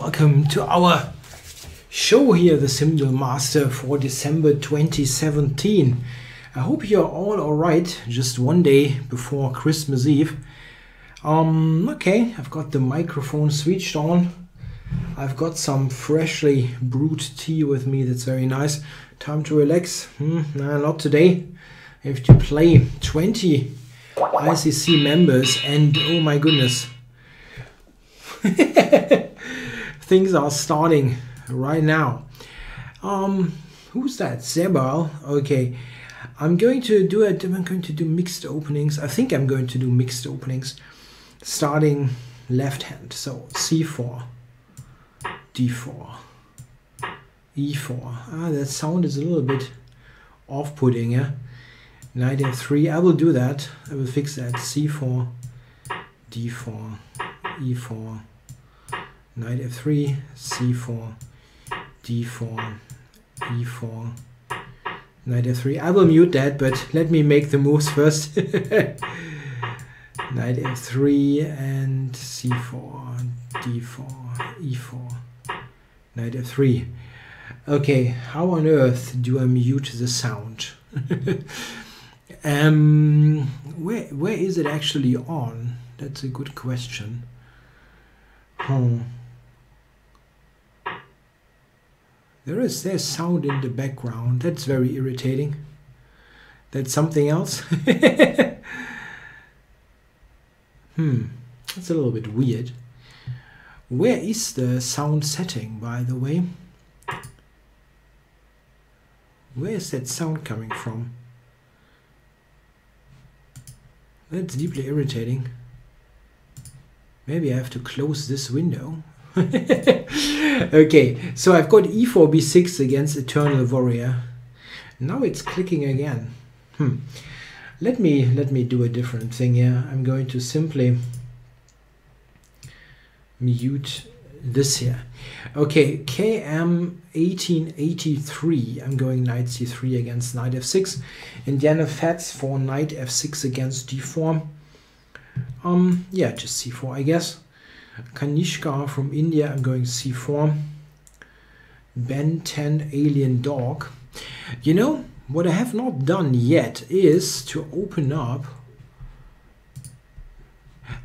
welcome to our show here, the SimulMaster for December 2017. I hope you're all alright, just one day before Christmas Eve. Okay, I've got the microphone switched on. I've got some freshly brewed tea with me, that's very nice. Time to relax. Nah, not today. I have to play 20 ICC members and oh my goodness. Things are starting right now. Who's that? Zebal. Okay. I'm going to do mixed openings. I think I'm going to do mixed openings starting left hand. So C4, D4, E4. That sound is a little bit off-putting, yeah? Knight F3. I will do that. I will fix that. C4, D4, E4, Knight F3, C4, D4, E4, Knight F3. I will mute that, but let me make the moves first. Knight F3 and C4, D4, E4, Knight F3. Okay, how on earth do I mute the sound? Where is it actually on? That's a good question. There's sound in the background. That's very irritating. That's something else. That's a little bit weird. Where is the sound setting, by the way? Where is that sound coming from? That's deeply irritating. Maybe I have to close this window. Okay, so I've got E4, B6 against Eternal Warrior. Now it's clicking again. Let me do a different thing here. I'm going to simply mute this here. Okay, KM 1883. I'm going Knight C3 against Knight F6. Indiana Fats for Knight F6 against D4. Yeah, just C4, I guess. Kanishka from India, I'm going C4. Ben 10 Alien Dog. You know, what I have not done yet is to open up.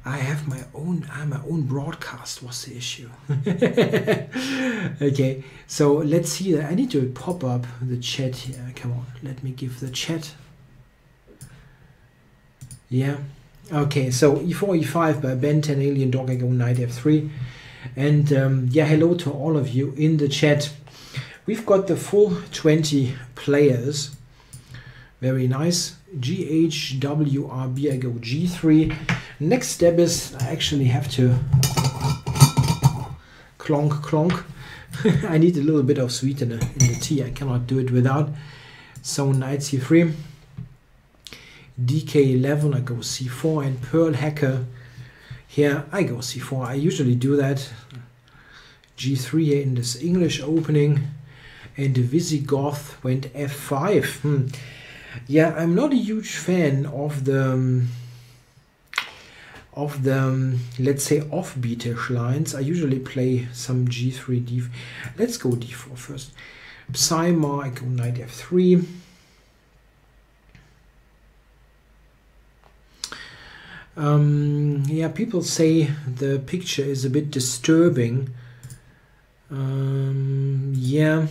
I have my own broadcast. What's the issue? Okay, so let's see that. I need to pop up the chat here. Come on, let me give the chat. Yeah. Okay, so E4, E5 by Ben 10 Alien Dog. I go Knight F3. And yeah, hello to all of you in the chat. We've got the full 20 players. Very nice. GHWRB, I go G3. Next step is I actually have to clonk, clonk. I need a little bit of sweetener in the tea. I cannot do it without. So Knight C3. DK11, I go C4, and Pearl Hacker here, I go C4. I usually do that. G3 here in this English opening, and the Visigoth went F5. Yeah, I'm not a huge fan of the let's say offbeatish lines. I usually play some G3, D4. Let's go D4 first. Psyma, I go Knight F3. Yeah, people say the picture is a bit disturbing. Yeah,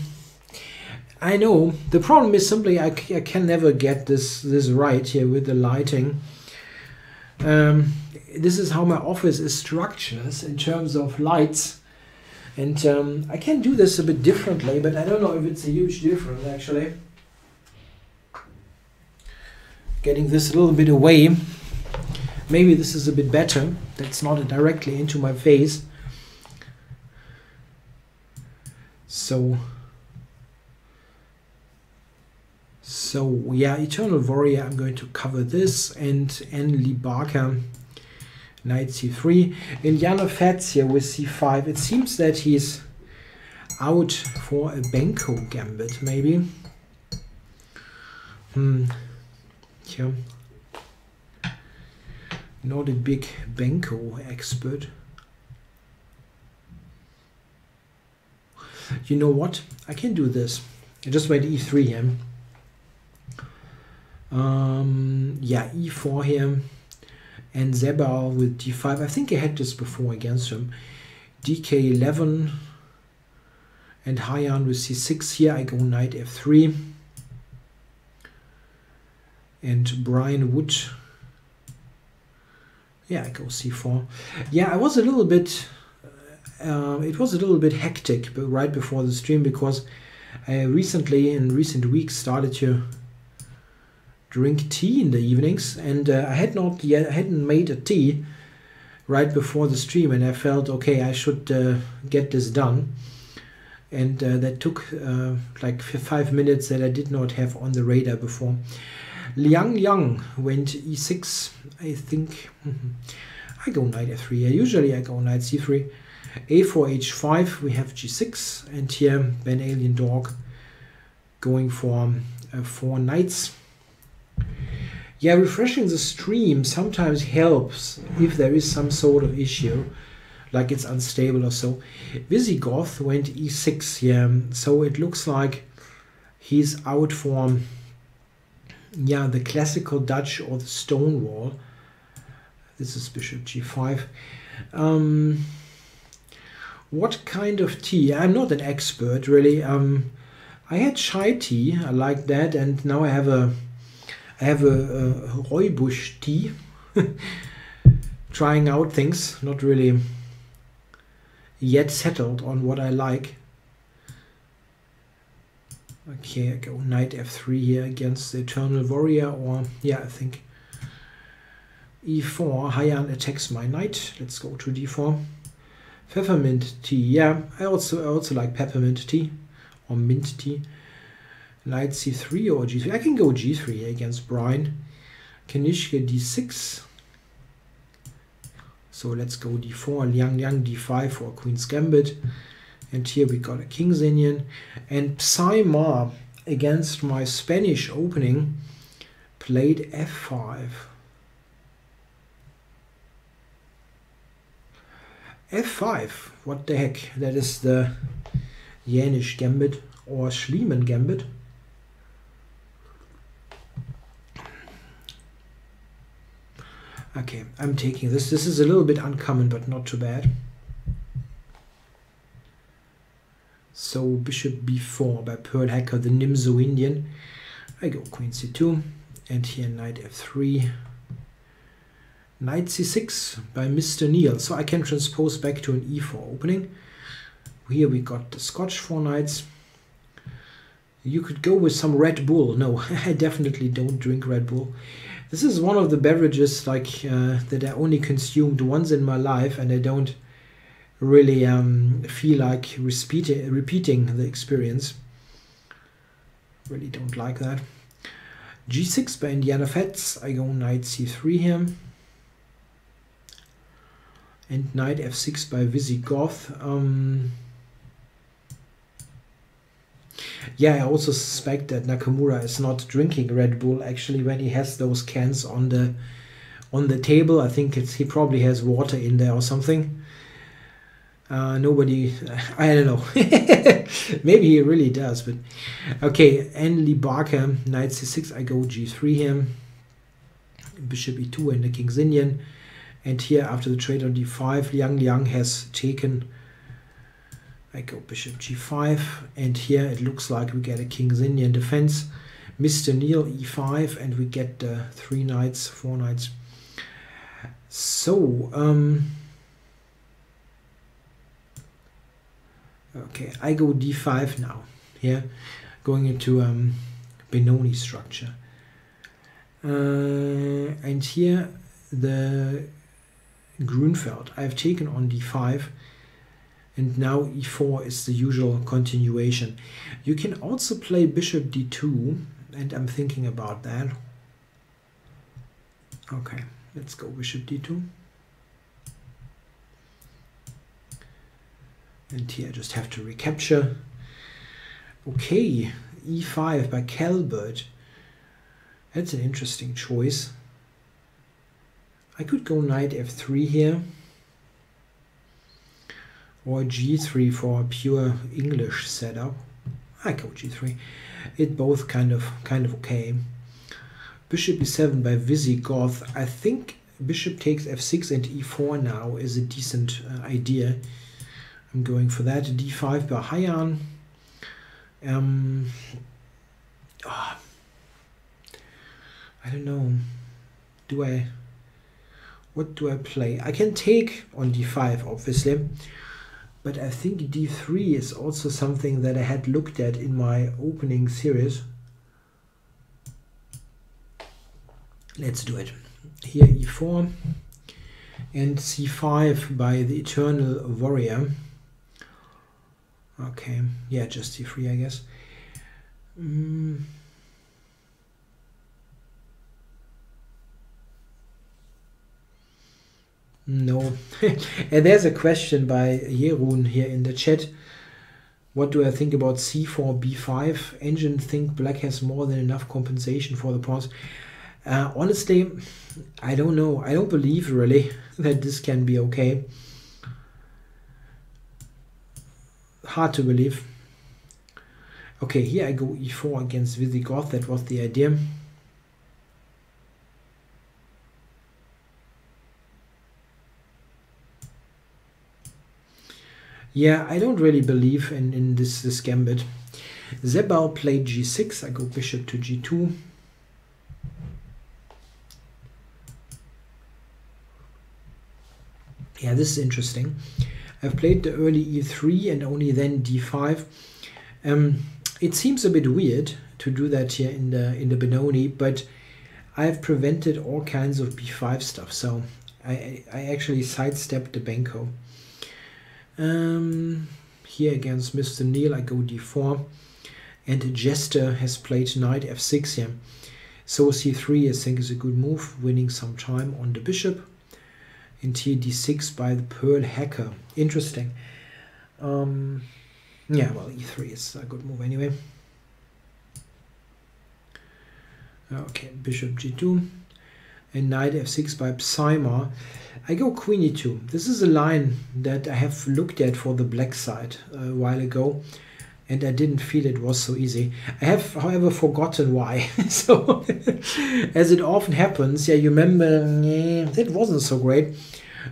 I know. The problem is simply I can never get this right here with the lighting. This is how my office is structured in terms of lights. And I can do this a bit differently, but I don't know if it's a huge difference actually. Getting this a little bit away. Maybe this is a bit better. That's not directly into my face. So yeah, Eternal Warrior, I'm going to cover this, and Enli Barker, Knight C3. Iliana Fats here with C5. It seems that he's out for a Benko gambit, maybe. Yeah. Not a big Benko expert. You know what? I can do this. I just went e3 here. Yeah, e4 here. And Zebal with d5. I think I had this before against him. dk11. And Hayan with c6 here. I go knight f3. And Brian Wood. Yeah, I go c4. Yeah, I was a little bit... it was a little bit hectic right before the stream because I recently, in recent weeks, started to drink tea in the evenings, and I hadn't made a tea right before the stream, and I felt okay, I should get this done, and that took like 5 minutes that I did not have on the radar before. Liang went e6, I think. I go knight f3. Usually I go knight c3. a4 h5, we have g6, and here Ben Alien Dog going for 4 knights. Yeah, refreshing the stream sometimes helps if there is some sort of issue, like it's unstable or so. Visigoth went e6 here, so it looks like he's out for, yeah, the classical Dutch or the stone wall. This is bishop g5. What kind of tea? I'm not an expert really. I had chai tea, I like that, and now I have a Rooibos tea. Trying out things, not really yet settled on what I like. Okay, I go knight f3 here against the Eternal Warrior, or yeah, I think e4. Hayan attacks my knight. Let's go to d4. Peppermint tea. Yeah, I also like peppermint tea or mint tea. Knight c3 or g3. I can go g3 here against Brian. Kanishka d6. So let's go d4. Liang d5 for Queen's Gambit. And here we got a King's Indian. And Psy Ma against my Spanish opening played f5. f5, what the heck? That is the Danish Gambit or Schliemann Gambit. Okay, I'm taking this. This is a little bit uncommon, but not too bad. So bishop b4 by Pearl Hacker, the Nimzo Indian. I go queen c2, and here knight f3. Knight c6 by Mr. Neil. So I can transpose back to an e4 opening. Here we got the Scotch 4 knights. You could go with some Red Bull. No, I definitely don't drink Red Bull. This is one of the beverages like that I only consumed once in my life, and I don't really feel like repeating the experience. Really don't like that. g6 by Indiana Fats. I go knight c3 here. And knight f6 by Visigoth. Yeah, I also suspect that Nakamura is not drinking Red Bull actually when he has those cans on the table. I think he probably has water in there or something. Nobody, I don't know. Maybe he really does, but okay. Anli Barker, knight c6. I go g3 here. Bishop e2 and the King's Indian. And here after the trade on d5, Liang has taken. I go bishop g5, and here it looks like we get a King's Indian defense. Mr. Neil e5, and we get 3 knights, 4 knights. So okay, I go d5 now. Here, going into Benoni structure, and here the Grunfeld. I've taken on d5, and now e4 is the usual continuation. You can also play bishop d2, and I'm thinking about that. Okay, let's go bishop d2. And here I just have to recapture. Okay, e5 by Calbert. That's an interesting choice. I could go knight f3 here. or g3 for a pure English setup. I go g3. It both kind of okay. Bishop e7 by Visigoth. I think bishop takes f6 and e4 now is a decent idea. I'm going for that. d5 by Hayan. I don't know. What do I play? I can take on d5, obviously, but I think d3 is also something that I had looked at in my opening series. Let's do it. Here e4 and c5 by the Eternal Warrior. Okay, yeah, just c3, I guess. No. And there's a question by Jeroen here in the chat. What do I think about c4, b5? Engine think black has more than enough compensation for the pawns. Honestly, I don't know. I don't believe really that this can be okay. Hard to believe. Okay, here I go e4 against Visigoth. That was the idea. Yeah, I don't really believe in this gambit. Zebal played g6. I go bishop to g2. Yeah, this is interesting. I've played the early e3 and only then d5. It seems a bit weird to do that here in the Benoni, but I've prevented all kinds of b5 stuff, so I actually sidestepped the Benko. Here against Mr. Neil I go d4, and Jester has played knight f6 here. So c3 I think is a good move, winning some time on the bishop. And here d6 by the Pearl Hacker. Interesting. Yeah, well, e3 is a good move anyway. Okay, bishop g2 and knight f6 by Psyma. I go queen e2. This is a line that I have looked at for the black side a while ago, and I didn't feel it was so easy. I have, however, forgotten why. So, as it often happens, yeah, you remember, it wasn't so great.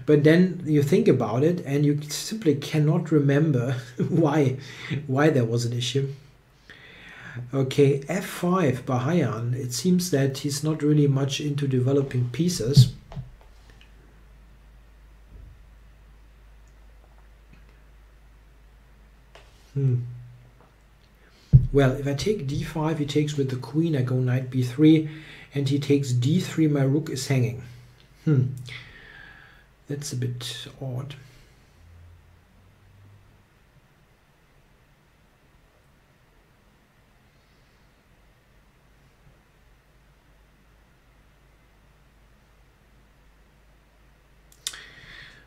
But then you think about it, and you simply cannot remember why there was an issue. Okay, f5 by Hayan. It seems that he's not really much into developing pieces. Well, if I take d5, he takes with the queen, I go knight b3, and he takes d3, my rook is hanging. That's a bit odd.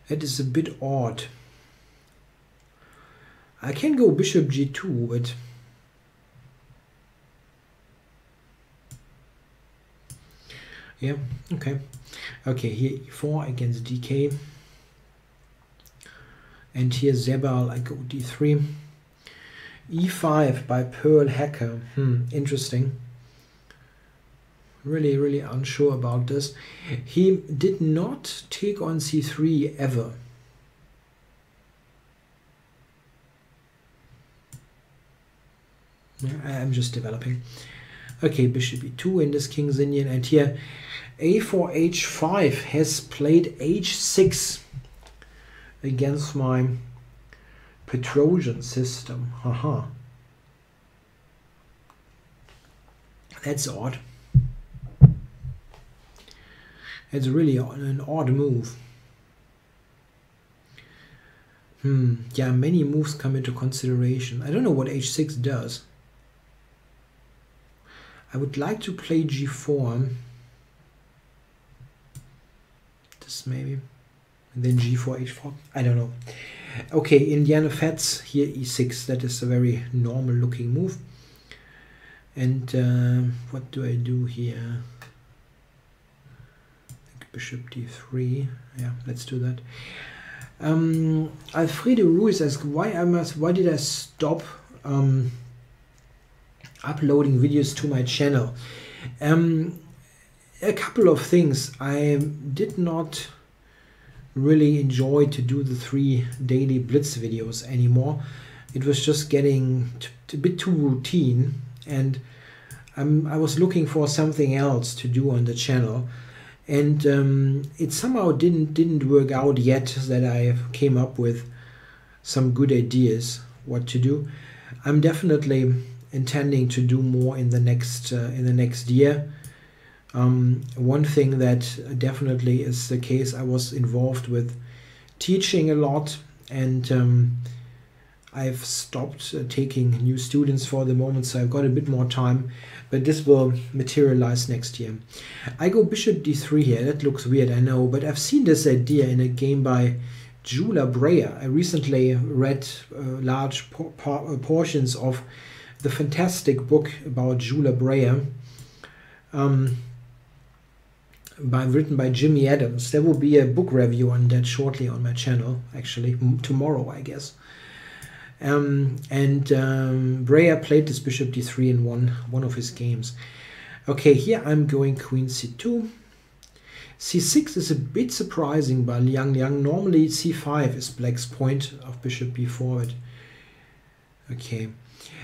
That is a bit odd. I can go bishop g2, but yeah, okay. Okay, here e4 against dk. And here Zebal, I go d3. e5 by Pearl Hacker. Interesting. Really, really unsure about this. He did not take on c3 ever. I'm just developing. Okay, bishop e2 in this King's Indian, and here a4 h5 has played h6 against my Petrosian system. Haha. That's odd. It's really an odd move. Yeah, many moves come into consideration. I don't know what h6 does. I would like to play g4. This maybe. And then g4, h4. I don't know. Okay, Indiana Fats, here e6. That is a very normal looking move. And what do I do here? Bishop d3. Yeah, let's do that. Alfredo Ruiz asks, why did I stop uploading videos to my channel? A couple of things. I did not really enjoy to do the 3 daily Blitz videos anymore. It was just getting a bit too routine, and I was looking for something else to do on the channel, and it somehow didn't work out yet that I came up with some good ideas what to do. I'm definitely intending to do more in the next year. One thing that definitely is the case, I was involved with teaching a lot, and I've stopped taking new students for the moment, so I've got a bit more time, but this will materialize next year. I go bishop d3 here. That looks weird, I know, but I've seen this idea in a game by Jula Breyer. I recently read large portions of the fantastic book about Jula Breyer, written by Jimmy Adams. There will be a book review on that shortly on my channel, actually tomorrow, I guess. Breyer played this bishop d3 in one of his games. Okay, here I'm going queen c2. c6 is a bit surprising by Liang. Normally c5 is black's point of bishop b4. Okay,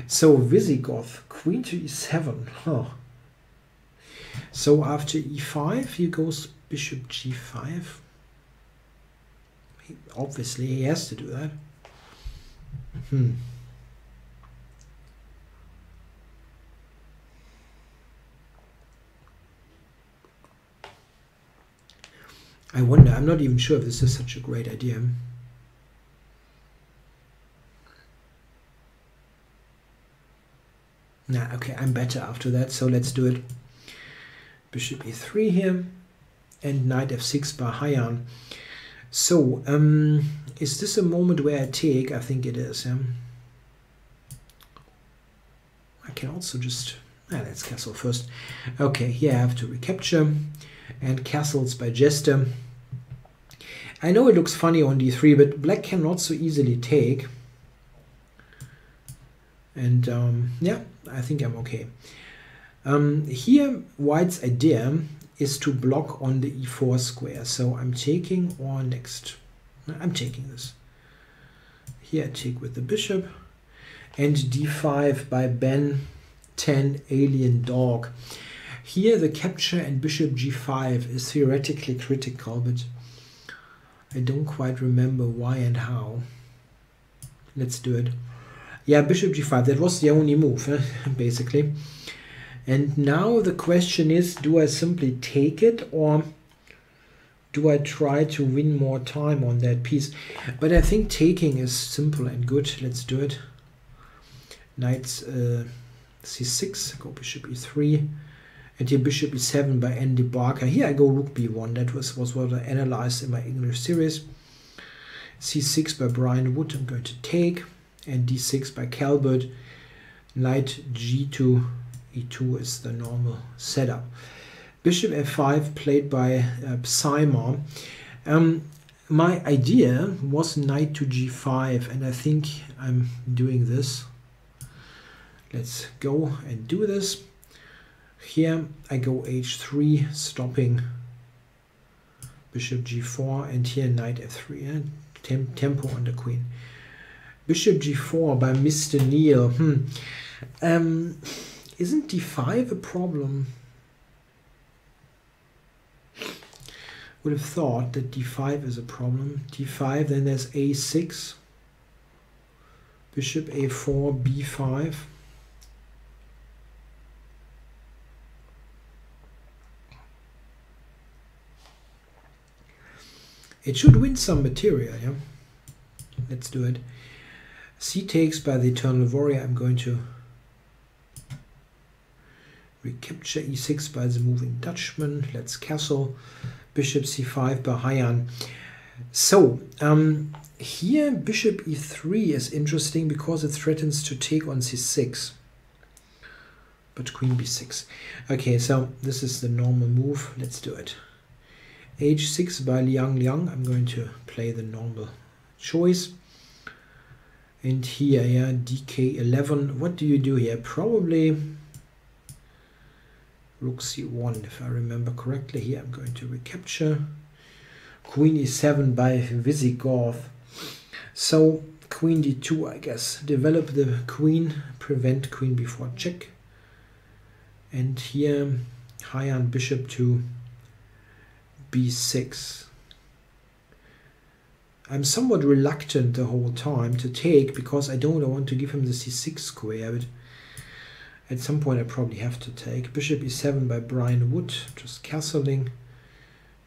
so Visigoth, queen to e7. Huh. So after e5, he goes bishop g5. Obviously, he has to do that. I wonder, I'm not even sure if this is such a great idea. Nah, okay, I'm better after that, so let's do it. Bishop e3 here, and knight f6 by Hayan. So, is this a moment where I take? I think it is. I can also just... let's castle first. Okay, here I have to recapture, and castles by Jester. I know it looks funny on d3, but black cannot so easily take. And yeah, I think I'm okay. Here, white's idea is to block on the e4 square. So I'm taking, or next, I'm taking this. Here I take with the bishop, and d5 by Ben 10 Alien Dog. Here the capture and bishop g5 is theoretically critical, but I don't quite remember why and how. Let's do it. Yeah, bishop g5, that was the only move, basically. And now the question is, do I simply take it, or do I try to win more time on that piece? But I think taking is simple and good. Let's do it. Knight c6, go bishop e3, and here bishop e7 by Andy Barker. Here I go rook b1. That was what I analyzed in my English series. c6 by Brian Wood, I'm going to take, and d6 by Calvert. Knight g2, e2 is the normal setup. Bishop f5 played by Psymar. My idea was knight to g5, and I think I'm doing this. Let's go and do this. Here I go h3, stopping bishop g4, and here knight f3. Tempo on the queen. Bishop g4 by Mr. Neil. Isn't d5 a problem? Would have thought that d5 is a problem. d5, then there's a6, bishop a4, b5. It should win some material, yeah? Let's do it. C takes by the Eternal Warrior. I'm going to recapture e6 by the Moving Dutchman. Let's castle. Bishop c5 by Hayan. So, here bishop e3 is interesting because it threatens to take on c6. But queen b6. Okay, so this is the normal move. Let's do it. h6 by Liang. I'm going to play the normal choice. And here, yeah, DK11. What do you do here? Probably Rook C1, if I remember correctly. Here I'm going to recapture. Queen E7 by Visigoth. So Queen D2, I guess. Develop the queen, prevent queen before check. And here, high on bishop to B6. I'm somewhat reluctant the whole time to take because I don't want to give him the C6 square. But at some point I probably have to take. Bishop E7 by Brian Wood, just castling.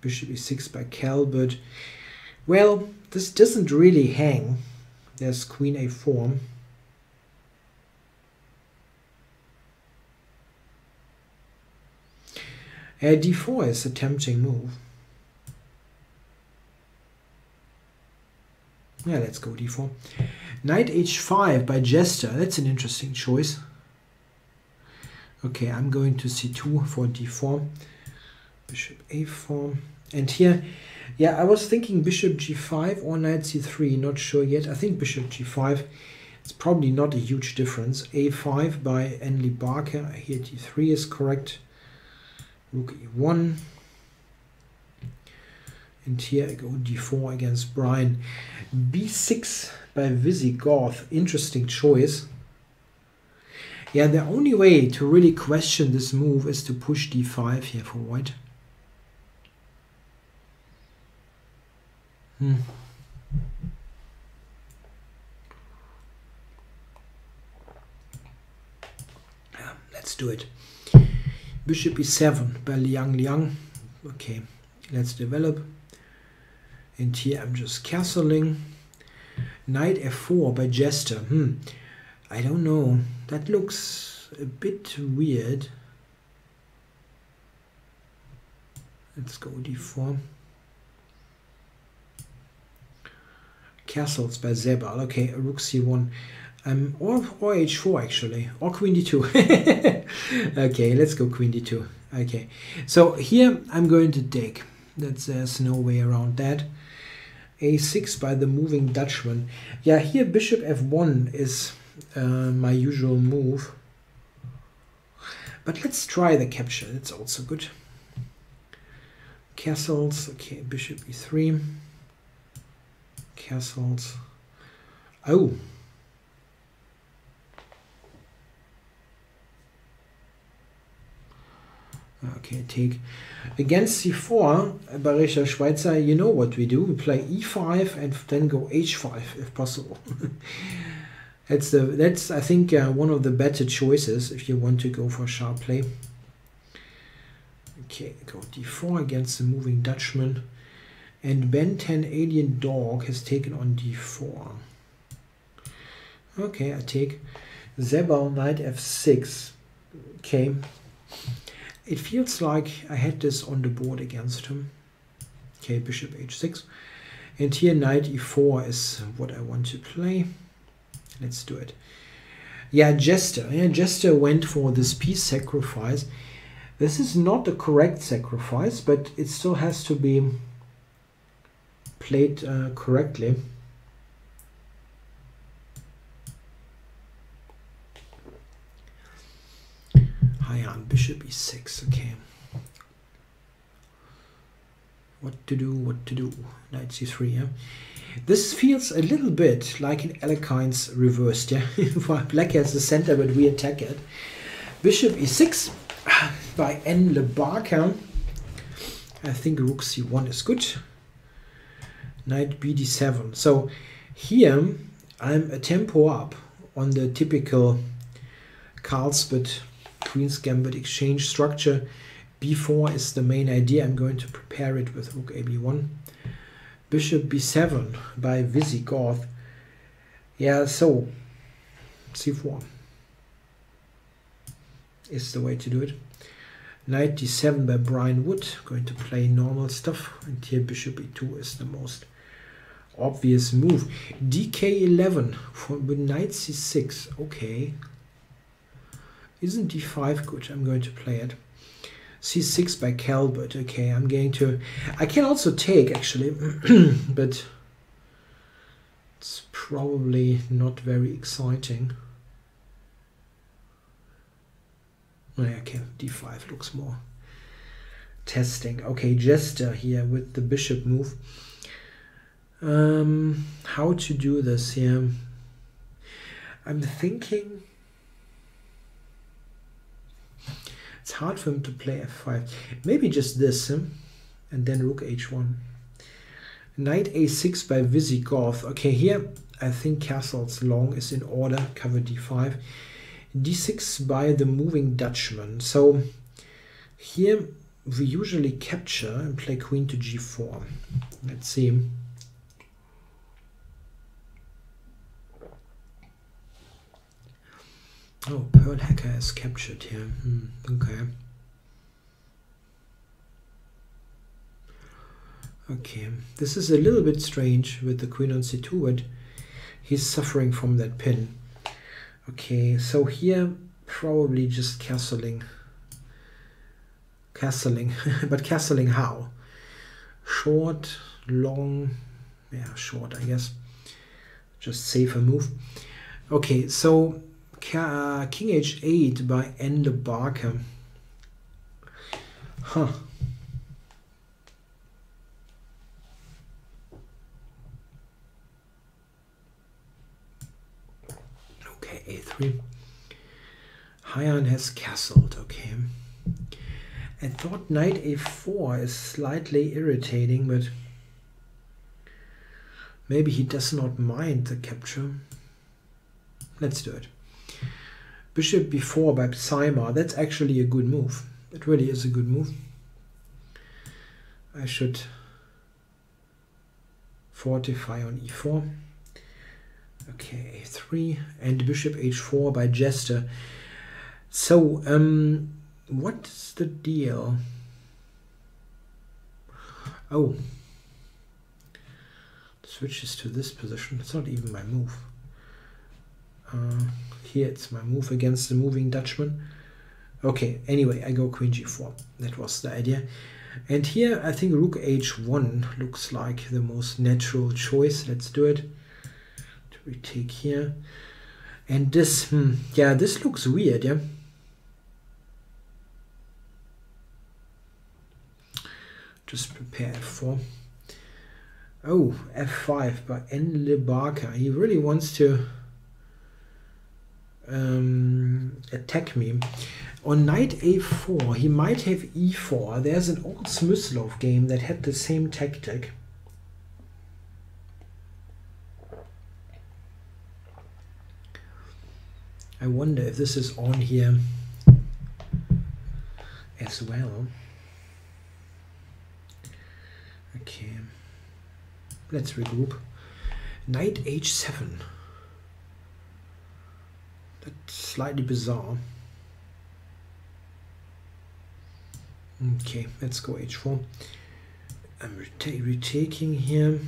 Bishop E6 by Calbert. Well, this doesn't really hang. There's Queen A4. D4 is a tempting move. Yeah, let's go D4. Knight H5 by Jester. That's an interesting choice. Okay, I'm going to C2 for D4. Bishop A4. And here, yeah, I was thinking Bishop G5 or Knight C3. Not sure yet. I think Bishop G5. It's probably not a huge difference. A5 by Enley Barker. Here D3 is correct. Rook E1. And here I go D4 against Brian. B6 by Visigoth. Interesting choice. Yeah, the only way to really question this move is to push D5 here for white. Yeah, let's do it. Bishop E7 by Liang. Okay, let's develop. And here I'm just castling. Knight F4 by Jester. I don't know. That looks a bit weird. Let's go D4. Castles by Zebal. Okay, Rook C1. Or H4 actually. Or Queen D2. Okay, let's go Queen D2. Okay. So here I'm going to take. There's no way around that. A6 by the moving Dutchman. Yeah, here Bishop F1 is my usual move. But let's try the capture. That's also good. Castles. Okay, Bishop E3. Castles. Oh. Okay, take. Against C4, Barisha Schweizer, you know what we do. We play E5 and then go H5 if possible. That's I think one of the better choices if you want to go for sharp play. Okay, go D4 against the moving Dutchman. And Ben 10 Alien Dog has taken on D4. Okay, I take Zebal Knight F6. Okay. It feels like I had this on the board against him. Okay, Bishop H6. And here Knight E4 is what I want to play. Let's do it. Yeah, Jester. Yeah, Jester went for this piece sacrifice. This is not the correct sacrifice, but it still has to be played correctly. High on Bishop E6. Okay. What to do? Knight C3. Yeah. This feels a little bit like an Alekhines reversed. Yeah. Black has the center, but we attack it. Bishop E6 by N. Le Barker. I think Rook C1 is good. Knight BD7. So here I'm a tempo up on the typical Carlsbad Queen's Gambit exchange structure. B4 is the main idea. I'm going to prepare it with Rook AB1. Bishop B7 by Visigoth. Yeah, so C4 is the way to do it. Knight D7 by Brian Wood. Going to play normal stuff. And here Bishop E2 is the most obvious move. DK11 for Knight C6. Okay. Isn't D5 good? I'm going to play it. C6 by Calbert. Okay, I'm going to... I can also take, actually. But probably not very exciting. Okay, d5 looks more testing. Okay, Jester here with the bishop move. How to do this here? I'm thinking it's hard for him to play f5. Maybe just this, and then rook h1. Knight a6 by Visigoth. Okay, here I think castle's long is in order. Cover d5. d6 by the moving Dutchman. So here we usually capture and play queen to g4. Let's see. Oh, Pearl Hacker is captured here. Okay. Okay, this is a little bit strange with the queen on c2, but he's suffering from that pin. Okay, so here probably just castling. But castling how? Short, long, yeah, short, I guess. Just safer move. Okay, so king h8 by Ende Barker. Huh. Okay, a3. Haiyan has castled, okay. I thought knight a4 is slightly irritating, but maybe he does not mind the capture. Let's do it. Bishop b4 by Psyma. That's actually a good move. It really is a good move. I should fortify on e4. Okay, a3 and bishop h4 by Jester. So, what's the deal? Oh, switches to this position. It's not even my move. Here it's my move against the moving Dutchman. Okay, anyway, I go queen g4. That was the idea. And here I think rook h1 looks like the most natural choice. Let's do it. To retake here. And this, yeah, this looks weird, yeah. Just prepare f4. Oh, f5 by Ende Barker. He really wants to attack me. On knight a4, he might have e4. There's an old Smyslov game that had the same tactic. I wonder if this is on here as well. Okay, let's regroup. Knight h7. That's slightly bizarre. Okay, let's go h4. I'm retaking here.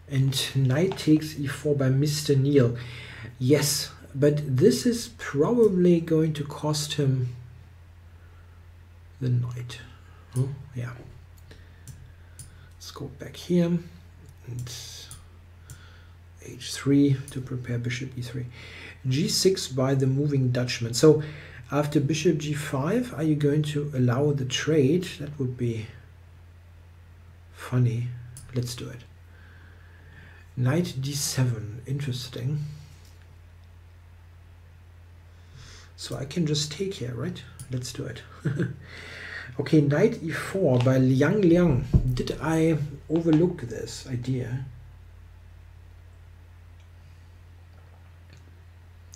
And knight takes e4 by Mr. Neil. Yes, but this is probably going to cost him the knight. Oh, yeah. Let's go back here and h3 to prepare bishop e3. g6 by the moving Dutchman. So after bishop g5, are you going to allow the trade? That would be funny. Let's do it. Knight d7, interesting. So I can just take here, right? Let's do it. Okay, knight e4 by Liang Liang. Did I overlook this idea?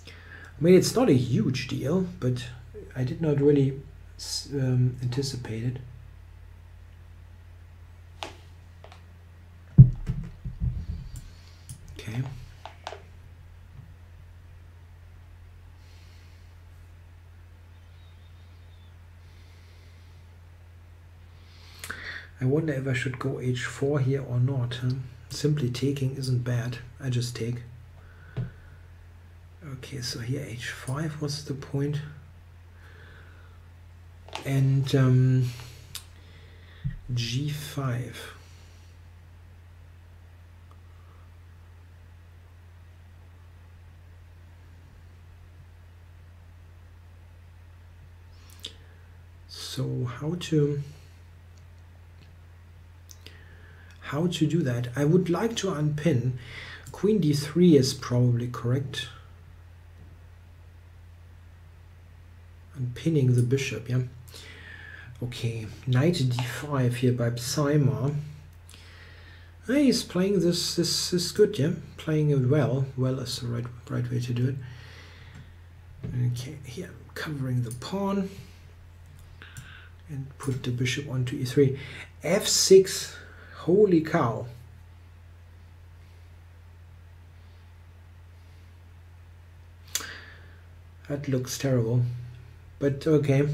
I mean, it's not a huge deal, but I did not really anticipate it. Okay. I wonder if I should go h4 here or not. Huh? Simply taking isn't bad. I just take. Okay, so here h5 was the point. And g5. So how to do that? I would like to unpin. Queen d3 is probably correct. Unpinning the bishop, yeah. Okay, knight d5 here by Psyma. He's playing this is good, yeah. Playing it well. Well is the right way to do it. Okay, here covering the pawn and put the bishop onto e3. f6. Holy cow. That looks terrible, but okay.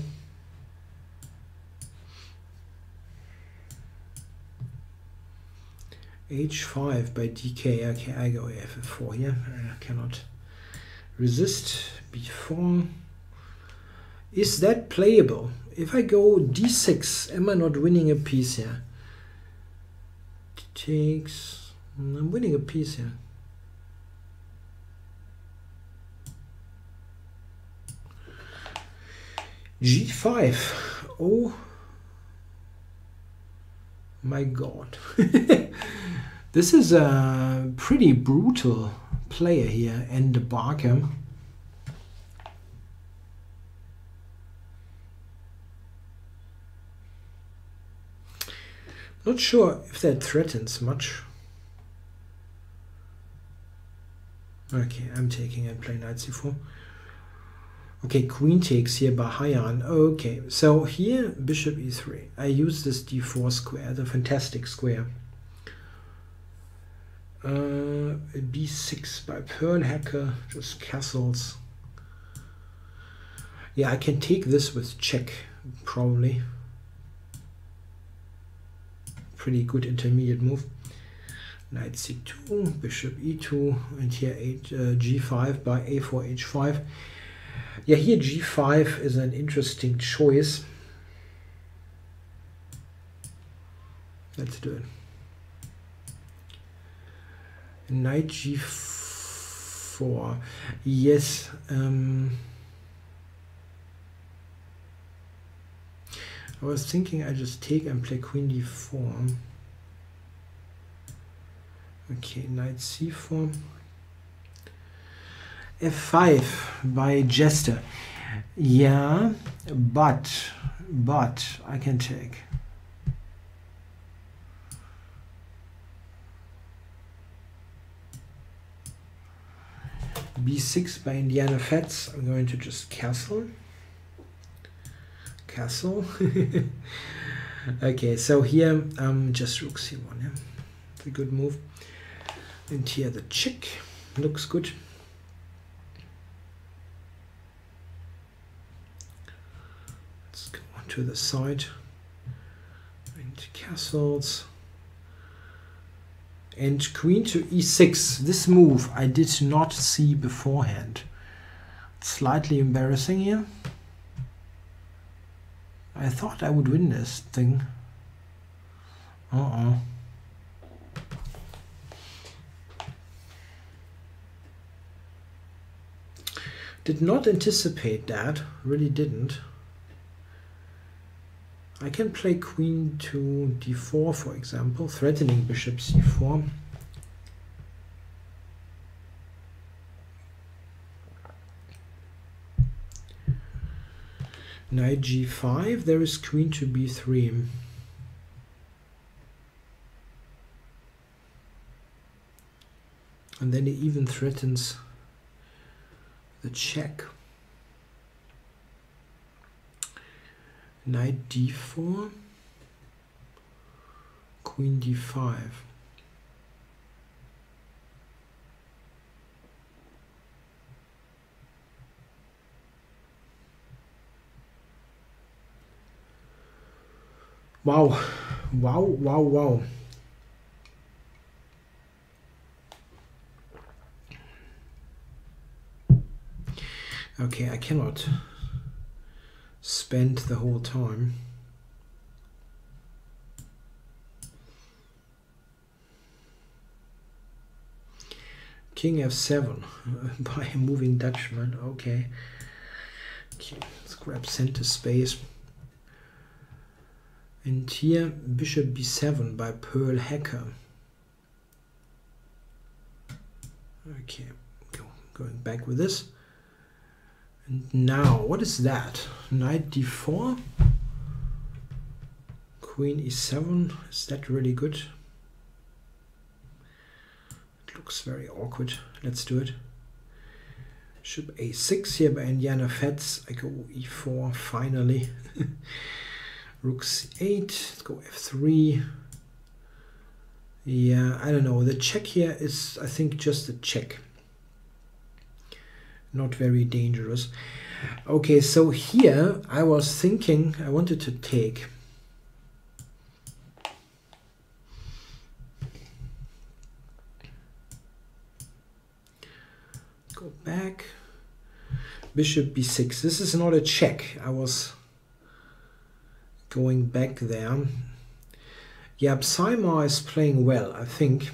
h5 by dk. Okay, I go f4 here. I cannot resist. b4. Is that playable? If I go d6, am I not winning a piece here? Takes. I'm winning a piece here. g5. Oh my god. This is a pretty brutal player here, and Barker. Not sure if that threatens much. Okay, I'm taking and play knight c4. Okay, queen takes here by Hayan. Okay, so here bishop e3. I use this d4 square, the fantastic square. b6 by Pearl Hacker, just castles. Yeah, I can take this with check, probably. Pretty good intermediate move. Knight c2, bishop e2, and here g5 by a4, h5. Yeah, here g5 is an interesting choice. Let's do it. Knight g4. Yes. I was thinking I just take and play queen d4. Okay, knight c4. f5 by Jester. Yeah, but I can take. b6 by Indiana Fats. I'm going to just castle. Okay, so here just rook c1. Yeah, it's a good move. And here the check looks good. Let's go on to the side and castles. And queen to e6. This move I did not see beforehand. It's slightly embarrassing here. I thought I would win this thing. Did not anticipate that. Really didn't. I can play queen to d4, for example, threatening bishop c4. Knight g5, there is queen to b3. And then it even threatens the check. Knight d4, queen d5. Wow, wow, wow, wow. Okay, I cannot spend the whole time. King f7 by a moving Dutchman. Okay. Okay, let's grab center space. And here bishop b7 by Pearl Hacker. Okay, going back with this. And now, what is that? Knight d4, queen e7. Is that really good? It looks very awkward. Let's do it. Bishop a6 here by Indiana Fats. I go e4 finally. Rook c8. Let's go f3. Yeah, I don't know. The check here is, I think, just a check. Not very dangerous. Okay, so here I was thinking I wanted to take. Go back. Bishop b6. This is not a check. I was going back there. Yeah, Psaima is playing well, I think.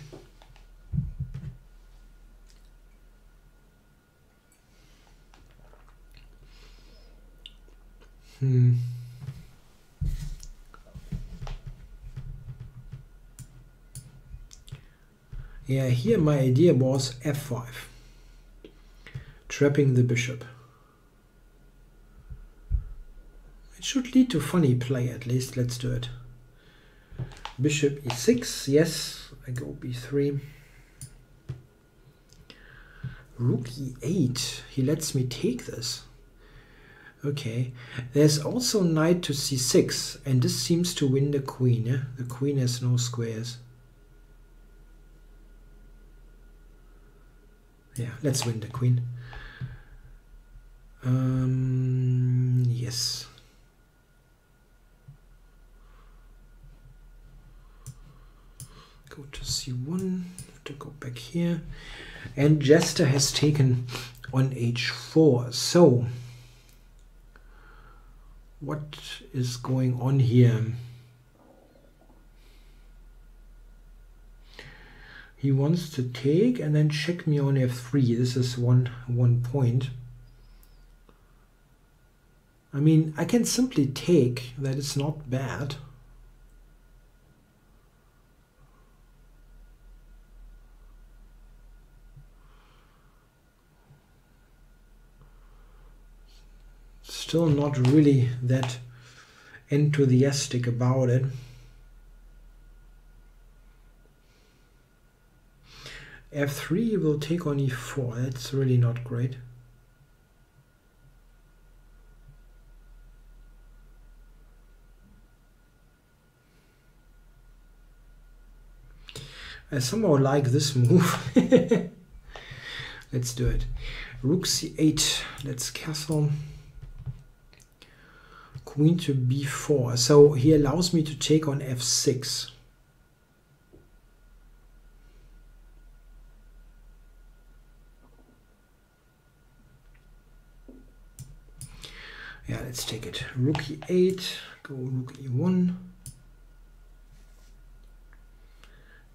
Yeah, here my idea was f5, trapping the bishop. It should lead to funny play at least. Let's do it. Bishop e6, yes, I go b3. Rook e8, he lets me take this. Okay, there's also knight to c6, and this seems to win the queen. Yeah? The queen has no squares. Yeah, let's win the queen. Yes. Go to c1, to go back here. And Jester has taken on h4. So, what is going on here? He wants to take and then check me on f3. This is one point. I mean, I can simply take. That is not bad. Still not really that enthusiastic about it. f3 will take on e4. That's really not great. I somehow like this move. Let's do it. Rook c8. Let's castle. Queen to b4. So he allows me to take on f6. Yeah, let's take it. Rook e8. Go rook e1.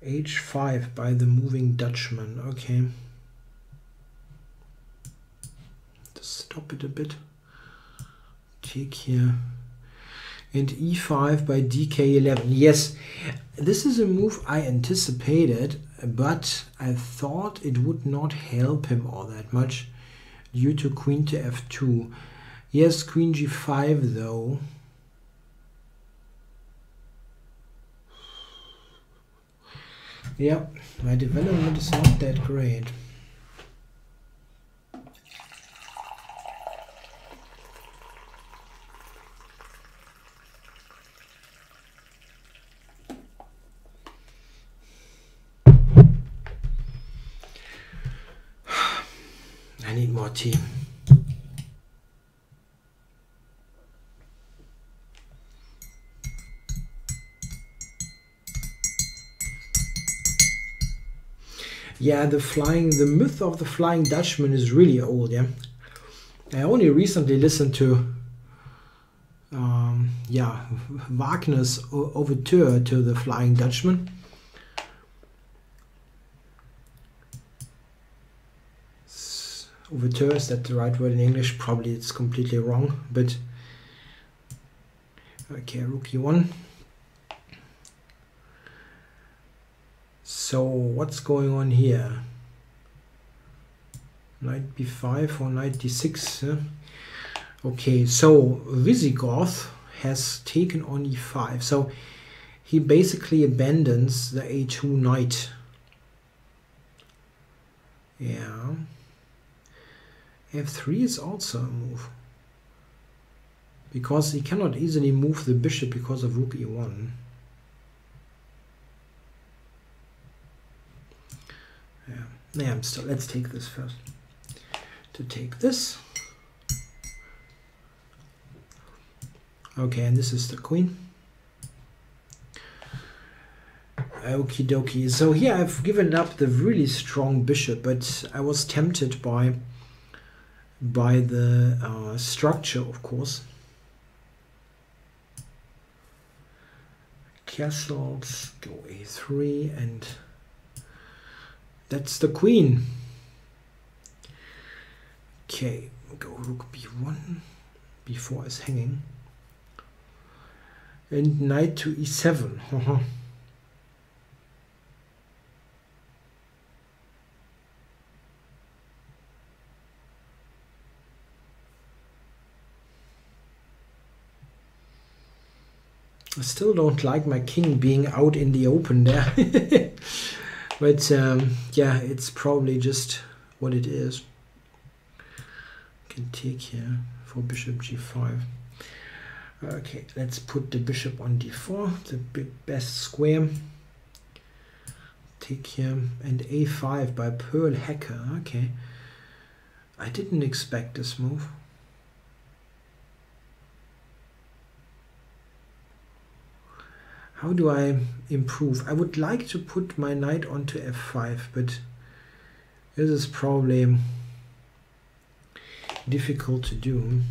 h5 by the moving Dutchman. Okay. Just stop it a bit. Take here. And e5 by dk11. Yes, this is a move I anticipated, but I thought it would not help him all that much due to queen to f2. Yes, queen g5 though. Yeah, my development is not that great. I need more tea. Yeah, the myth of the Flying Dutchman is really old, yeah. I only recently listened to yeah, Wagner's overture to the Flying Dutchman. Overture, is that the right word in English? Probably it's completely wrong, but okay, rook e1. So what's going on here? Knight b5 or knight d6. Okay, so Visigoth has taken on e5. So he basically abandons the a2 knight. Yeah. f3 is also a move. Because he cannot easily move the bishop because of rook e1. Yeah, let's take this first. To take this. Okay, and this is the queen. Okie dokie. So here I've given up the really strong bishop, but I was tempted by the structure, of course. Castles, go a3, and that's the queen. Okay, go rook b1, b4 is hanging, and knight to e7. I still don't like my king being out in the open there. But yeah, it's probably just what it is. Can take here for bishop g5. Okay, let's put the bishop on d4, the best square. Take here, and a5 by Pearl Hacker. Okay, I didn't expect this move. How do I improve? I would like to put my knight onto f5, but this is probably difficult to do.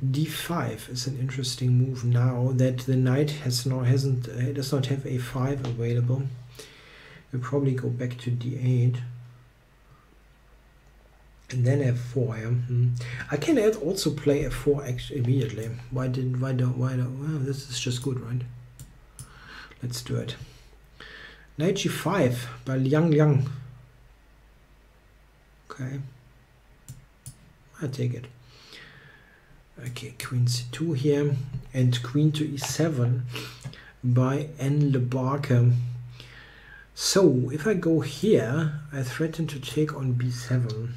d5 is an interesting move now that the knight does not have a5 available. We'll probably go back to d8. And then f4. Yeah. I can also play f4 immediately. Why don't? Well, this is just good, right? Let's do it. Knight g5 by Liang. Okay, I take it. Okay, queen c2 here, and queen to e7 by N. Le Barker. So if I go here, I threaten to take on b7.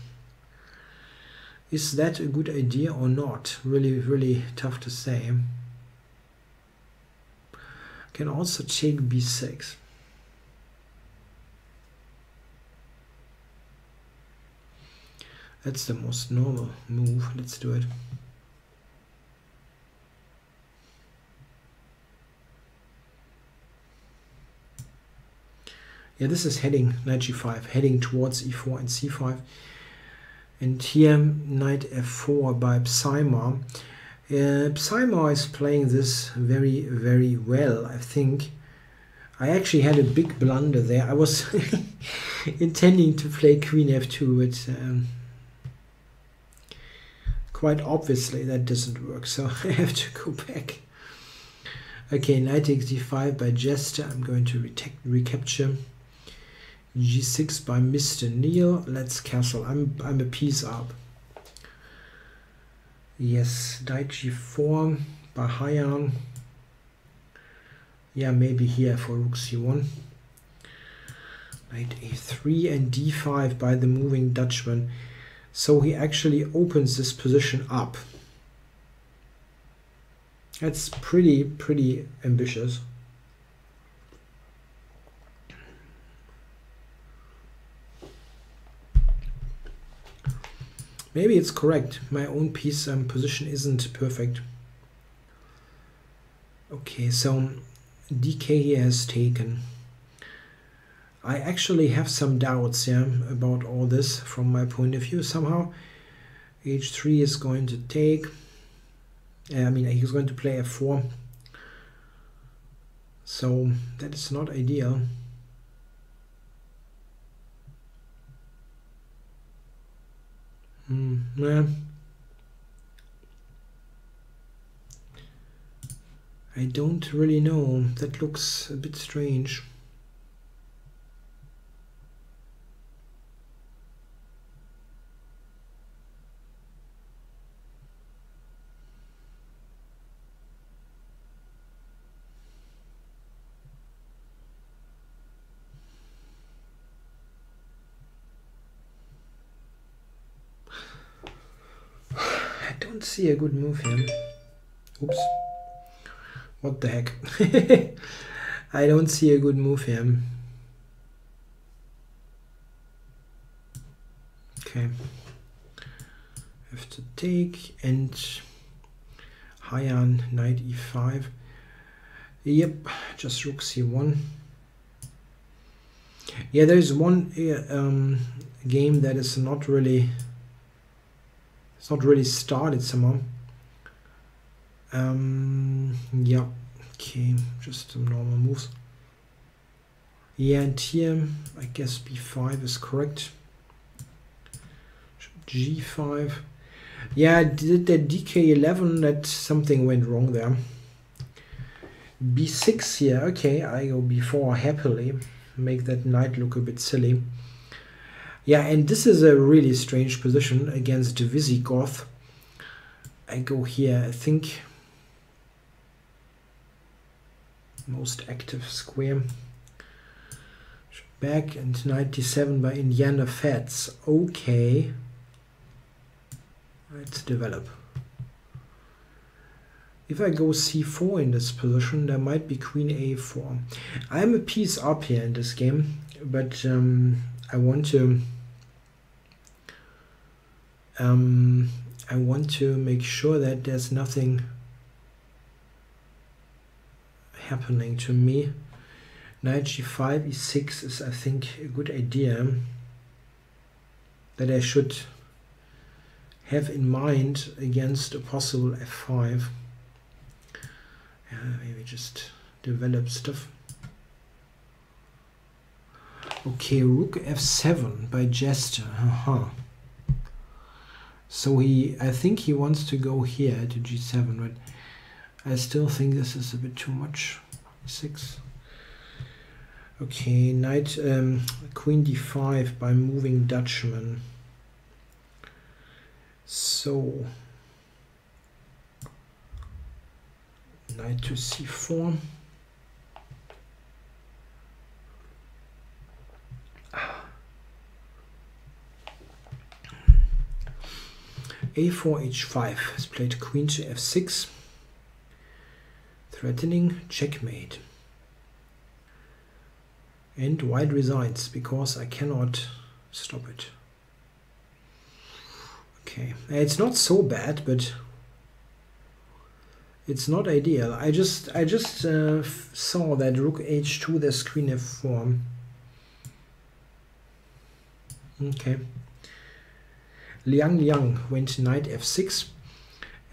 Is that a good idea or not? Really tough to say. I can also take b6. That's the most normal move. Let's do it. Yeah, this is heading knight g5, heading towards e4 and c5. And here, knight f4 by Psymar. Psymar is playing this very well, I think. I actually had a big blunder there. I was intending to play queen f2, but quite obviously that doesn't work, so I have to go back. Okay, knight takes d5 by Jester. I'm going to recapture. g6 by Mr. Neil. Let's castle. I'm a piece up. Yes, knight g4 by Hayan. Yeah, maybe here for rook c1. Knight a3 and d5 by the moving Dutchman. So he actually opens this position up. That's pretty ambitious. Maybe it's correct. My own piece position isn't perfect. Okay, so DK here has taken. I actually have some doubts about all this from my point of view somehow. H3 is going to take. I mean, he's going to play f4. So that is not ideal. I I don't really know. That looks a bit strange. I don't see a good move here. Oops. What the heck? I don't see a good move here. Okay. Have to take and high on knight e5. Yep, just rook c1. Yeah, there's one game that is not really started somehow. Yeah, okay, just some normal moves. Yeah, and here I guess b5 is correct. g5. Yeah, I did the dk11, that something went wrong there. b6 here. Okay, I go b4 happily. Make that knight look a bit silly. Yeah, and this is a really strange position against Visigoth. I go here, I think most active square. Back and 97 by Indiana Fats. Okay. Let's develop. If I go c4 in this position, there might be queen a4. I'm a piece up here in this game, but I want to make sure that there's nothing happening to me. Knight g5, e6 is, I think, a good idea that I should have in mind against a possible f5. Maybe just develop stuff. Okay, rook f7 by Jester. So I think he wants to go here to g7, but I still think this is a bit too much. 6. Okay, knight queen d5 by moving Dutchman. So knight to c4. a4 h5 has played queen to f6, threatening checkmate. And white resigns because I cannot stop it. Okay, it's not so bad, but it's not ideal. I just saw that rook h2, there's queen f4. Okay. Liang went knight f6.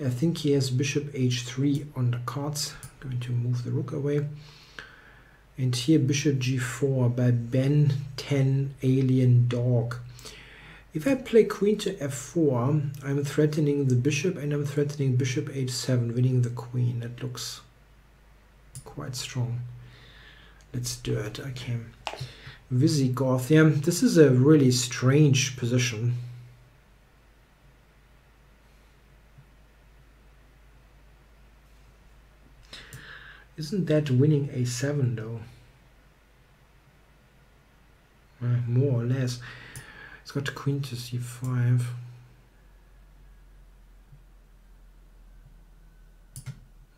I think he has bishop h3 on the cards. Going to move the rook away. And here bishop g4 by Ben 10 Alien Dog. If I play queen to f4, I'm threatening the bishop and I'm threatening bishop h7, winning the queen. That looks quite strong. Let's do it. Okay. Visigoth. Yeah, this is a really strange position. Isn't that winning a7 though? More or less. It's got queen to c5.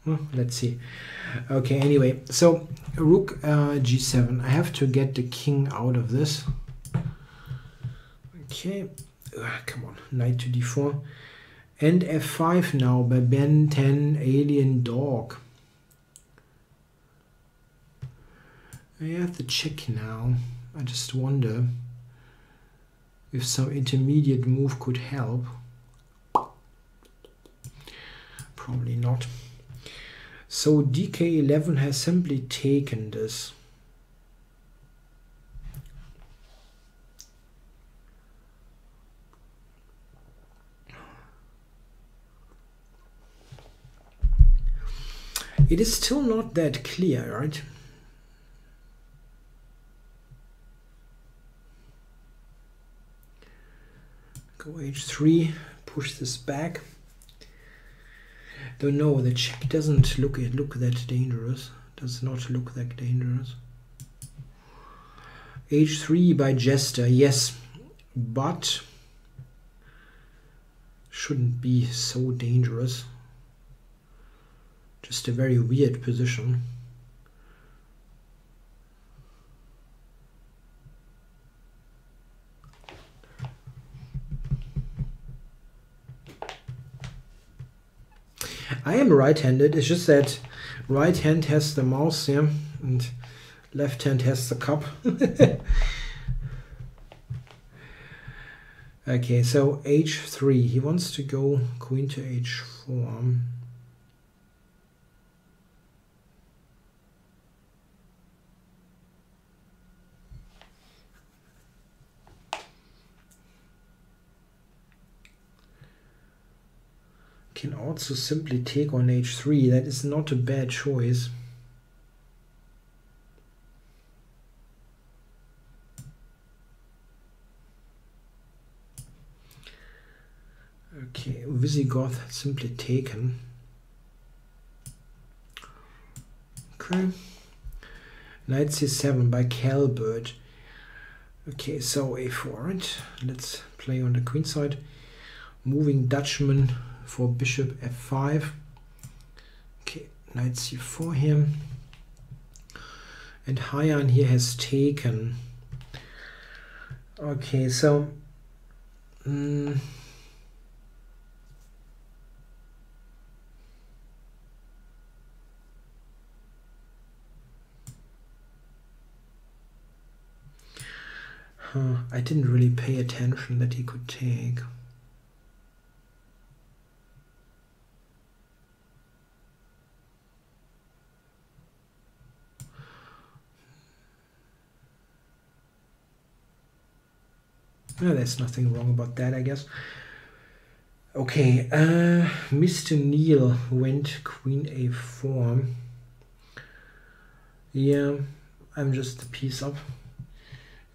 Well, let's see. Okay, anyway, so rook g7. I have to get the king out of this. Okay, come on, knight to d4. And f5 now by Ben 10 Alien Dog. I have to check now. I just wonder if some intermediate move could help. Probably not. So dk11 has simply taken this. It is still not that clear, right? Go h3, push this back. Don't know, the check doesn't look that dangerous. Does not look that dangerous. h3 by Jester, yes, but shouldn't be so dangerous. Just a very weird position. I am right-handed, it's just that right hand has the mouse here and left hand has the cup. Okay, so h3, he wants to go queen to h4. Can also simply take on h3, that is not a bad choice. Okay, Visigoth simply taken. Okay. Knight c7 by Calbert. Okay, so a4, right? Let's play on the queen side. Moving Dutchman for bishop f5. Okay, knight c4 here. And Haiyan here has taken. Okay, so I didn't really pay attention that he could take. No, there's nothing wrong about that, I guess. Okay, Mr. Neil went queen a4. Yeah, I'm just a piece up.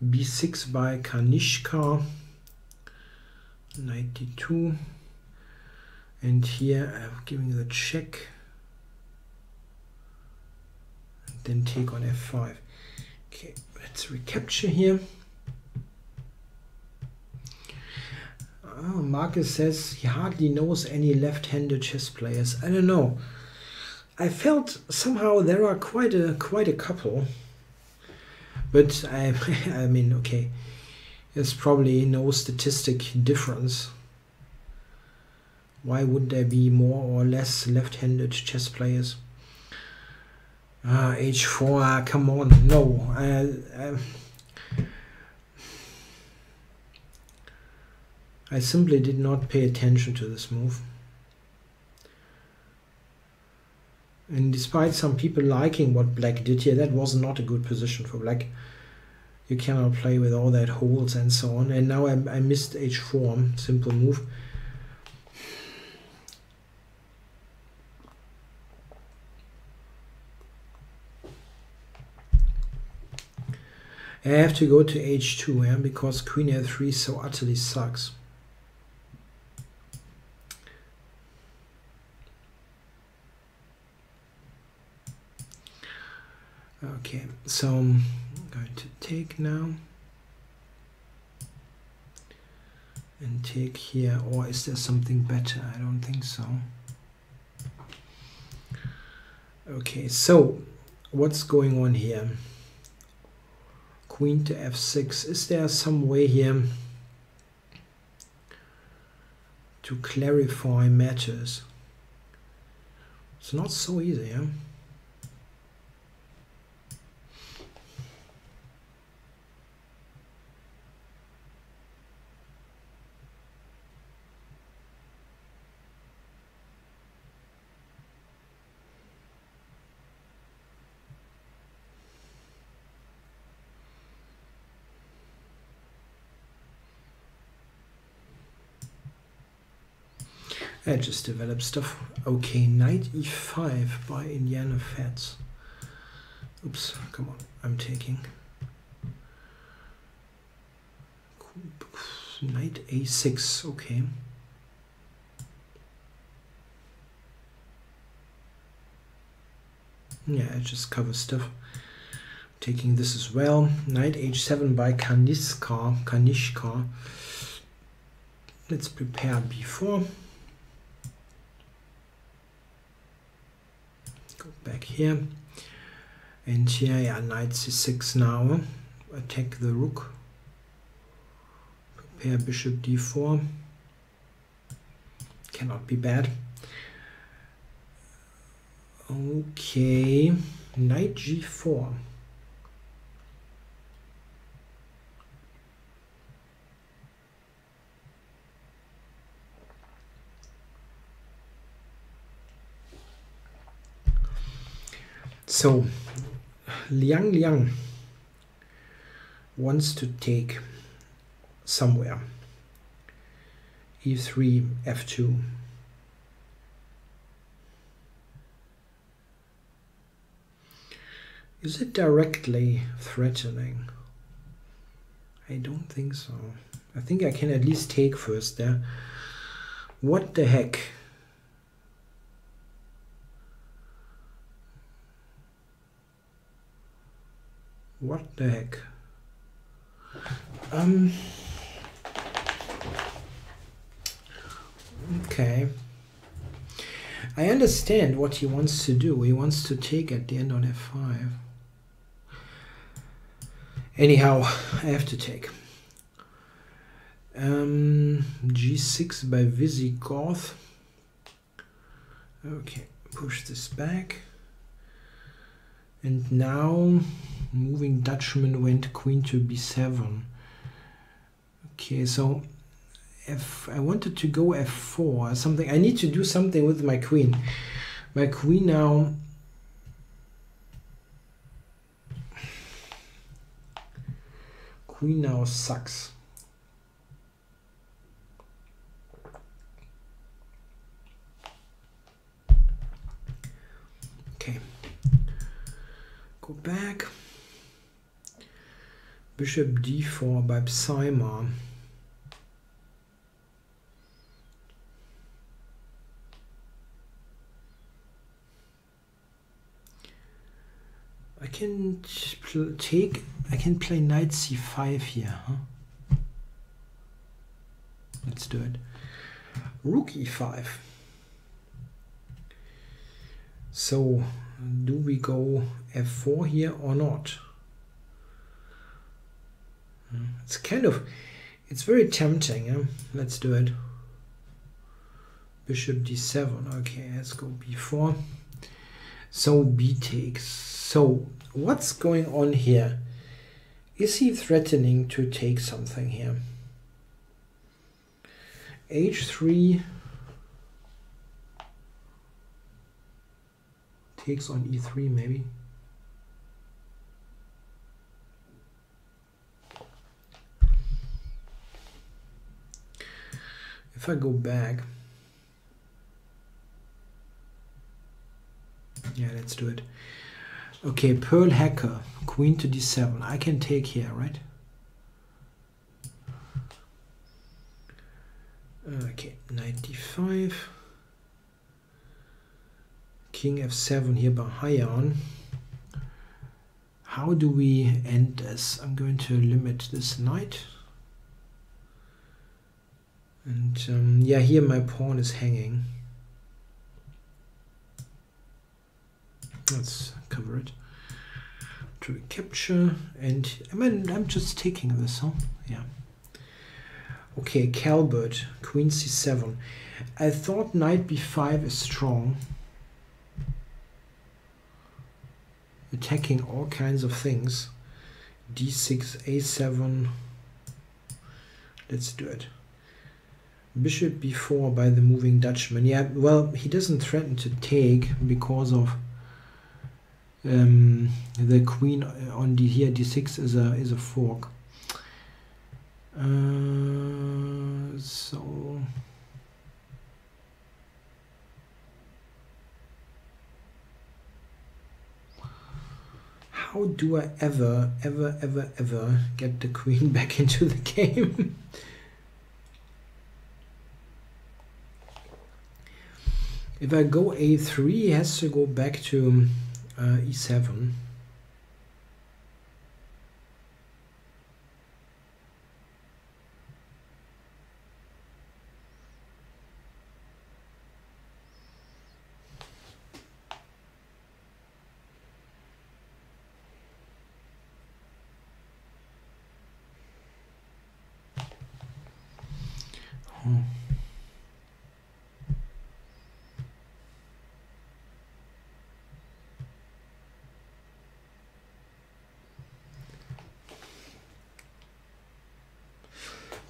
b6 by Kanishka. Knight d2. And here I'm giving the check. And then take on f5. Okay, let's recapture here. Oh, Marcus says he hardly knows any left-handed chess players. I don't know. I felt somehow there are quite a couple. But I mean, okay, there's probably no statistic difference. Why would there be more or less left-handed chess players? h4, come on, no. I simply did not pay attention to this move. And despite some people liking what black did here, that was not a good position for black. You cannot play with all that holes and so on. And now I missed h4, simple move. I have to go to h2, yeah, because queen a3 so utterly sucks. Okay, so I'm going to take now and take here, or is there something better? I don't think so. Okay, so what's going on here? Queen to f6. Is there some way here to clarify matters? It's not so easy, yeah? I just developed stuff. Okay, knight e5 by Indiana Fats. Oops, come on, I'm taking. Knight a6, okay. Yeah, I just cover stuff. Taking this as well. Knight h7 by Kanishka. Let's prepare b4. Go back here. And here, yeah, knight c6 now. Attack the rook. Prepare bishop d4. Cannot be bad. Okay, knight g4. So, Liang wants to take somewhere. e3, f2. Is it directly threatening? I don't think so. I think I can at least take first there. What the heck? What the heck? Okay. I understand what he wants to do. He wants to take at the end on f5. Anyhow, I have to take. G6 by Visigoth. Okay, push this back. And now, moving Dutchman went queen to b7. Okay, so if I wanted to go f4, something, I need to do something with my queen. My queen now sucks. Okay. Go back. Bishop d4 by Psyma. I can play knight c5 here, huh? Let's do it. Rook e5. So, do we go f4 here or not? It's kind of, it's very tempting, yeah? Let's do it. Bishop d7. Okay, let's go b4. So b takes. So what's going on here? Is he threatening to take something here? h3 takes on e3 maybe. If I go back, yeah, let's do it. Okay, Pearl Hacker, queen to d7. I can take here, right? Okay, knight d5. King f7 here by Hayan. How do we end this? I'm going to limit this knight. And yeah, here my pawn is hanging. Let's cover it. To capture, and I mean, I'm just taking this, huh? Yeah. Okay, Calbert, queen c7. I thought knight b5 is strong, attacking all kinds of things. d6, a7. Let's do it. Bishop b4 by the moving Dutchman. Yeah, well, he doesn't threaten to take because of the queen on d here. d6 is a fork. So How do I ever get the queen back into the game? If I go a3, he has to go back to e7.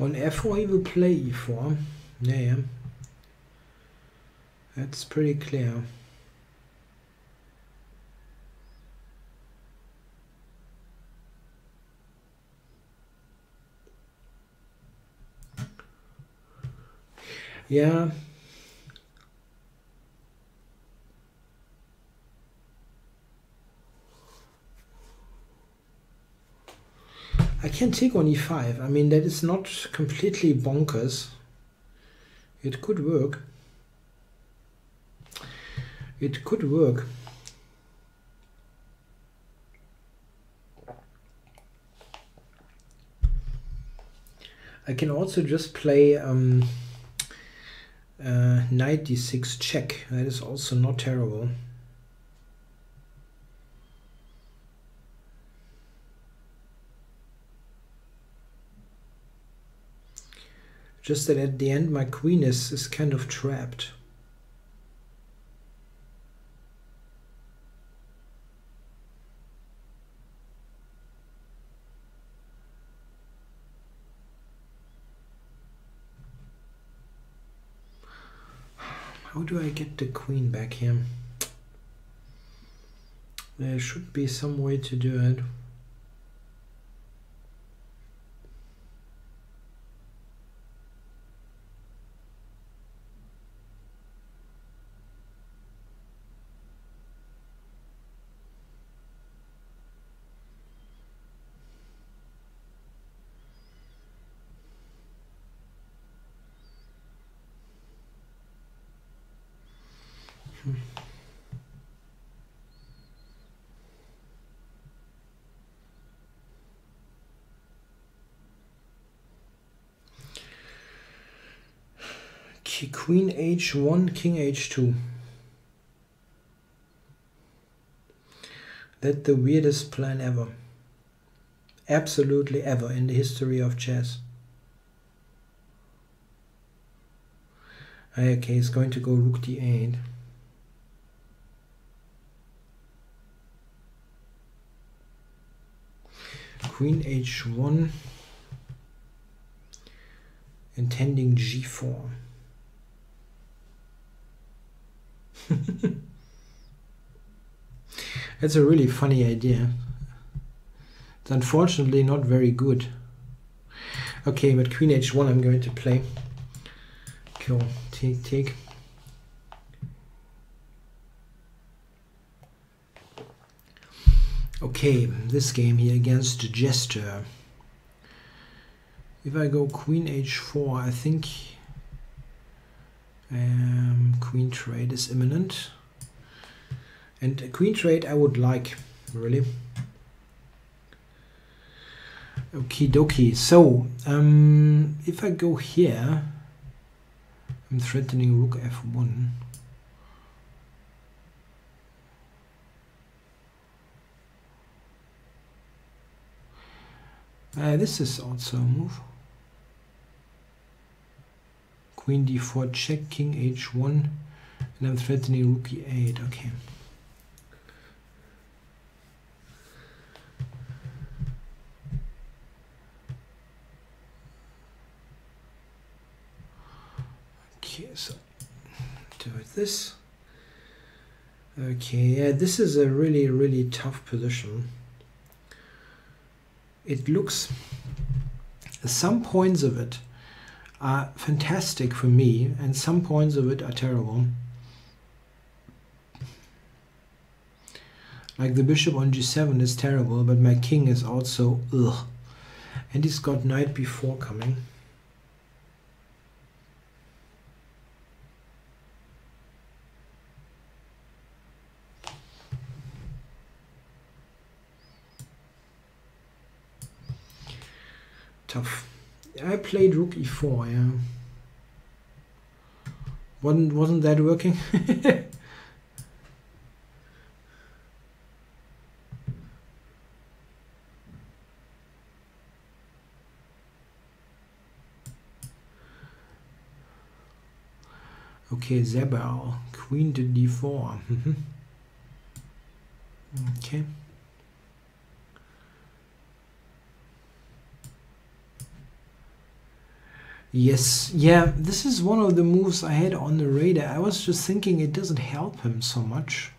On f4 he will play e4. Yeah. That's pretty clear. Yeah. I can take on e5. I mean, that is not completely bonkers. It could work. It could work. I can also just play knight d6 check. That is also not terrible. Just that at the end my queen is kind of trapped. How do I get the queen back here? There should be some way to do it. Queen h1, king h2. That's the weirdest plan ever. Absolutely ever in the history of chess. Okay, it's going to go rook d8. Queen h1, intending g4. That's a really funny idea. It's unfortunately not very good. Okay, but queen h1 I'm going to play. Cool. Take. Okay, this game here against Jester. If I go queen h4, I think queen trade is imminent. And a queen trade I would like, really. Okie dokie. So, if I go here, I'm threatening rook f1. This is also a move. Queen d4 check, king h1, and I'm threatening rook e8. Okay. Okay, so do it this. Okay, yeah, this is a really tough position. It looks, some points of it are fantastic for me and some points of it are terrible. Like the bishop on g7 is terrible, but my king is also ugh. And he's got knight b4 coming. Tough. I played rook e4, yeah. Wasn't that working? Okay, Zebel, queen to d4. Okay. Yes, yeah, this is one of the moves I had on the radar. I was just thinking it doesn't help him so much.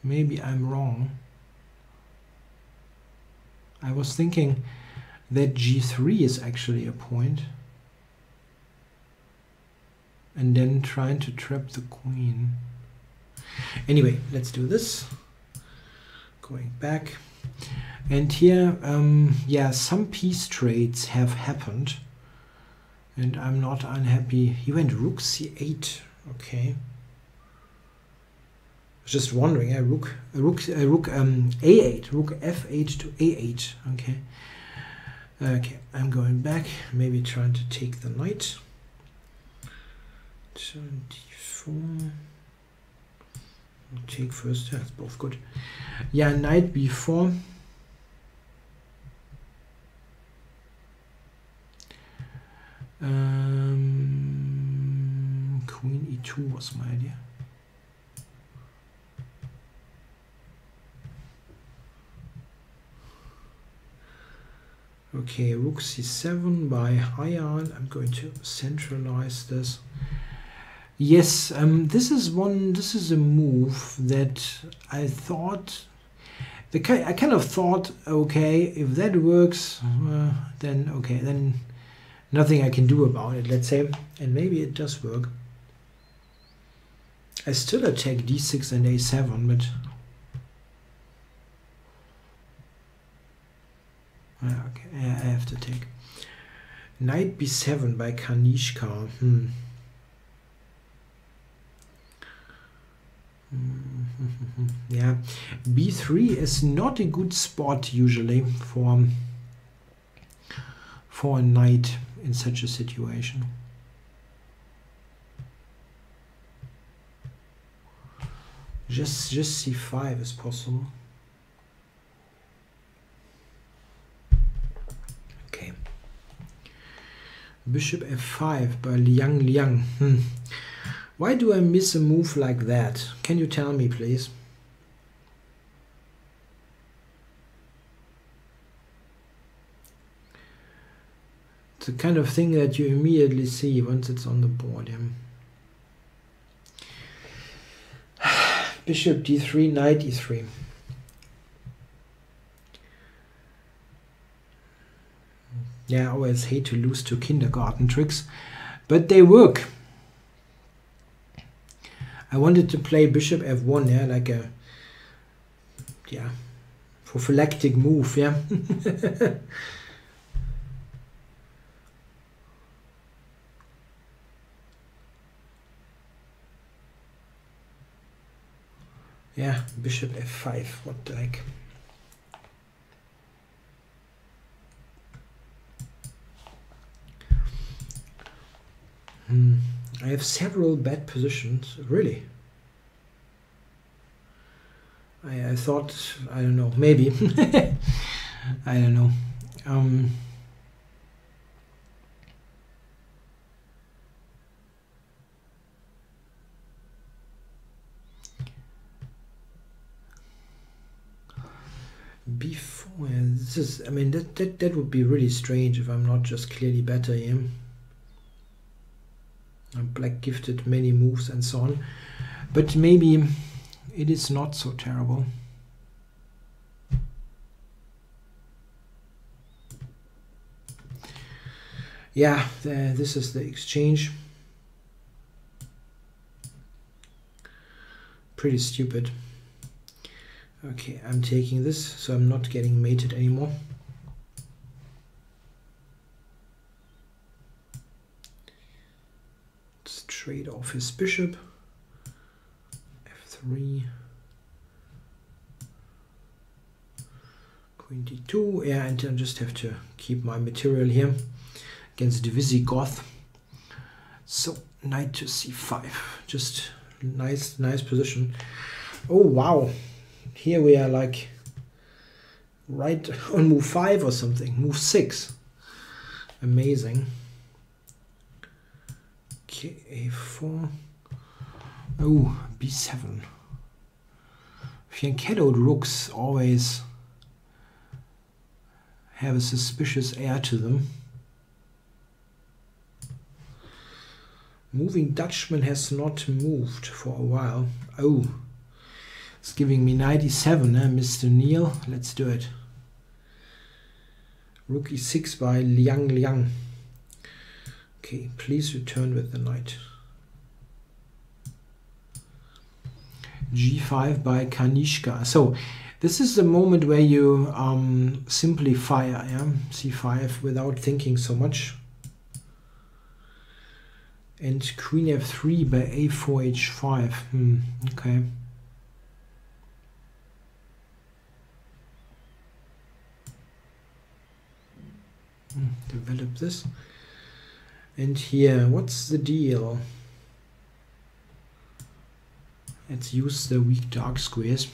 Maybe I'm wrong. I was thinking that g3 is actually a point. And then trying to trap the queen. Anyway, let's do this. Going back. And here, yeah, some piece trades have happened. And I'm not unhappy. He went rook c8. Okay. Just wondering, rook a8, rook f8 to a8. Okay. Okay, I'm going back. Maybe trying to take the knight. 24. I'll take first. Yeah, it's both good. Yeah, knight b4. Queen e2 was my idea. Okay, rook c7 by Hayal. I'm going to centralize this. Yes, this is a move that I thought, I kind of thought, okay, if that works, then okay, then nothing I can do about it, let's say, and maybe it does work. I still attack d6 and a7, but okay, I have to take knight b7 by Kanishka. Yeah, b3 is not a good spot usually for a knight in such a situation. Just c5 is possible. Okay. Bishop f5 by Liang. Why do I miss a move like that? Can you tell me, please? It's the kind of thing that you immediately see once it's on the board. Yeah. Bishop d3, knight e3. Yeah, I always hate to lose to kindergarten tricks, but they work. I wanted to play bishop f1, yeah, like a, yeah, prophylactic move, yeah. Yeah, bishop f5, what the heck. I have several bad positions, really. I thought, I don't know, maybe. I don't know. Before, this is, I mean, that would be really strange if I'm not just clearly better here. I'm black gifted many moves and so on, but maybe it is not so terrible. Yeah, this is the exchange. Pretty stupid. Okay, I'm taking this, so I'm not getting mated anymore. Let's trade off his bishop. F3. Queen d2. Yeah, and I just have to keep my material here against the Visigoth. So knight to c5. Just nice position. Oh wow. Here we are like right on move 5 or something. Move 6. Amazing. Okay, a4. Oh, b7. Fianchettoed rooks always have a suspicious air to them. Moving Dutchman has not moved for a while. Oh, it's giving me 97, Mr. Neil. Let's do it. Rook e6 by Liang. Okay, please return with the knight. G5 by Kanishka. So this is the moment where you simplify, c5 without thinking so much. And Queen f3 by a4 h5. Okay. Develop this. And here, what's the deal? Let's use the weak dark squares.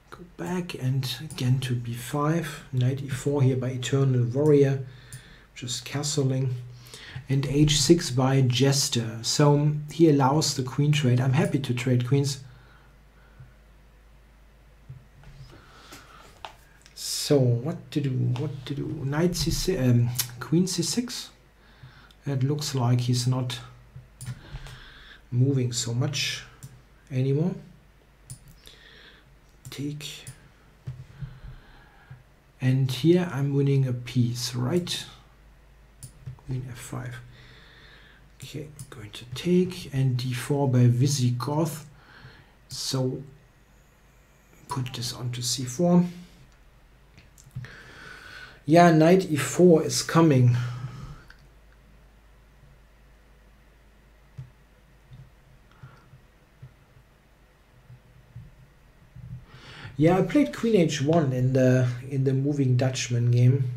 Go back and again to b5. Knight e4 here by Eternal Warrior. Just castling. And h6 by Jester. So he allows the queen trade. I'm happy to trade queens. So what to do? Knight c6, queen c6. It looks like he's not moving so much anymore. Take. And here I'm winning a piece, right? Queen f5. Okay, I'm going to take, and d4 by Visigoth. So put this onto c4. Yeah, knight e4 is coming. Yeah, I played Queen h1 in the Moving Dutchman game.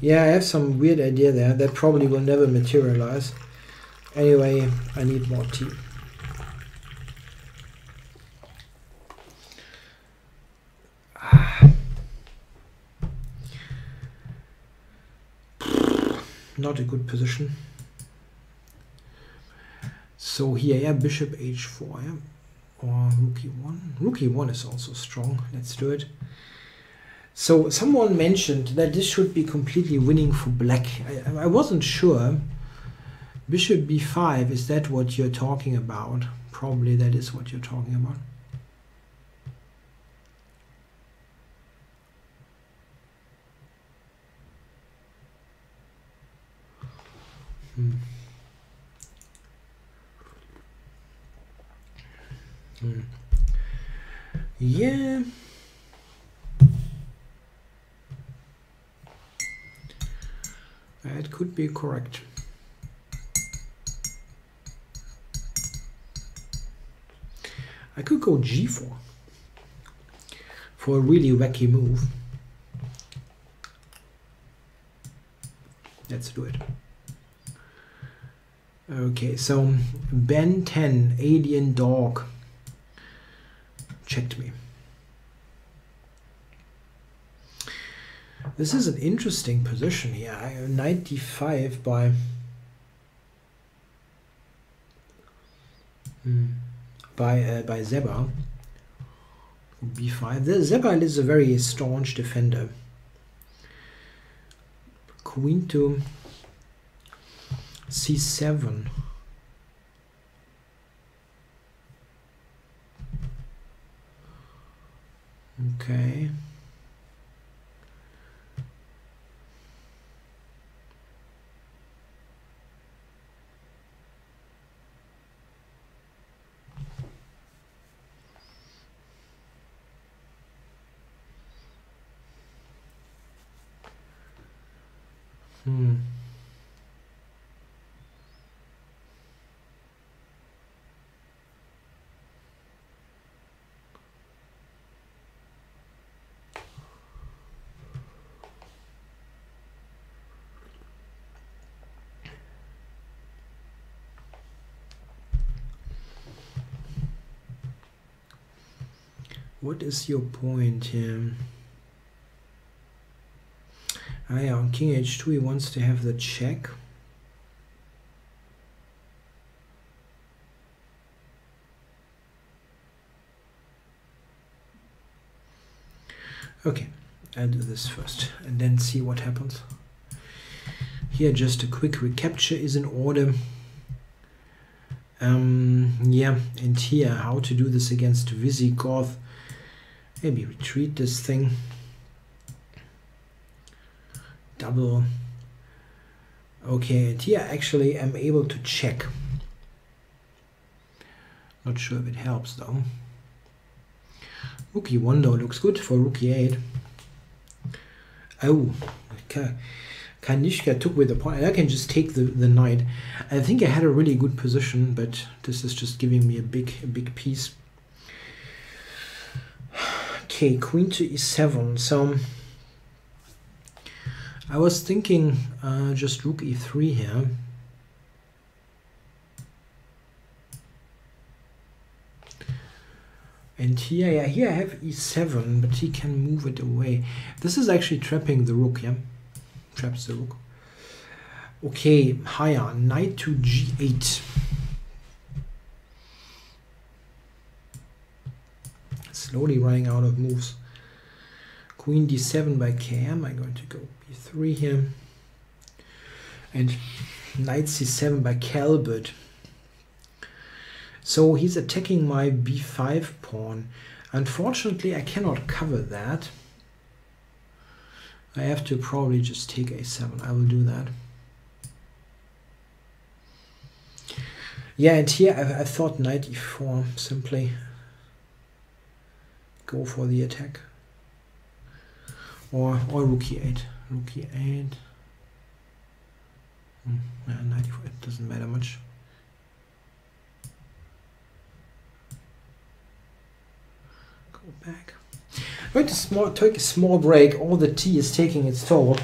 Yeah, I have some weird idea there that probably will never materialize. Anyway, I need more tea. Not a good position. So here, yeah, bishop h4, yeah? Or rook e1. Rook e1 is also strong. Let's do it. So someone mentioned that this should be completely winning for black. I wasn't sure. Bishop b5, is that what you're talking about? Probably that is what you're talking about. Yeah. It could be correct. I could go g4 for a really wacky move. Let's do it. Okay, so Ben 10, Alien Dog, checked me. This is an interesting position here. Knight d5 by Zeba. b5. Zeba is a very staunch defender. Queen to c7. Okay. What is your point here? Ah, yeah, on king h2 he wants to have the check. Okay, I'll do this first and then see what happens. Here just a quick recapture is in order. Yeah, and here how to do this against Visigoth. Maybe retreat this thing. Double. Okay, and here actually I'm able to check. Not sure if it helps though. Rook e1 though looks good for rook e8. Oh, okay. Kanishka took with the pawn, and I can just take the knight. I think I had a really good position, but this is just giving me a big piece. Okay, queen to e7. So I was thinking just rook e3 here. And here, yeah, here I have e7, but he can move it away. This is actually trapping the rook, yeah? Traps the rook. Okay, higher, knight to g8. Slowly running out of moves. Queen d7 by km. I'm going to go b3 here. And knight c7 by Calbert. So he's attacking my b5 pawn. Unfortunately, I cannot cover that. I have to probably just take a7. I will do that. Yeah, and here I thought knight e4, simply go for the attack. Or rook e8. Rook e8. Yeah, knight e4, it doesn't matter much. Go back. I'm going to take a small break. All the tea is taking its toll.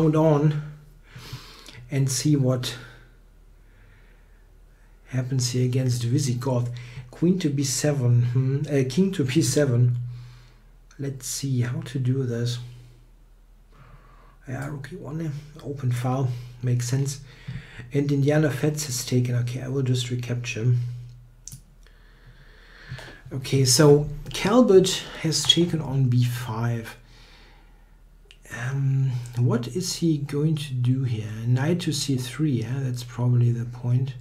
On and see what happens here against Visigoth. Queen to b7, king to b7. Let's see how to do this. Yeah, rook e1, open file, makes sense. And Indiana Fetz has taken. Okay, I will just recapture. Okay, so Calbert has taken on b5. What is he going to do here? Knight to c3, yeah, that's probably the point.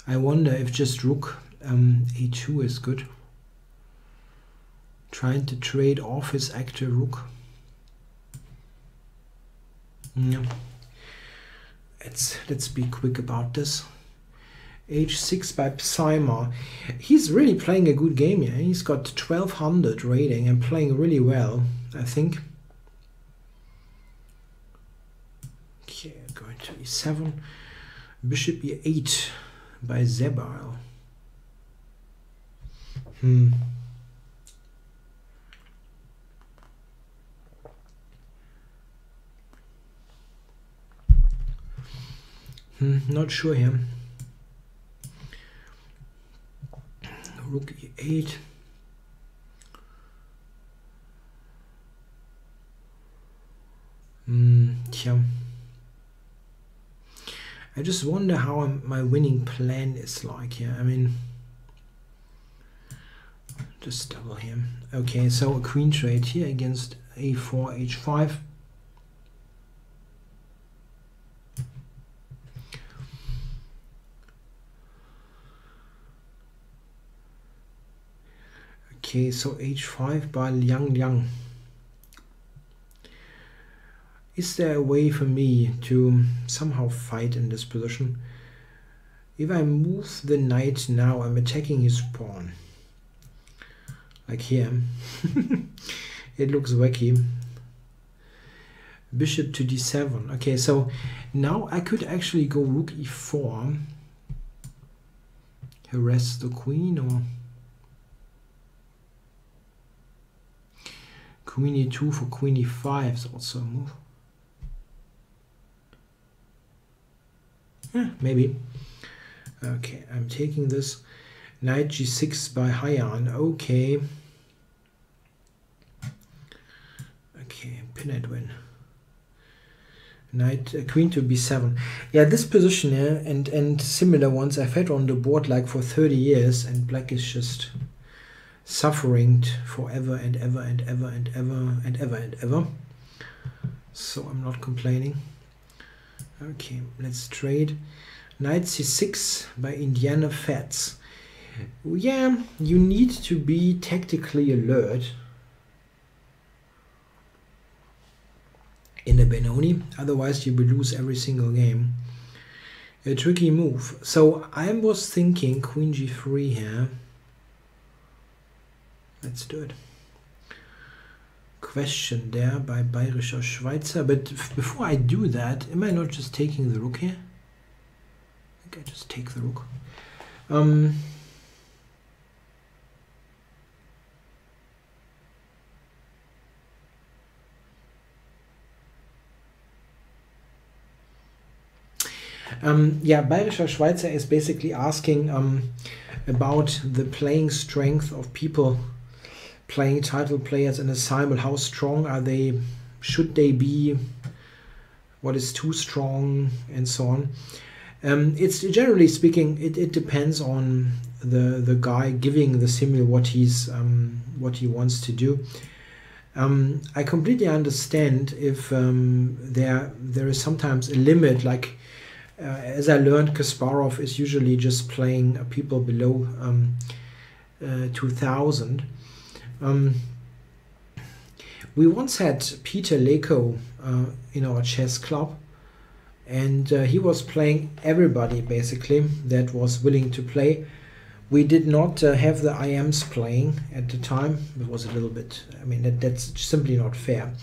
I wonder if just rook a2 is good. Trying to trade off his active rook. Yeah. Let's be quick about this. h6 by Psyma. He's really playing a good game here. He's got 1200 rating and playing really well, I think. Okay, I'm going to e7, bishop e8 by Zebail. Not sure here. Rook e8. Tja. I just wonder how my winning plan is like here. I mean, just double here. Okay, so a queen trade here against a4, h5. Okay, so h5 by Liang. Is there a way for me to somehow fight in this position? If I move the knight now, I'm attacking his pawn. Like here. It looks wacky. Bishop to d7. Okay, so now I could actually go rook e4. Harass the queen, or queen e2 for queen e5 is also a move. Yeah, maybe. Okay, I'm taking this. Knight g6 by Hayan. Okay. Okay, pin and win. Knight, queen to b7. Yeah, this position here and similar ones I've had on the board like for 30 years, and black is just suffering forever and ever and ever and ever and ever and ever. So I'm not complaining. Okay, let's trade. Knight c6 by Indiana Fats. Yeah, you need to be tactically alert in a Benoni, otherwise you will lose every single game. A tricky move. So I was thinking queen g3 here. Let's do it. Question there by Bayerischer Schweizer, but before I do that, am I not just taking the rook here? I think I just take the rook. Yeah, Bayerischer Schweizer is basically asking about the playing strength of people playing title players in a simul. How strong are they? Should they be? What is too strong? And so on. It's generally speaking, it depends on the guy giving the simul what he wants to do. I completely understand if there is sometimes a limit, like as I learned, Kasparov is usually just playing people below 2000. We once had Peter Leko in our chess club, and he was playing everybody basically that was willing to play. We did not have the IMs playing at the time. It was a little bit, I mean, that's simply not fair.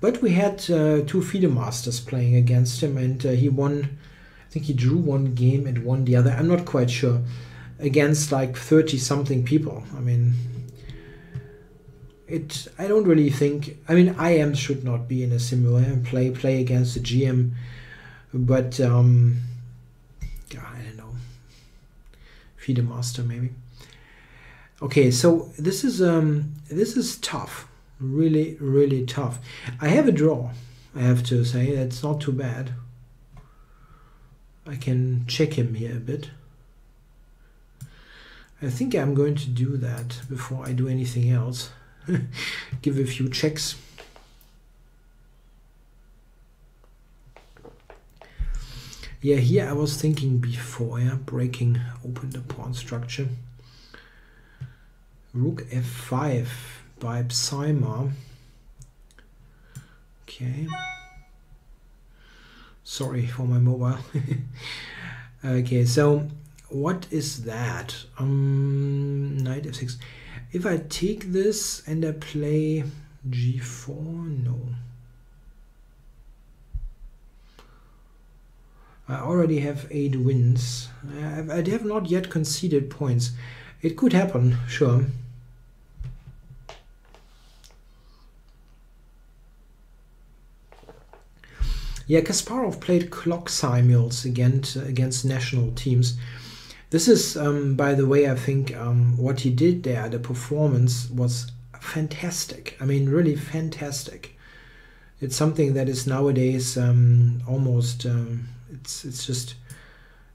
But we had two FIDE masters playing against him, and he won. I think he drew one game and won the other. I'm not quite sure. Against like 30 something people. I mean, I don't really think. I mean, IMs should not be in a simulator and play against the GM. But I don't know. FIDE master maybe. Okay, so this is tough. Really, really tough. I have a draw. I have to say that's not too bad. I can check him here a bit. I think I'm going to do that before I do anything else. Give a few checks. Yeah, here I was thinking before, yeah, breaking open the pawn structure. Rook f5 by Psyma. Okay. Sorry for my mobile. Okay, so what is that? Knight f6. If I take this and I play g4, no. I already have 8 wins. I have not yet conceded points. It could happen, sure. Yeah, Kasparov played clock simuls against national teams. This is, by the way, I think what he did there, the performance was fantastic. I mean, really fantastic. It's something that is nowadays almost,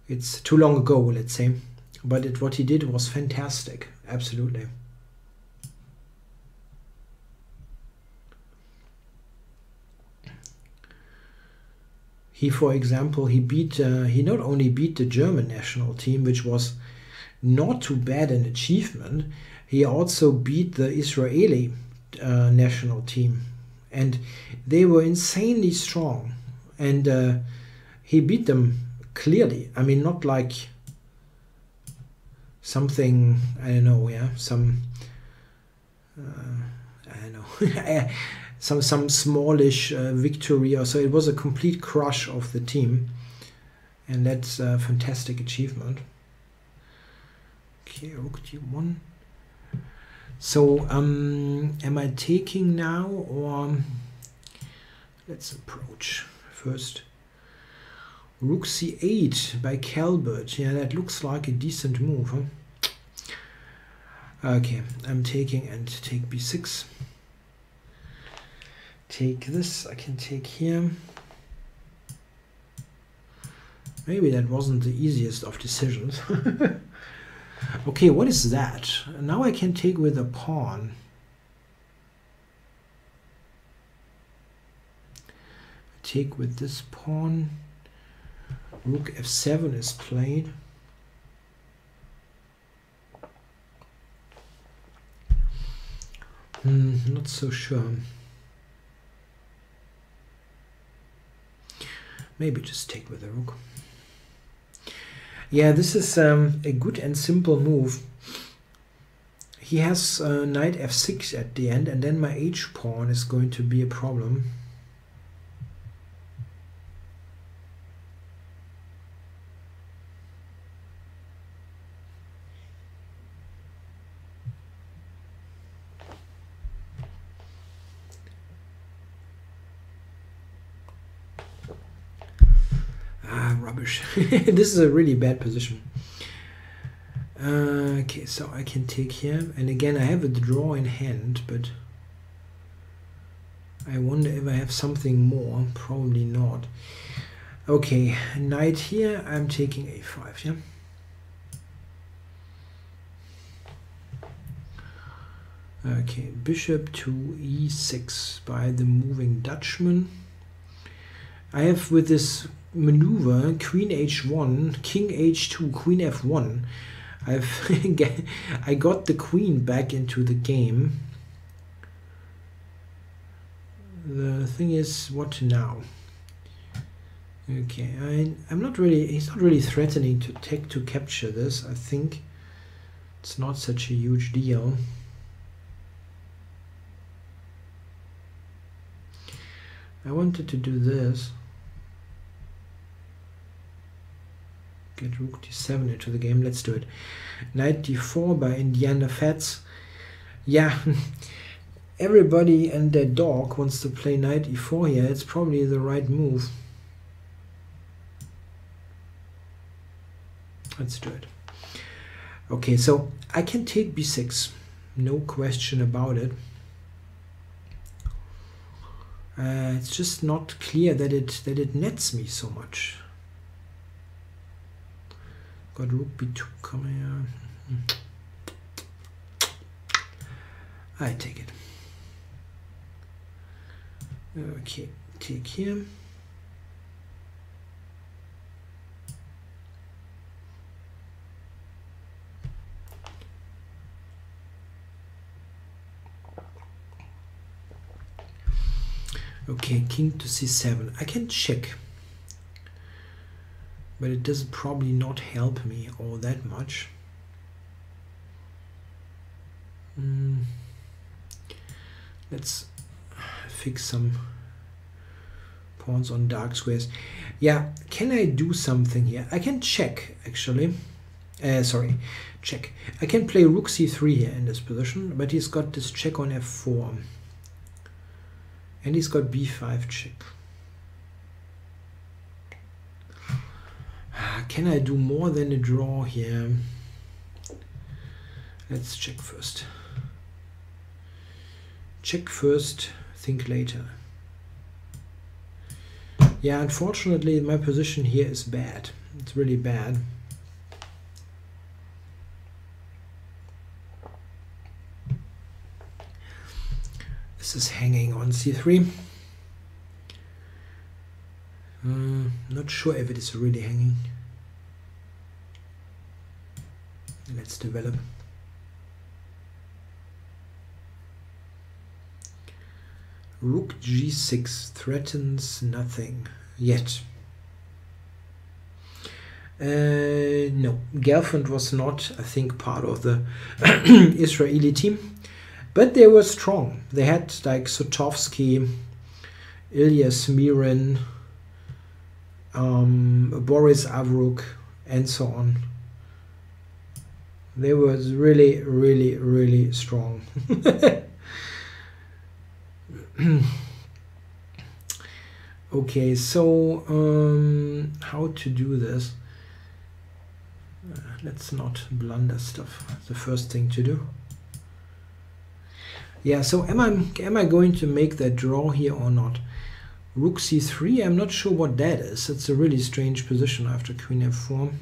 it's too long ago, let's say. But what he did was fantastic, absolutely. He, for example, he not only beat the German national team, which was not too bad an achievement, he also beat the Israeli national team. And they were insanely strong. And he beat them clearly. I mean, not like something, I don't know, yeah, some, I don't know, some smallish victory or so. It was a complete crush of the team. And that's a fantastic achievement. Okay, rook d1. So, am I taking now, or let's approach first? Rook c8 by Calbert. Yeah, that looks like a decent move, huh? Okay, I'm taking and take b6. Take this, I can take here. Maybe that wasn't the easiest of decisions. Okay, what is that? Now I can take with a pawn. Take with this pawn. Rook f7 is played. Not so sure. Maybe just take with the rook. Yeah, this is a good and simple move. He has knight f6 at the end, and then my h pawn is going to be a problem. Rubbish. This is a really bad position. Okay, so I can take here, and again I have a draw in hand, but I wonder if I have something more. Probably not. Okay, knight here, I'm taking a5, yeah. Okay, bishop to e6 by the moving Dutchman. I have with this maneuver queen h1, king h2, queen f1. I got the queen back into the game. The thing is, what now? Okay, I'm not really. He's not really threatening to capture this. I think it's not such a huge deal. I wanted to do this. Get rook d7 into the game. Let's do it. Knight d4 by Indiana Fats. Yeah, everybody and their dog wants to play knight e4 here. It's probably the right move. Let's do it. Okay, so I can take b6. No question about it. It's just not clear that it nets me so much. Got rook b2 coming here. I take it. Okay, take here. Okay, king to c7. I can check, but it does probably not help me all that much. Let's fix some pawns on dark squares. Yeah, can I do something here? I can check, actually. Sorry, check. I can play rook c3 here in this position, but he's got this check on f4. And he's got b5 check. Can I do more than a draw here? Let's check first. Check first, think later. Yeah, unfortunately my position here is bad. It's really bad. This is hanging on c3. Not sure if it is really hanging. Let's develop. Rook g6 threatens nothing yet. No, Gelfand was not, I think, part of the Israeli team, but they were strong. They had like Sotovsky, Ilya Smirin, Boris Avruk, and so on. They were really, really, really strong. Okay, so how to do this? Let's not blunder stuff. That's the first thing to do. Yeah, so am I going to make that draw here or not? Rook c3, I'm not sure what that is. It's a really strange position after queen f4.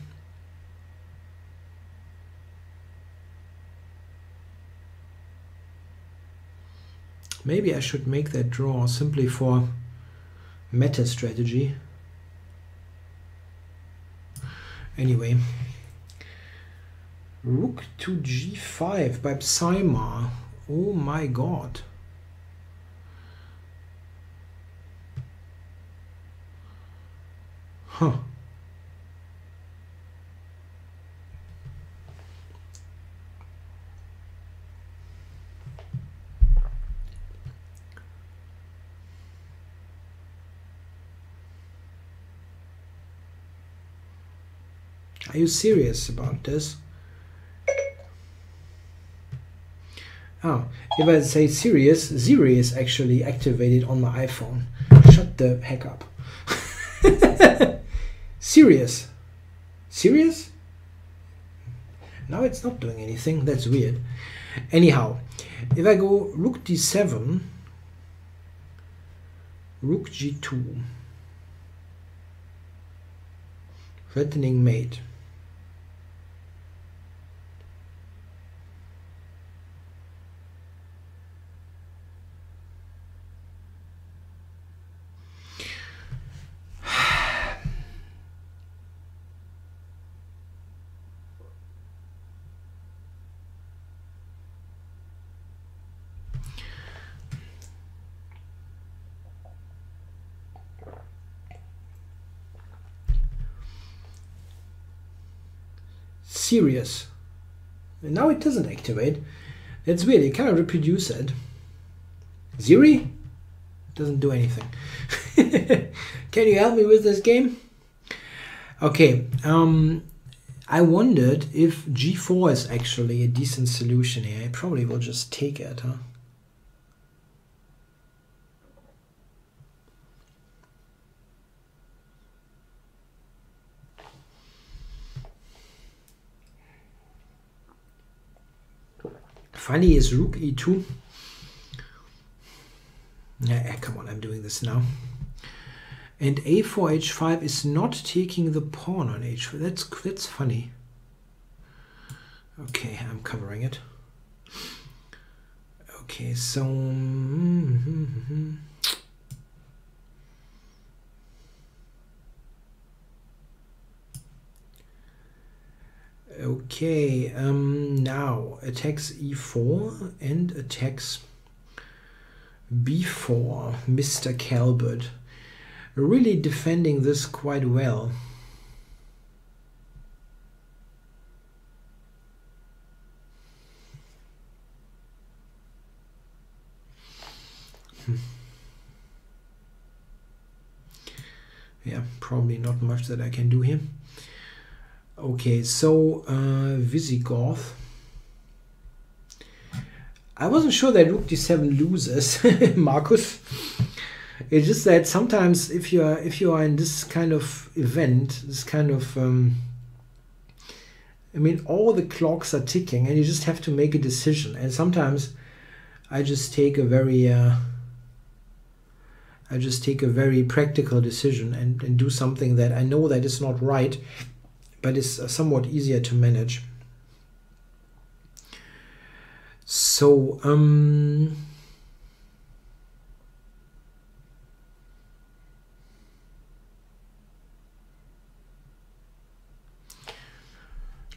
Maybe I should make that draw simply for meta strategy. Anyway, rook to g5 by Psyma. Oh my god. Huh. Are you serious about this? Oh, if I say serious, Siri is actually activated on my iPhone. Shut the heck up. Serious? Serious? Now it's not doing anything. That's weird. Anyhow, if I go rook d7, rook g2, threatening mate. Serious. And now it doesn't activate. That's weird. You cannot reproduce it. Siri doesn't do anything. Can you help me with this game? Okay. I wondered if g4 is actually a decent solution here. I probably will just take it, huh? Funny is rook e2. Yeah, come on, I'm doing this now. And a4 h5 is not taking the pawn on h4. That's funny. Okay, I'm covering it. Okay, so okay, now attacks e4 and attacks b4, Mr. Calbert. Really defending this quite well. Yeah, probably not much that I can do here. Okay, so Visigoth. I wasn't sure that rook d7 loses, Marcus. It's just that sometimes if you are in this kind of event, this kind of I mean, all the clocks are ticking, and you just have to make a decision. And sometimes I just take a very practical decision and do something that I know that is not right, but is somewhat easier to manage. So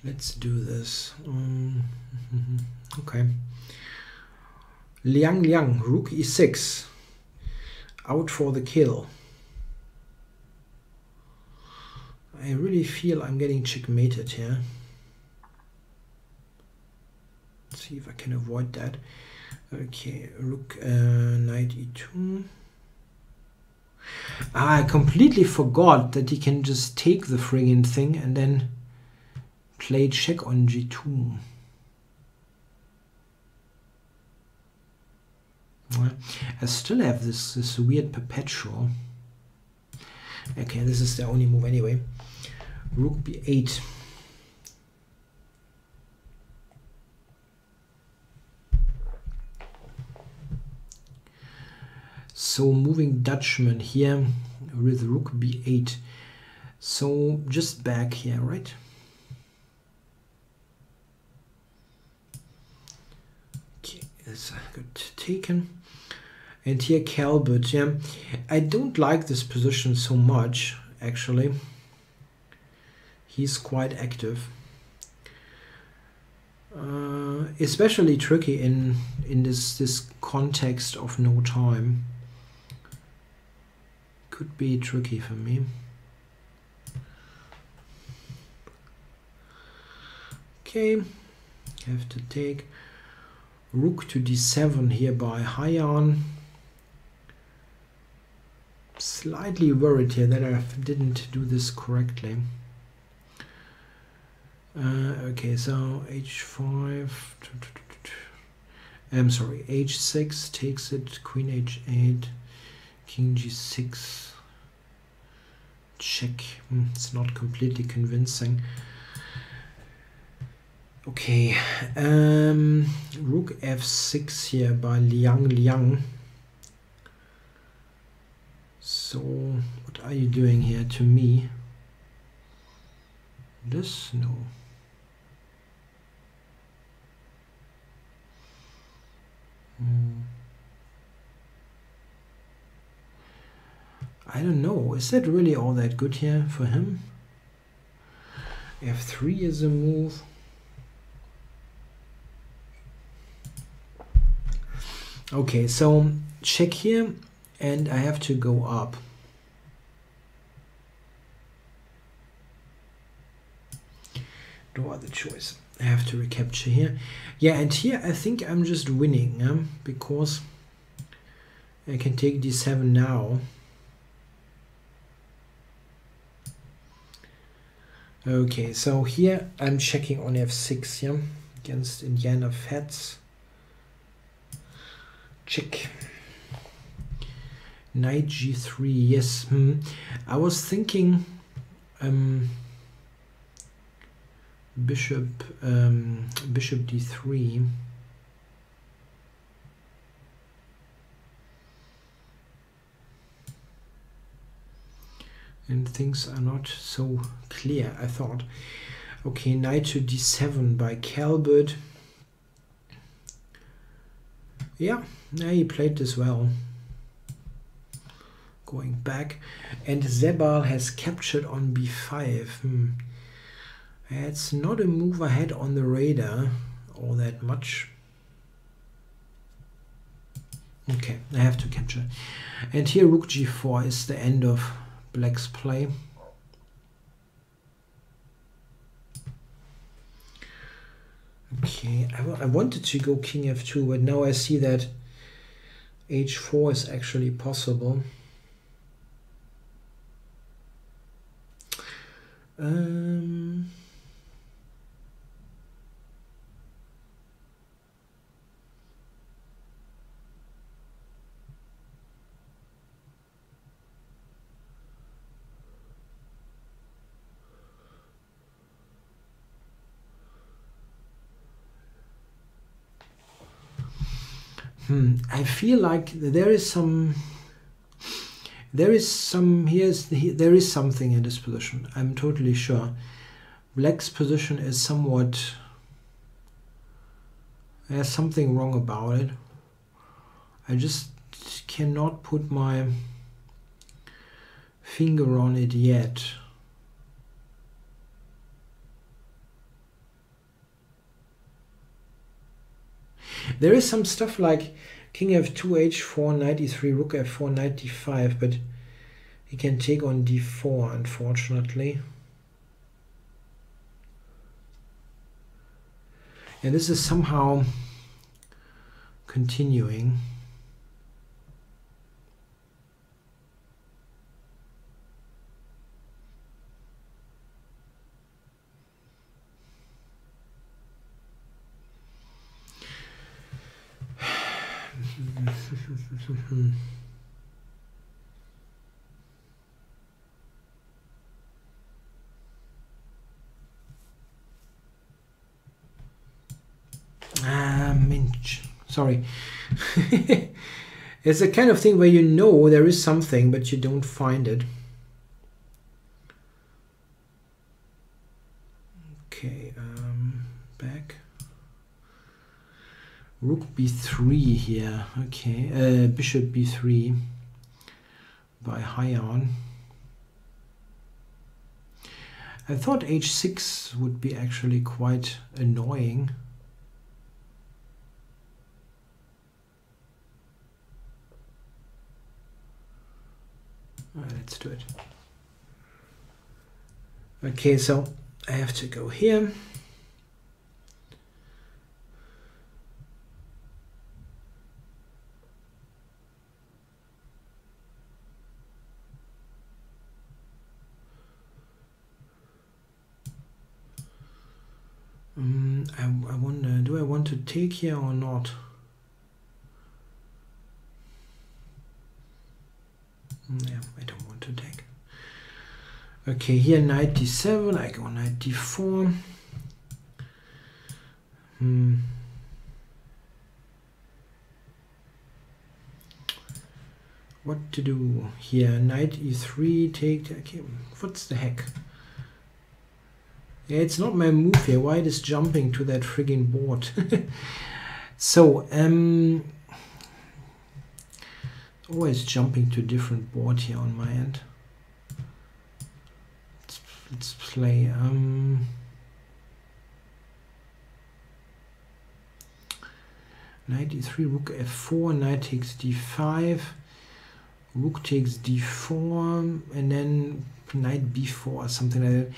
let's do this. Okay. Liang, rook e6. Out for the kill. I really feel I'm getting checkmated here. Let's see if I can avoid that. Okay, rook, knight e2. I completely forgot that he can just take the friggin' thing and then play check on g2. Well, I still have this weird perpetual. Okay, this is the only move anyway. Rook b8. So moving Dutchman here with rook b8. So just back here, right? Okay, that's good taken. And here Calbert, yeah. I don't like this position so much, actually. He's quite active. Especially tricky in this context of no time. Could be tricky for me. Okay, have to take rook to d7 here by Haiyan. Slightly worried here that I didn't do this correctly. Okay, so h5. I'm sorry, h6 takes it, queen h8, king g6. Check. It's not completely convincing. Okay, rook f6 here by Liang. So what are you doing here to me? This? No. I don't know. Is that really all that good here for him? f3 is a move. Okay, so check here, and I have to go up. No other choice. I have to recapture here. Yeah, and here I think I'm just winning, because I can take d7 now. Okay, so here I'm checking on f6, yeah, against Indiana Fats. Check. Knight g3, yes. I was thinking bishop d3. And things are not so clear, I thought. Okay, knight to d7 by Calbert. Yeah, he played this well. Going back. And Zebal has captured on b5. It's not a move I had on the radar all that much. Okay, I have to capture. And here rook g4 is the end of Black's play. Okay, I wanted to go king f2, but now I see that h4 is actually possible. I feel like there is something in this position. I'm totally sure. Black's position is somewhat, there's something wrong about it. I just cannot put my finger on it yet. There is some stuff like king f2, h4, knight e3, rook f4, knight d5, but he can take on d4, unfortunately. And this is somehow continuing. Minch. Sorry. It's the kind of thing where you know there is something, but you don't find it. Okay, back. Rook b3 here. Okay, bishop b3 by Hyon. I thought h6 would be actually quite annoying. Let's do it. Okay, so I have to go here. I wonder, do I want to take here or not? Yeah, I don't want to take. Okay, here knight d7, I go knight d4. What to do here? Knight e3, take. Okay, what's the heck? Yeah, it's not my move here. Why it is jumping to that friggin' board? So, always jumping to a different board here on my end. Let's play. Knight e3, rook f4, knight takes d5, rook takes d4, and then knight b4 or something like that.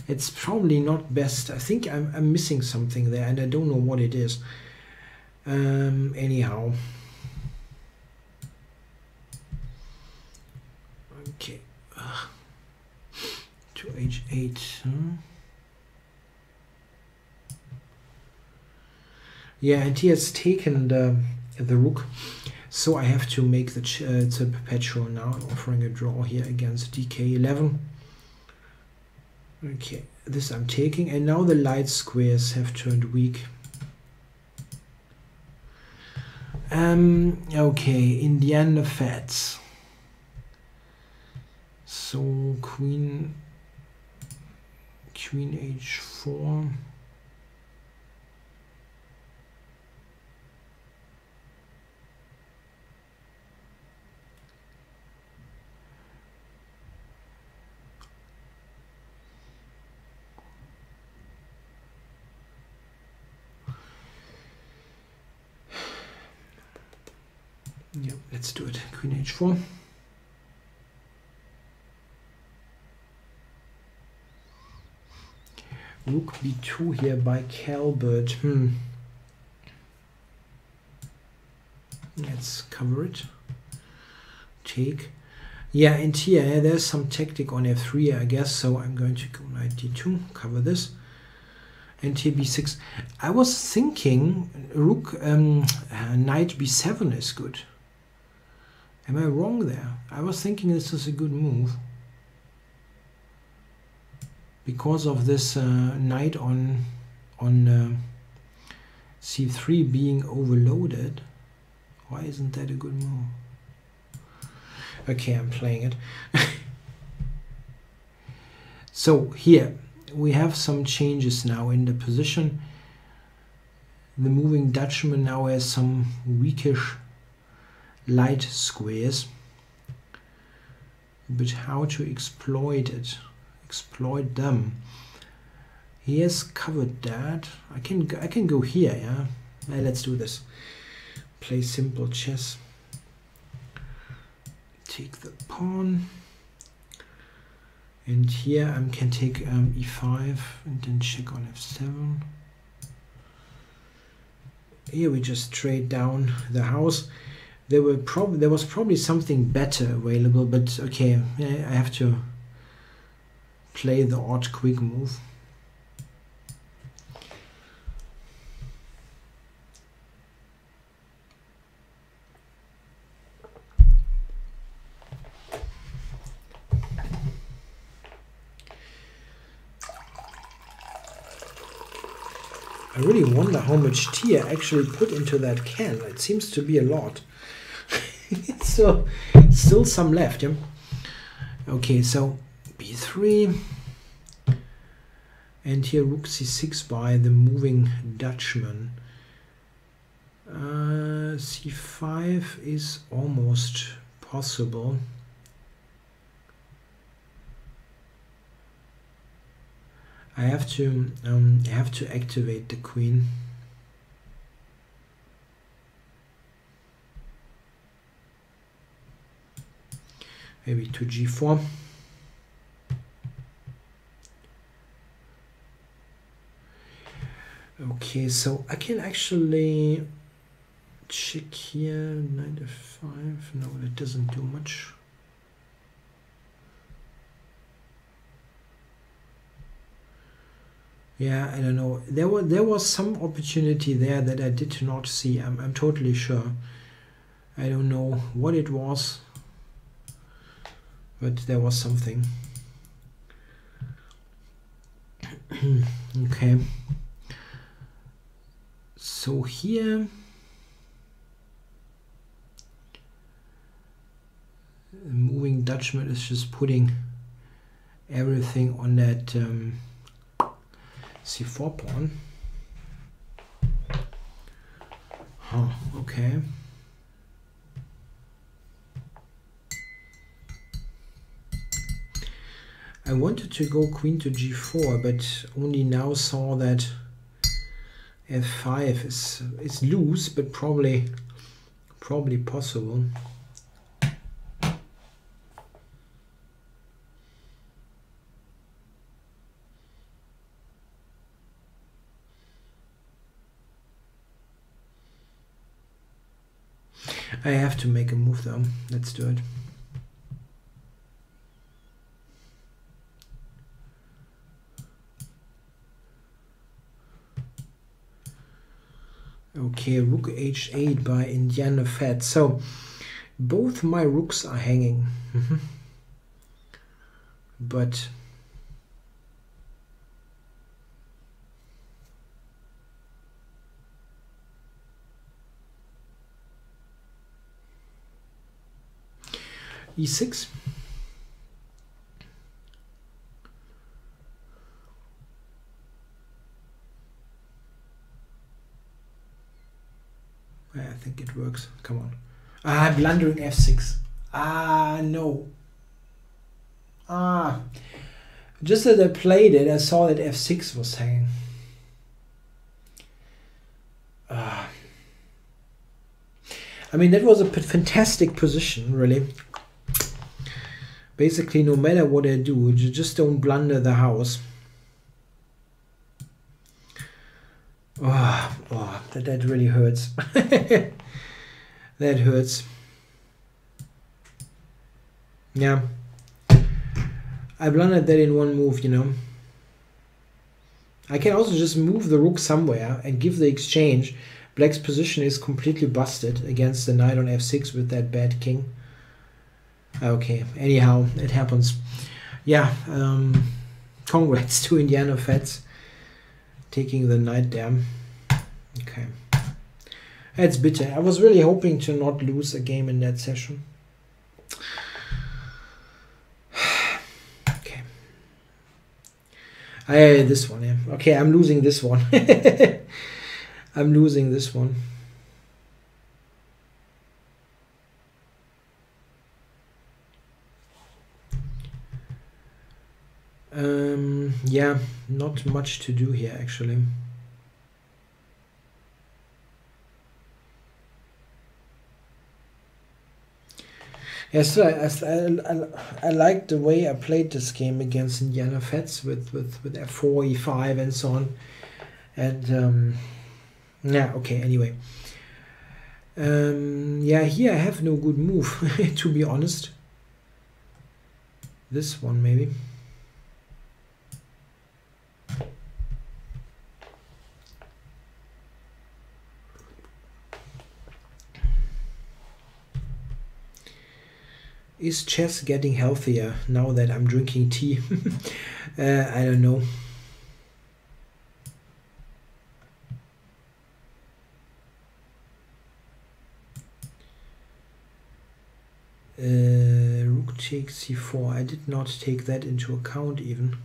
It's probably not best. I think I'm missing something there, and I don't know what it is. Anyhow. Okay. To h8. Yeah, and he has taken the rook, so I have to make it's a perpetual now. I'm offering a draw here against dk11. Okay, this I'm taking, and now the light squares have turned weak. Okay, Indiana Fats. So queen h4. Yeah, let's do it. Queen h4. Rook b2 here by Calbert. Let's cover it. Take. Yeah, and here there's some tactic on f3, I guess. So I'm going to go knight d2, cover this, and here b6. I was thinking rook knight b7 is good. Am I wrong there? I was thinking this is a good move because of this knight on c3 being overloaded. Why isn't that a good move? Okay, I'm playing it. So here we have some changes now in the position. The moving Dutchman now has some weakish light squares, but how to exploit them? He has covered that. I can go here, yeah. Let's do this. Play simple chess. Take the pawn, and here I can take e5 and then check on f7. Here we just trade down the house. There was probably something better available, but okay, I have to play the odd quick move. I really wonder how much tea I actually put into that can. It seems to be a lot. So still some left, yeah. Okay, so b3, and here rook c6 by the moving Dutchman. c5 is almost possible. I have to activate the queen. Maybe to g4. Okay, so I can actually check here, knight f5. No, that doesn't do much. Yeah, I don't know. There was some opportunity there that I did not see. I'm totally sure. I don't know what it was, but there was something. Okay. So here the moving Dutchman is just putting everything on that c4 pawn. Huh, okay. I wanted to go queen to g4, but only now saw that f5 is loose, but probably possible. I have to make a move though. Let's do it. Okay, rook h8 by Indiana Fed. So both my rooks are hanging. But e6. I think it works. Come on. Ah, blundering f6. Ah, no. Ah. Just as I played it, I saw that f6 was hanging. Ah. I mean, that was a fantastic position, really. Basically, no matter what I do, you just don't blunder the house. Oh, that really hurts. That hurts. Yeah. I blundered that in one move, you know. I can also just move the rook somewhere and give the exchange. Black's position is completely busted against the knight on f6 with that bad king. Okay, anyhow, it happens. Yeah, congrats to Indiana Fats taking the knight there. Okay. That's bitter. I was really hoping to not lose a game in that session. Okay. This one, yeah. Okay, I'm losing this one. I'm losing this one. Yeah, not much to do here actually. Yes, I like the way I played this game against Indiana Fats with f4, e5 and so on. And yeah, okay, anyway. Yeah, here I have no good move, to be honest. This one maybe. Is chess getting healthier now that I'm drinking tea? I don't know. Rook takes c4. I did not take that into account even.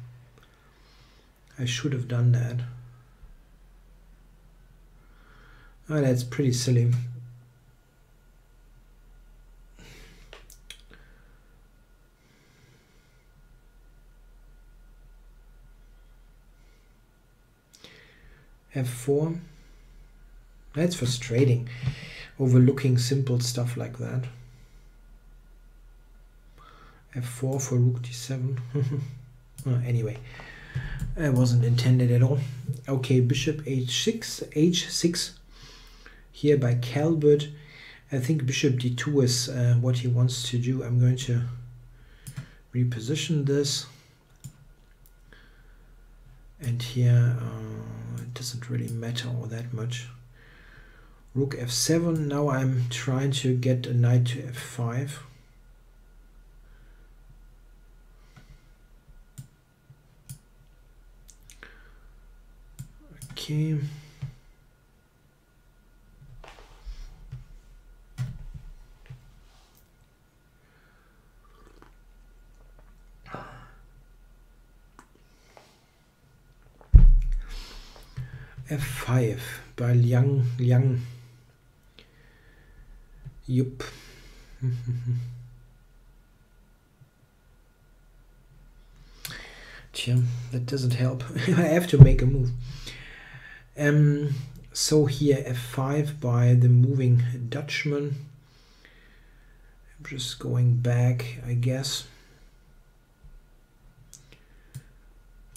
I should have done that. Oh, that's pretty silly. f4. That's frustrating, overlooking simple stuff like that. f4 for rook d7. Anyway, it wasn't intended at all. Okay, bishop h6 here by Calbert. I think bishop d2 is what he wants to do. I'm going to reposition this, and here it doesn't really matter all that much. Rook f7. Now I'm trying to get a knight to f5. Okay. f5 by Liang. Yup. Tja, that doesn't help. I have to make a move. So here f5 by the moving Dutchman. I'm just going back, I guess.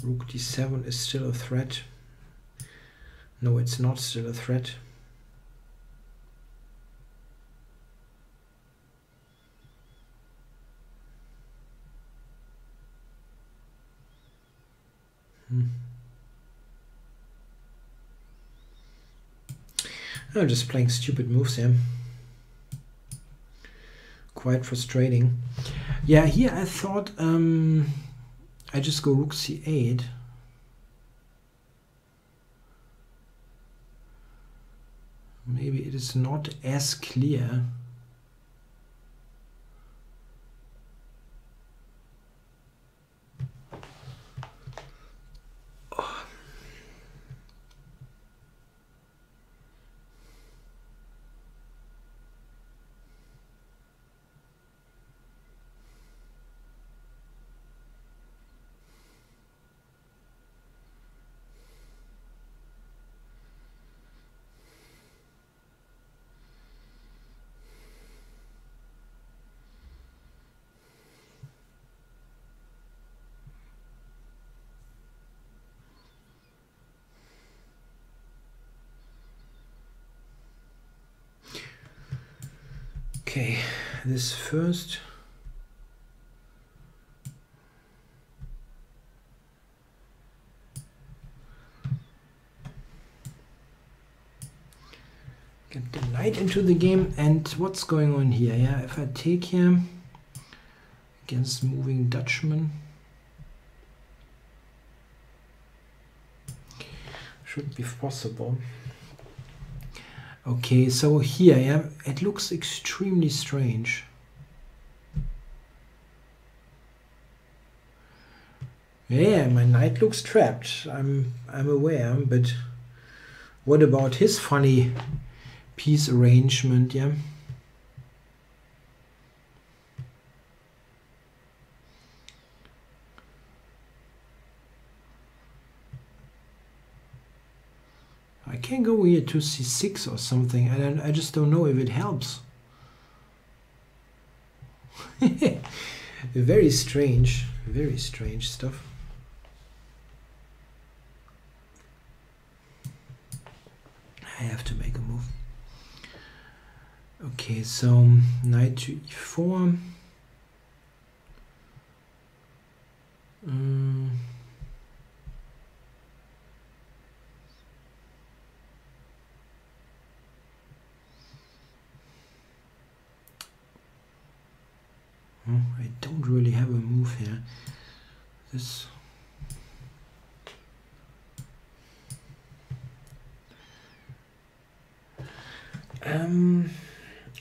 Rook d7 is still a threat. No, it's not still a threat. I'm just playing stupid moves here. Quite frustrating. Yeah, here I thought I just go rook c8. Maybe it is not as clear. Okay, this first. Get the knight into the game. And what's going on here? Yeah, if I take here against moving Dutchman, should be possible. Okay, so here, yeah, it looks extremely strange. Yeah, my knight looks trapped. I'm aware, but what about his funny piece arrangement? Yeah. I can go here to c6 or something. I just don't know if it helps. Very strange stuff. I have to make a move. Okay, so knight to e4. I don't really have a move here. This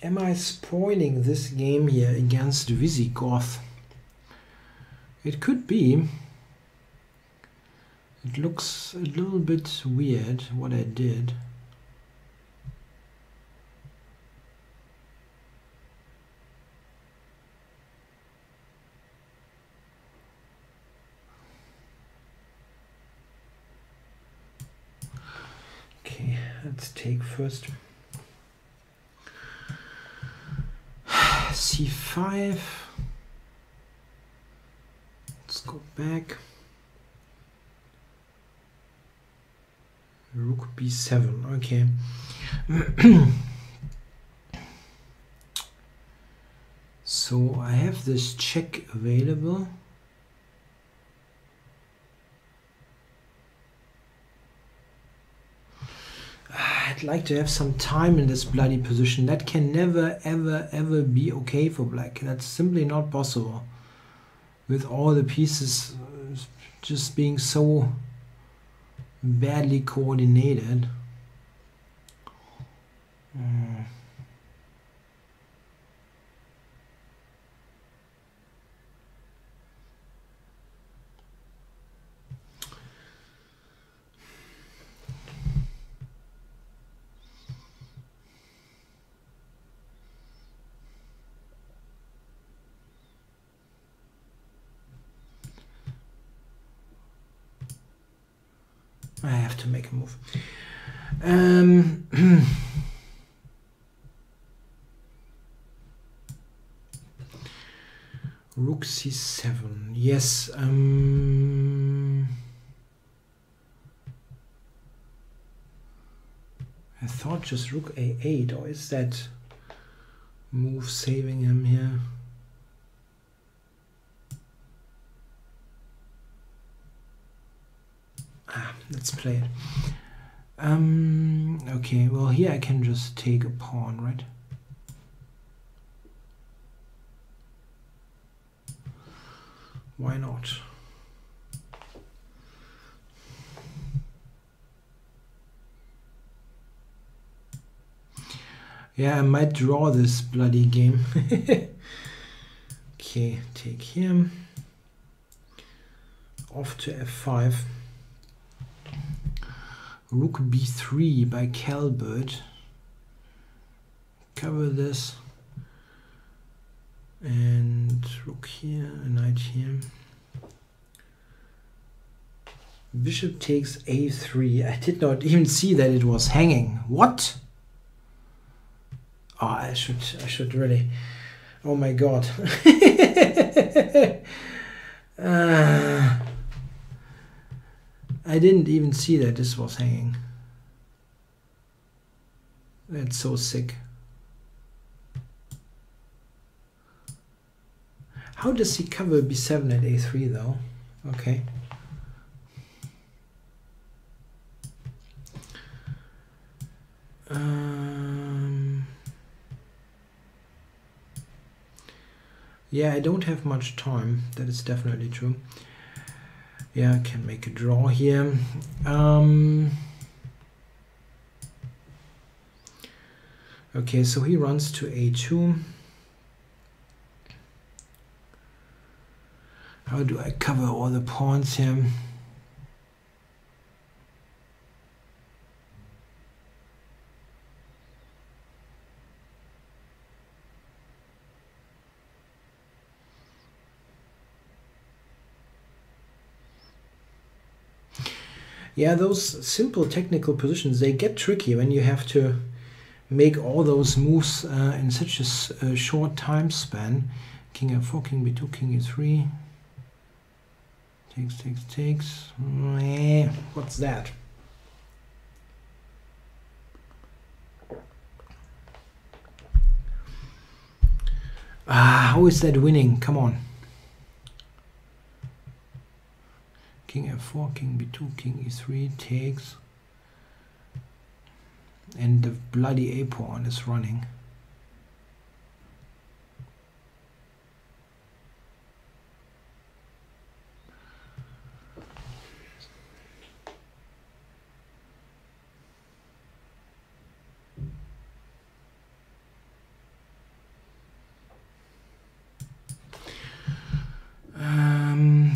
am I spoiling this game here against Visigoth? It could be. It looks a little bit weird what I did. Okay, let's take first c5. Let's go back. Rook b7. Okay. So I have this check available. I'd like to have some time in this bloody position. That can never, ever, ever be okay for black. That's simply not possible. With all the pieces just being so badly coordinated. I have to make a move. Rook c7. Yes. I thought just rook a8, or is that move saving him here? Let's play it. Okay, well here I can just take a pawn, right? Why not? Yeah, I might draw this bloody game. Okay, take him. Off to f5. Rook b3 by Calbert. Cover this. And rook here, a knight here. Bishop takes a3. I did not even see that it was hanging. What? Oh, I should really. Oh my god. I didn't even see that this was hanging. That's so sick. How does he cover b7 at a3 though? Okay. Yeah, I don't have much time. That is definitely true. Yeah, I can make a draw here. Okay, so he runs to a2. How do I cover all the pawns here? Yeah, those simple technical positions, they get tricky when you have to make all those moves in such a short time span. King f4, king b2, king e3. Takes. What's that? How is that winning? Come on. King f4, king b2, king e3 takes. And the bloody a pawn is running.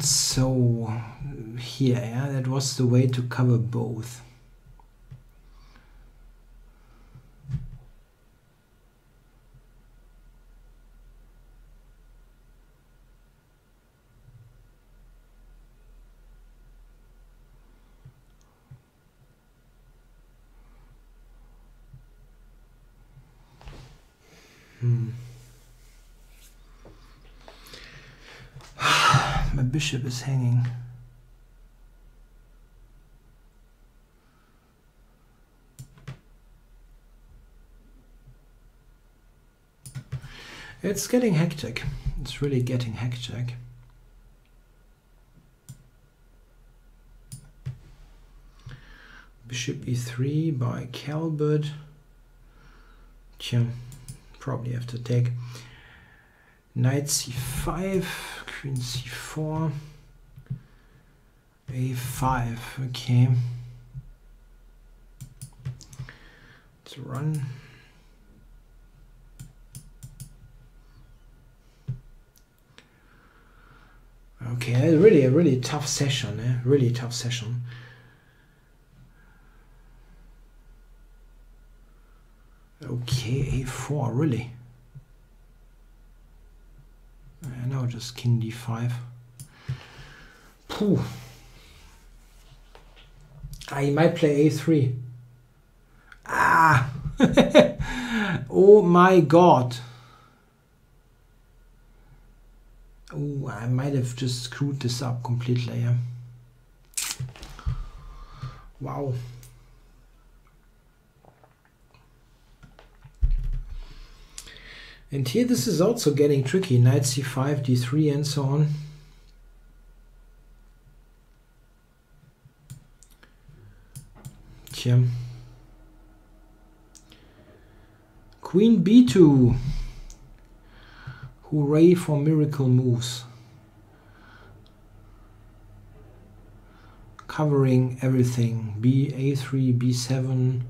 So here, yeah, that was the way to cover both. My bishop is hanging. It's getting hectic. It's really getting hectic. Bishop e3 by Calbert. Probably have to take. Knight c5, queen c4, a5, okay. Let's run. Okay, really a really tough session, really tough session. Okay, a4, really. No, just king d5. Pooh. I might play a3. Ah! Oh my god. Oh, I might have just screwed this up completely, yeah. Wow. And here this is also getting tricky. Knight c5, d3 and so on. Queen b2. Hooray for miracle moves. Covering everything. a3, b7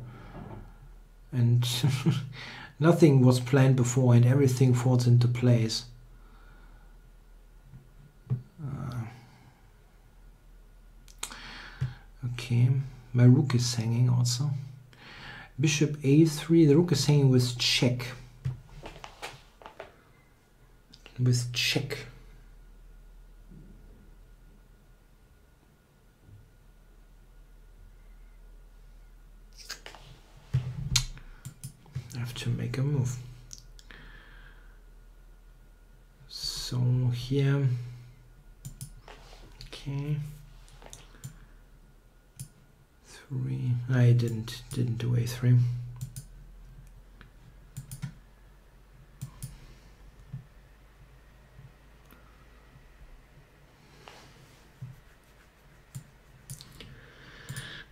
and nothing was planned before and everything falls into place. Okay, my rook is hanging also. Bishop a3, the rook is hanging with check. With check. I have to make a move. So here, okay. 3. I didn't do a3.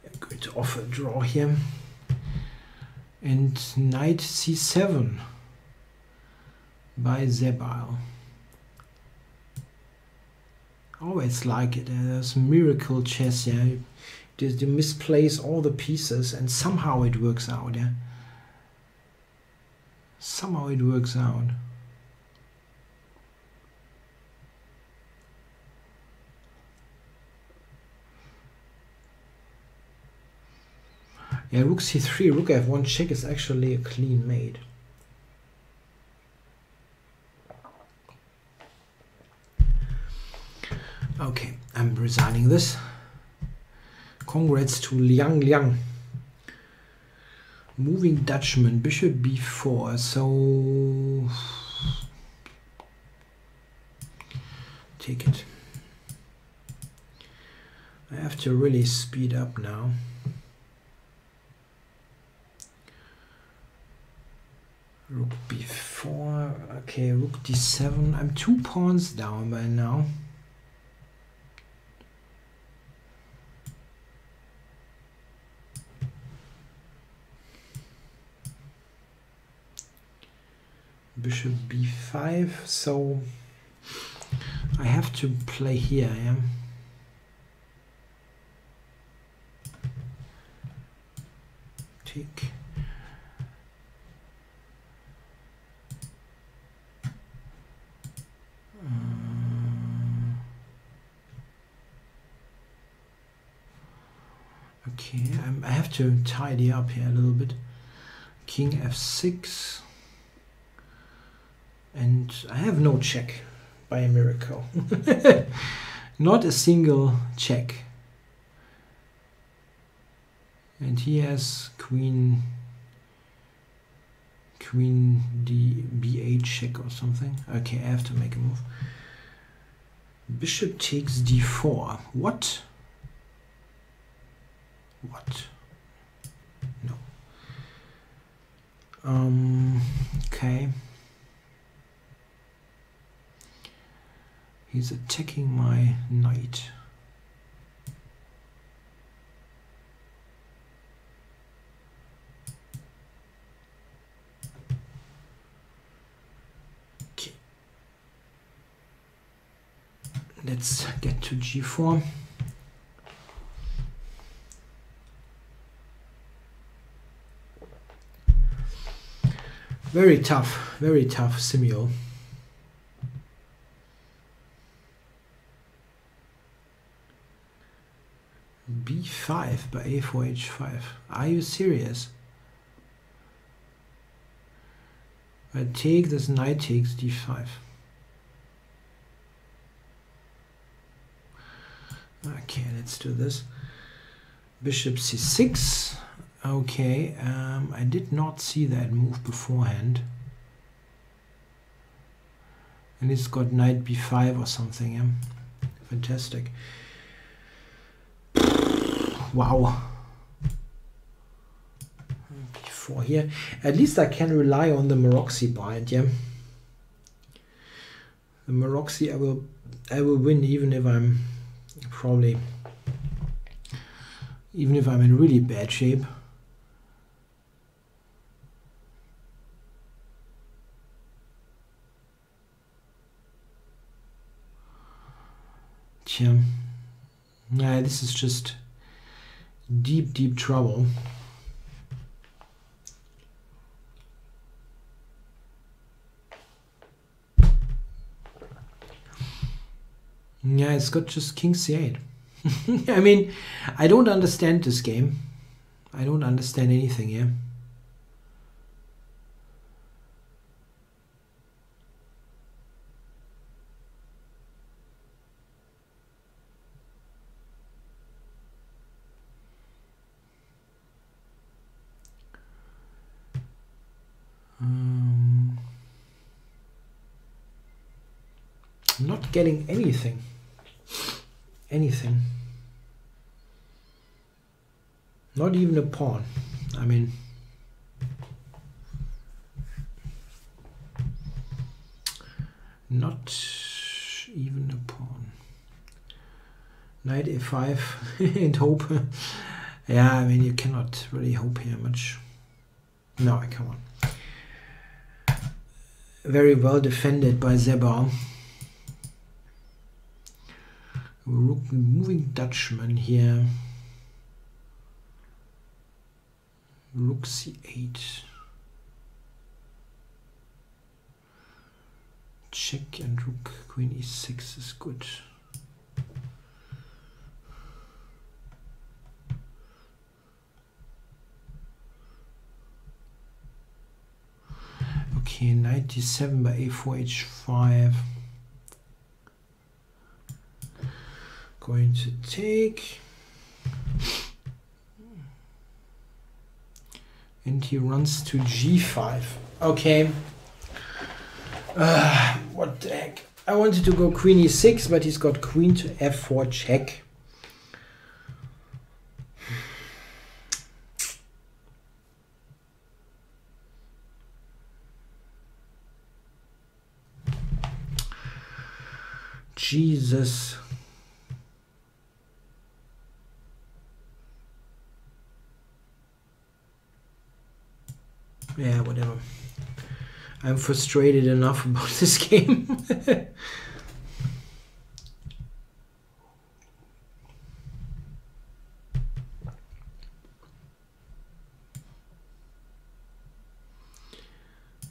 I'm going to offer a draw here. And knight c7 by Zebal. Always like it. There's miracle chess, yeah. You misplace all the pieces and somehow it works out, yeah. Somehow it works out. Yeah, rook c3, rook f1 check is actually a clean mate. Okay, I'm resigning this. Congrats to Liang Liang. Moving Dutchman, bishop b4, so take it. I have to really speed up now. Rook b4, okay, rook d7. I'm 2 pawns down by now. Bishop b5, so I have to play here, yeah. Take. Okay, I have to tidy up here a little bit. King f6. And I have no check by a miracle. Not a single check. And he has queen d b8 check or something. Okay, I have to make a move. Bishop takes d4. What? What? No. Okay. He's attacking my knight. Okay. Let's get to g4. Very tough simul. b5 by a4 h5. Are you serious? I take this, knight takes d5. Okay, let's do this. Bishop c6. Okay, I did not see that move beforehand. And it's got knight b5 or something, yeah? Fantastic. Wow. B4 here. At least I can rely on the Maroczy bind, yeah? The Maroczy I will win even if I'm in really bad shape. Tja. Nah, this is just deep trouble. Yeah, it's got just king c8. I mean, I don't understand this game. I don't understand anything here. I'm not getting anything. Not even a pawn. I mean, not even a pawn. Knight a5 and hope. Yeah, I mean, you cannot really hope here much. No, come on. Very well defended by Zeba. Rook, moving Dutchman here. Rook c8. Check and rook queen e6 is good. Okay, knight d7 by a4 h5. Going to take. And he runs to g5. Okay. What the heck? I wanted to go queen e6, but he's got queen to f4 check. Jesus. Yeah, whatever. I'm frustrated enough about this game.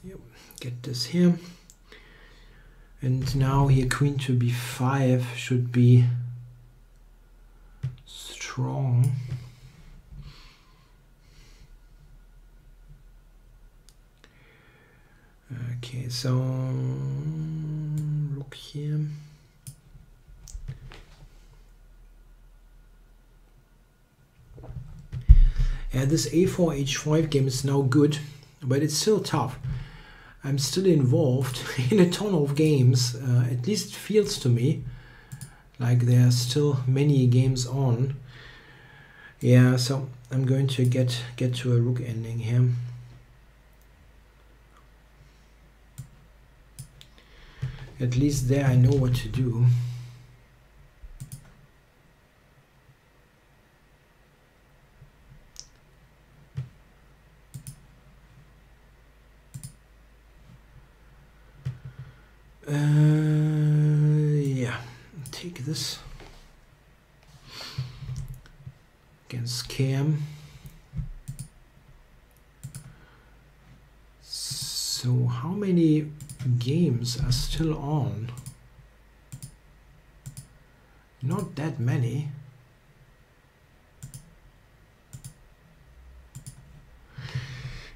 Yep, get this here. And now here queen to b5 should be strong. Okay, so look here. Yeah, this a4 h5 game is now good, but it's still tough. I'm still involved in a ton of games, at least feels to me like there are still many games on. Yeah, so I'm going to get to a rook ending here. At least there I know what to do. Yeah, take this against Cam. So how many games are still on? Not that many.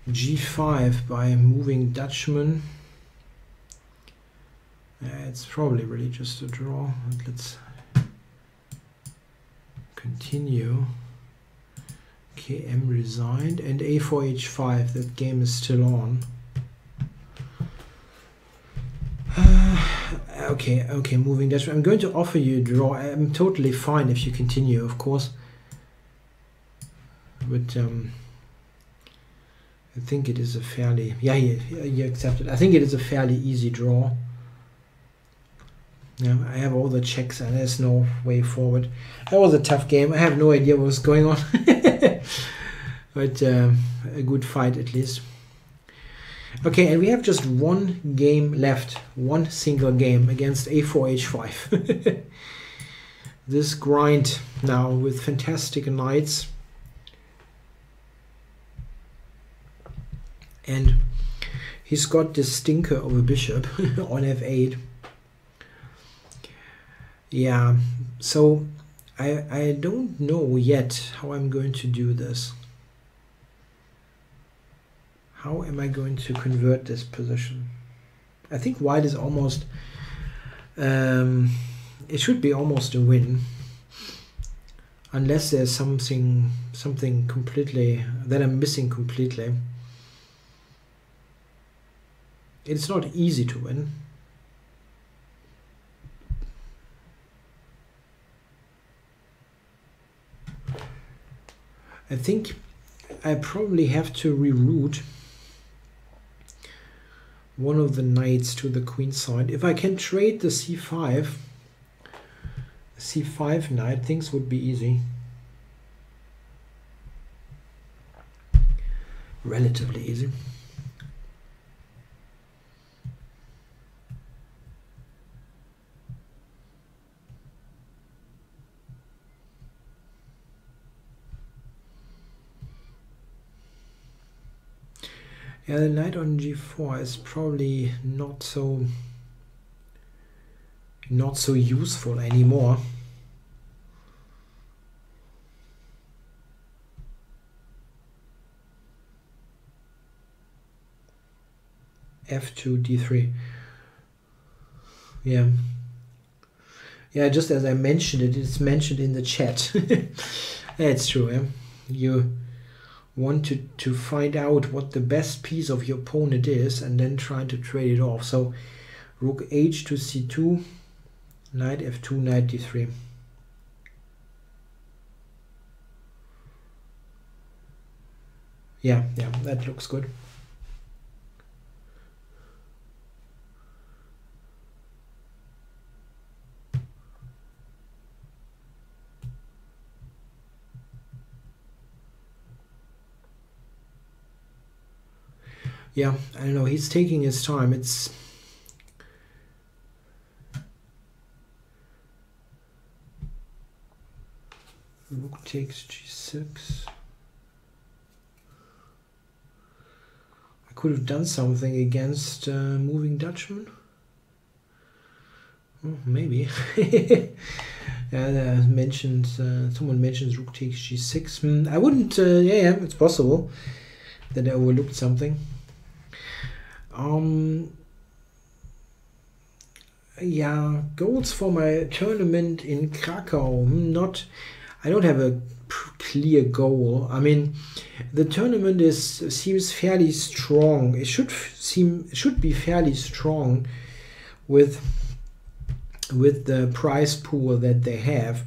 G5 by moving Dutchman. It's probably really just a draw. Let's continue. KM resigned and a4 h5. That game is still on. Okay, moving Dutchman. I'm going to offer you a draw. I'm totally fine if you continue, of course. But I think it is a fairly... Yeah, you accepted. I think it is a fairly easy draw. Yeah, I have all the checks and there's no way forward. That was a tough game. I have no idea what was going on. But a good fight at least. Okay, and we have just one game left. One single game against a4 h5. This grind now with fantastic knights. And he's got this stinker of a bishop on f8. Yeah, so I don't know yet how I'm going to do this. How am I going to convert this position? I think white is almost, it should be almost a win. Unless there's something completely, that I'm missing completely. It's not easy to win. I think I probably have to reroute one of the knights to the queen side. If I can trade the c5 knight, things would be easy. Relatively easy. Yeah, the knight on g4 is probably not so useful anymore. f2 d3. Yeah, just as I mentioned it, it's mentioned in the chat. That's true. Yeah? You want to find out what the best piece of your opponent is and then try to trade it off. So rook h to c2, knight f2, knight d3. Yeah, that looks good. Yeah, I don't know, he's taking his time. It's rook takes g6. I could have done something against moving Dutchman. Oh, maybe. Yeah, someone mentions rook takes g6. I wouldn't. Yeah, it's possible that I overlooked something. Yeah, goals for my tournament in Krakow. I don't have a clear goal. I mean, the tournament seems fairly strong. It should be fairly strong with the prize pool that they have.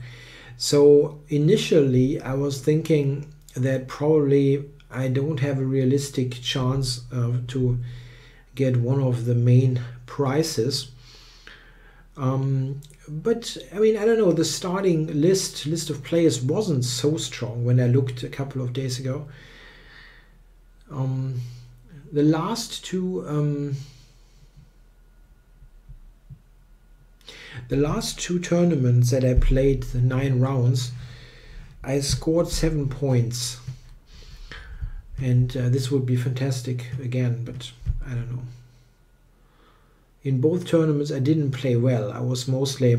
So initially I was thinking that probably I don't have a realistic chance to get one of the main prizes. But I mean, I don't know, the starting list of players wasn't so strong when I looked a couple of days ago. The last two tournaments that I played, the 9 rounds, I scored 7 points, and this would be fantastic again, but I don't know. In both tournaments I didn't play well. I was mostly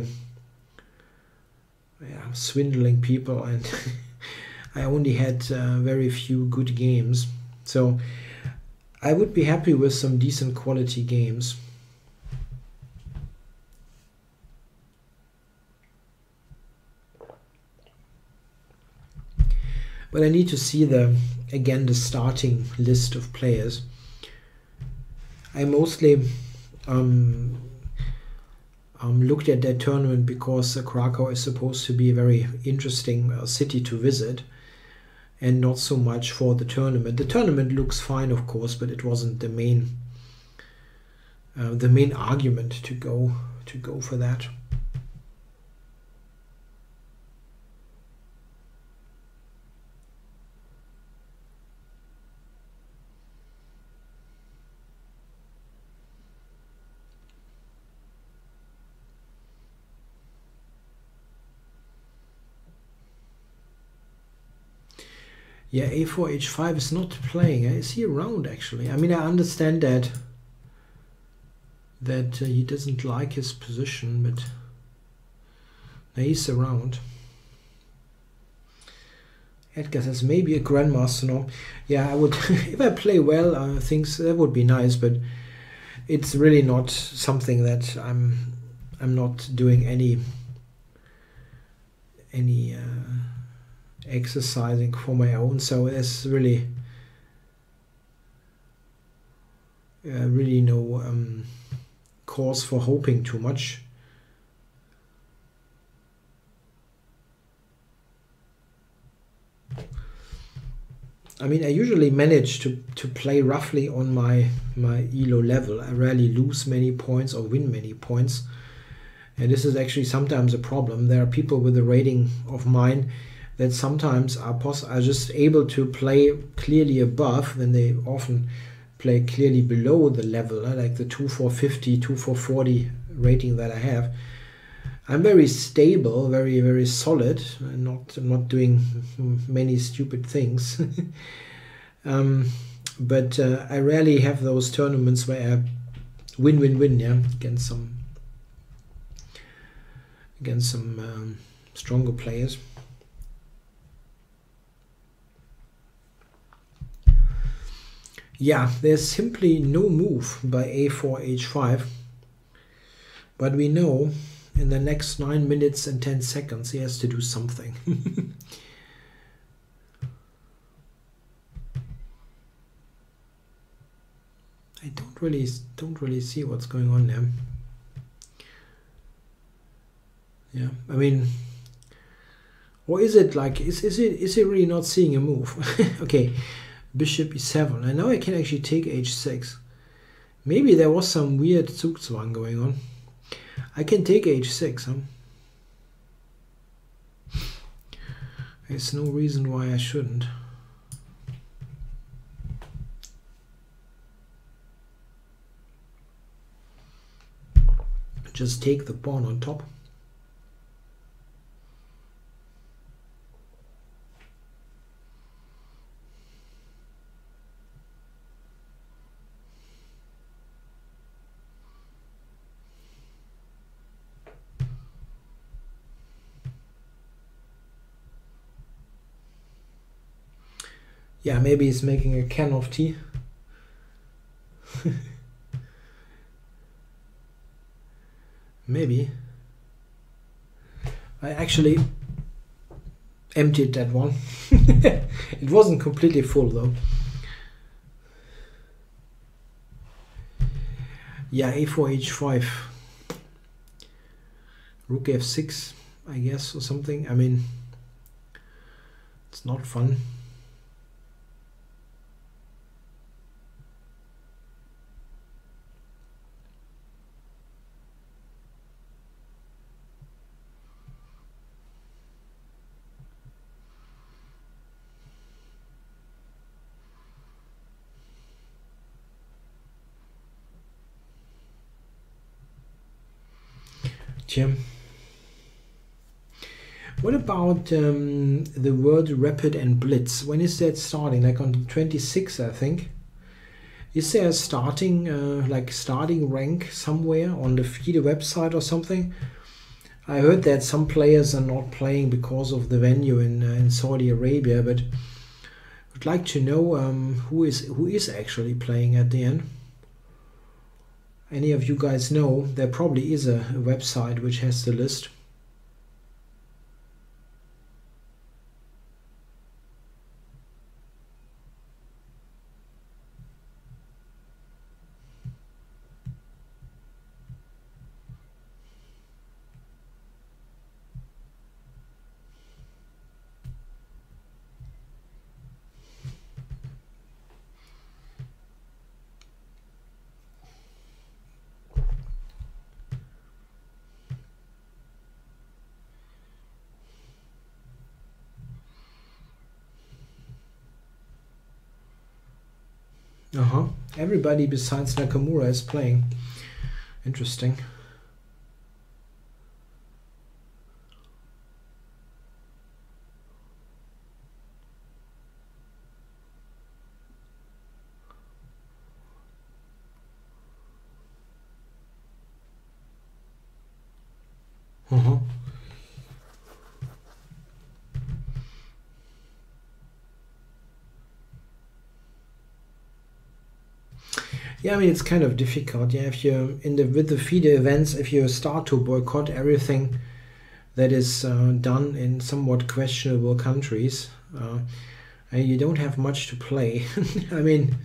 swindling people, and I only had very few good games. So I would be happy with some decent quality games. But I need to see the starting list of players. I mostly looked at that tournament because Krakow is supposed to be a very interesting city to visit, and not so much for the tournament. The tournament looks fine, of course, but it wasn't the main argument to go for that. Yeah, a4, h5 is not playing. Is he around, actually? I mean, I understand that he doesn't like his position, but he's around. Edgar says maybe a grandmaster. No, yeah, I would if I play well. Things that would be nice, but it's really not something that I'm not doing any exercising for my own, so there's really no cause for hoping too much. I mean, I usually manage to play roughly on my ELO level. I rarely lose many points or win many points, and this is actually sometimes a problem. There are people with a rating of mine that sometimes are just able to play clearly above, then they often play clearly below the level, like the 2450, 2440 rating that I have. I'm very stable, very, very solid, and not doing many stupid things. but I rarely have those tournaments where I win, yeah, against some stronger players. Yeah, there's simply no move by a4 h5, but we know in the next 9 minutes and 10 seconds he has to do something. I don't really see what's going on there. Yeah, I mean, or is it like is he really not seeing a move? Okay, bishop e7. I know I can actually take h6. Maybe there was some weird Zugzwang going on. I can take h6, huh? There's no reason why I shouldn't. Just take the pawn on top. Yeah, maybe he's making a can of tea. Maybe. I actually emptied that one. It wasn't completely full though. Yeah, a4 h5. Rook f6, I guess, or something. I mean, it's not fun. Jim. What about the word rapid and blitz? When is that starting? Like on 26, I think. Is there a starting starting rank somewhere on the FIDE website or something? I heard that some players are not playing because of the venue in Saudi Arabia, but I'd like to know who is actually playing at the end. Any of you guys know? There probably is a website which has the list. Everybody besides Nakamura is playing. Interesting. Yeah, I mean, it's kind of difficult. Yeah, if you with the FIDE events, if you start to boycott everything that is done in somewhat questionable countries, and you don't have much to play. I mean,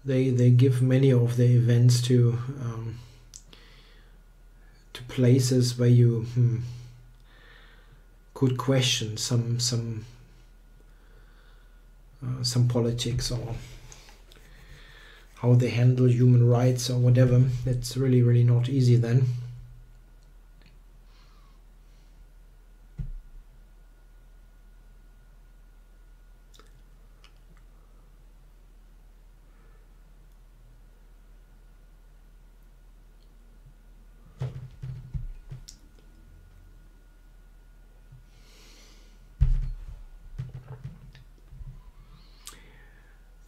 they give many of the events to places where you could question some politics or how they handle human rights or whatever. That's really not easy then.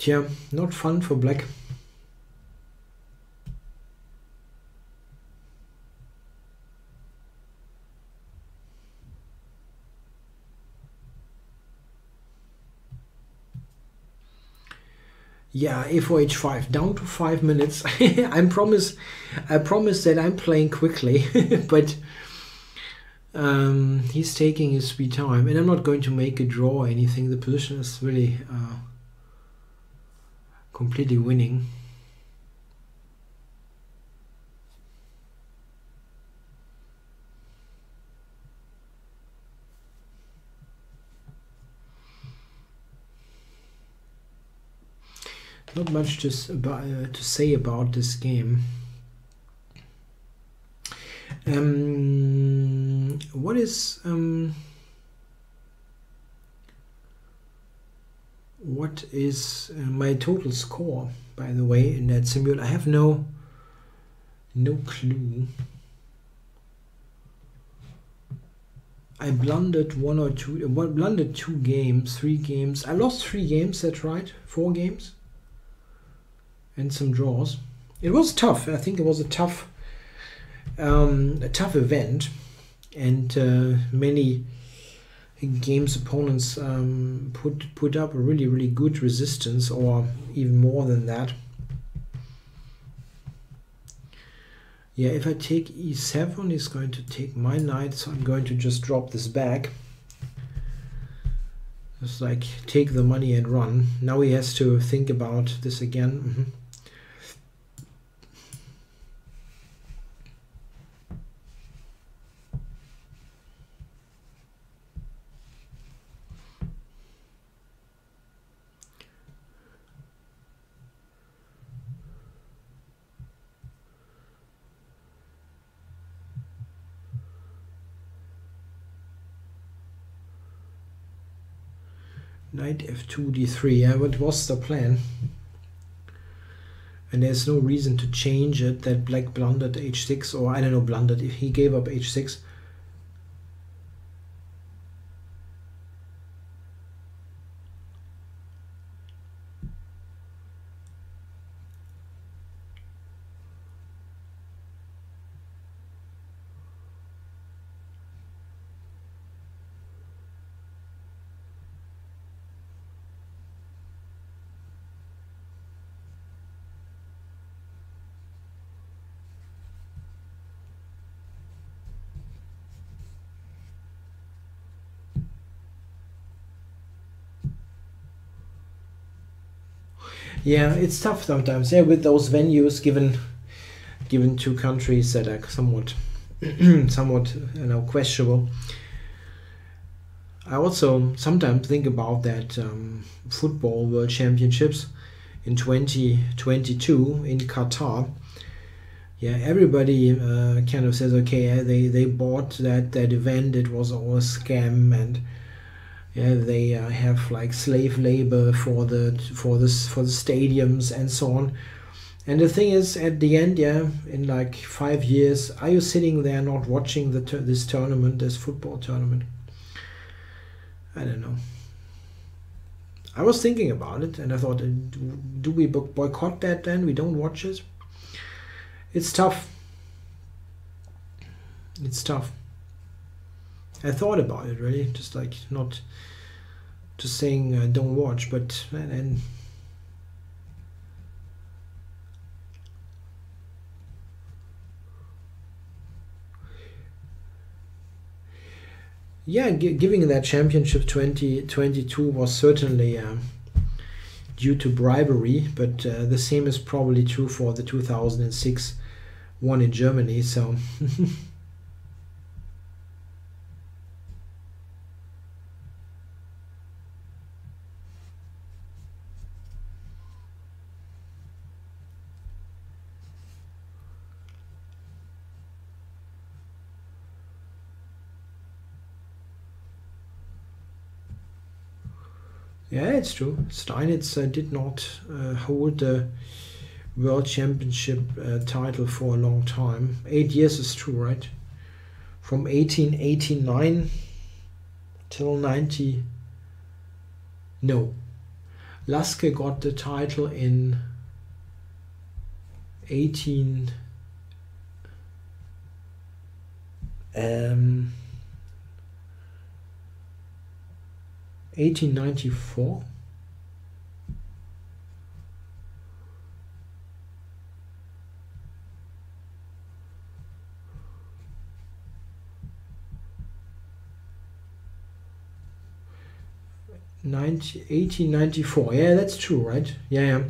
Tja, not fun for black. Yeah, a4 h5 down to 5 minutes. I promise that I'm playing quickly, but he's taking his sweet time, and I'm not going to make a draw or anything. The position is really completely winning. Not much to say about this game. What is my total score, by the way, in that simul? I have no clue. I blundered blundered 2 games, 3 games. I lost 3 games, that's right, 4 games. And some draws. It was tough. I think it was a tough event, and many games opponents put up a really good resistance, or even more than that. Yeah, if I take e7, he's going to take my knight, so I'm going to just drop this back. Just like take the money and run. Now he has to think about this again. Knight f2 d3, yeah, what was the plan? And there's no reason to change it, that black blundered h6, or I don't know, blundered, if he gave up h6. Yeah, it's tough sometimes. Yeah, with those venues given to countries that are somewhat questionable. I also sometimes think about that football world championships in 2022 in Qatar. Yeah, everybody kind of says, okay, they bought that event. It was all a scam, and yeah, they have like slave labor for the stadiums and so on. And the thing is, at the end, yeah, in like 5 years, are you sitting there not watching this tournament, this football tournament? I don't know. I was thinking about it, and I thought, do we boycott that then? We don't watch it? It's tough. It's tough. I thought about it, really, just like not just saying don't watch, but and yeah, giving that championship 2022 was certainly due to bribery, but the same is probably true for the 2006 one in Germany. So yeah, it's true. Steinitz did not hold the World Championship title for a long time. 8 years is true, right? From 1889 till 90. No. Lasker got the title in 1894. $1894. Yeah, that's true, right? Yeah.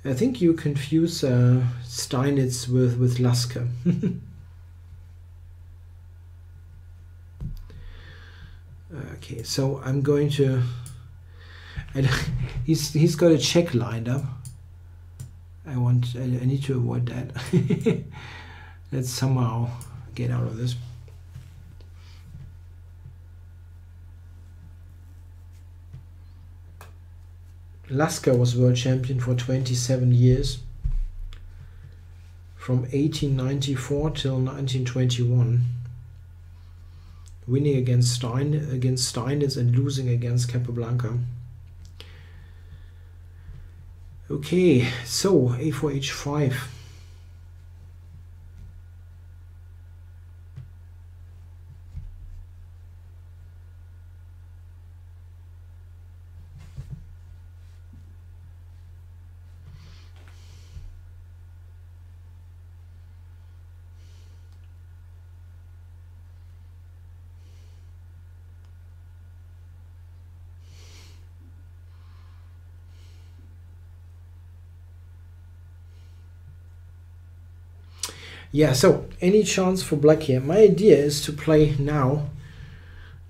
I think you confuse Steinitz with Lasker. Okay, so I'm going to. He's got a check lined up. I need to avoid that. Let's somehow get out of this. Lasker was world champion for 27 years, from 1894 till 1921, winning against Steinitz and losing against Capablanca. Okay, so a4 h5. Yeah, so any chance for black here? My idea is to play now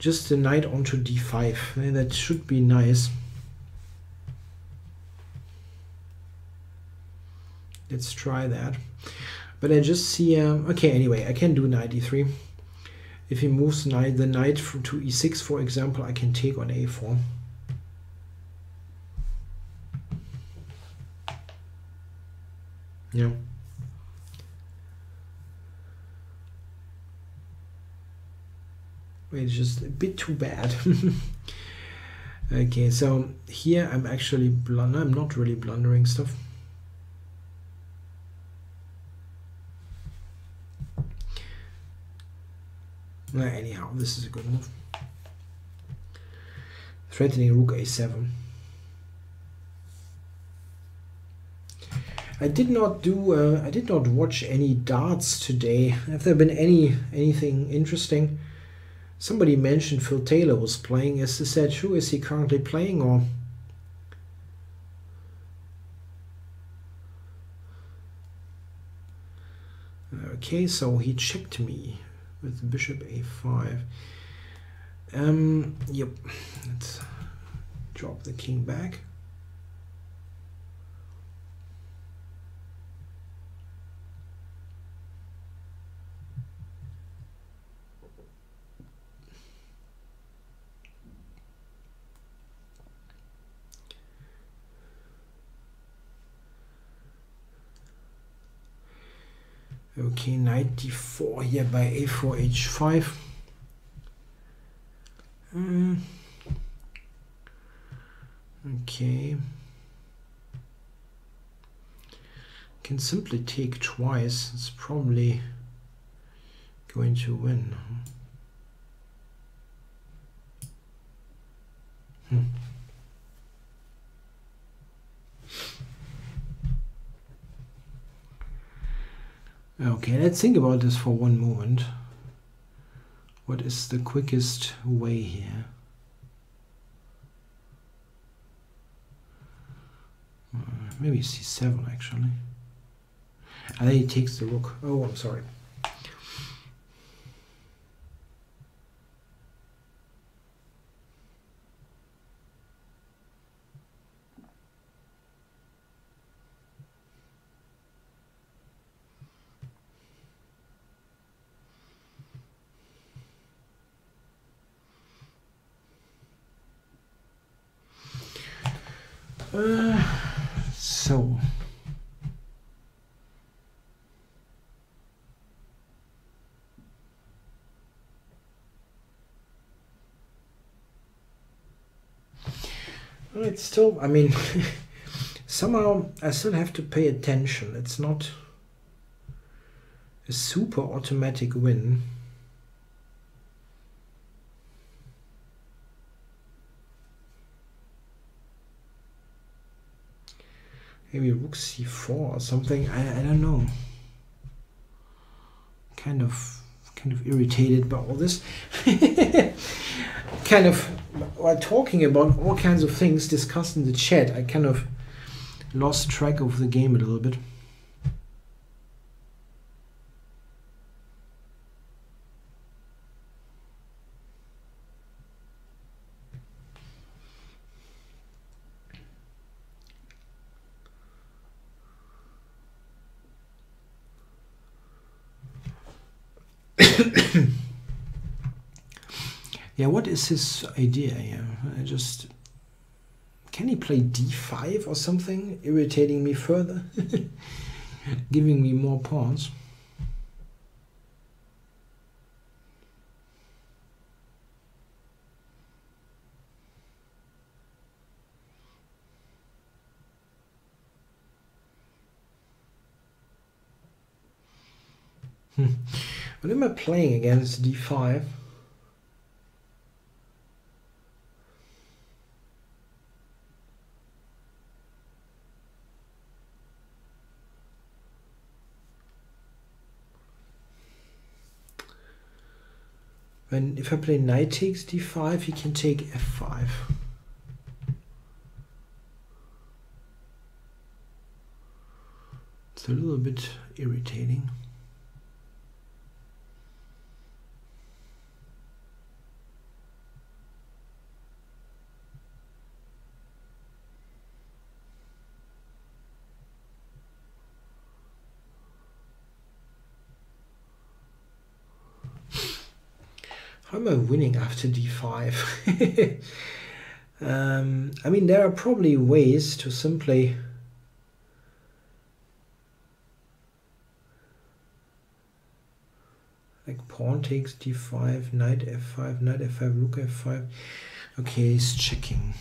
just the knight onto d5. And that should be nice. Let's try that. But I just see, okay, anyway, I can do knight e3. If he moves the knight to e6, for example, I can take on a4. Yeah. It's just a bit too bad. Okay, so here I'm actually I'm not really blundering stuff. Anyhow, this is a good move. Threatening rook a7. I did not watch any darts today. Have there been anything interesting? Somebody mentioned Phil Taylor was playing. Is that true? Is he currently playing or? Okay, so he checked me with bishop a5. Yep. Let's drop the king back. Okay, knight d4 here by a4 h5. Okay. Can simply take twice. It's probably going to win. Okay, let's think about this for one moment. What is the quickest way here? Maybe c7 actually. And then he takes the rook. Oh, I'm sorry. So Well, it's still, I mean, somehow I still have to pay attention. It's not a super automatic win. Maybe rook c4 or something. I don't know. Kind of irritated by all this. Kind of, while talking about all kinds of things discussed in the chat, I kind of lost track of the game a little bit. Yeah, what is his idea here? Can he play d5 or something, irritating me further? Giving me more pawns. What am I playing against d5? And if I play knight takes d5, he can take f5. It's a little bit irritating. How am I winning after d5? I mean, there are probably ways to simply like pawn takes d5, knight f5, knight f5, rook f5. Okay, he's checking.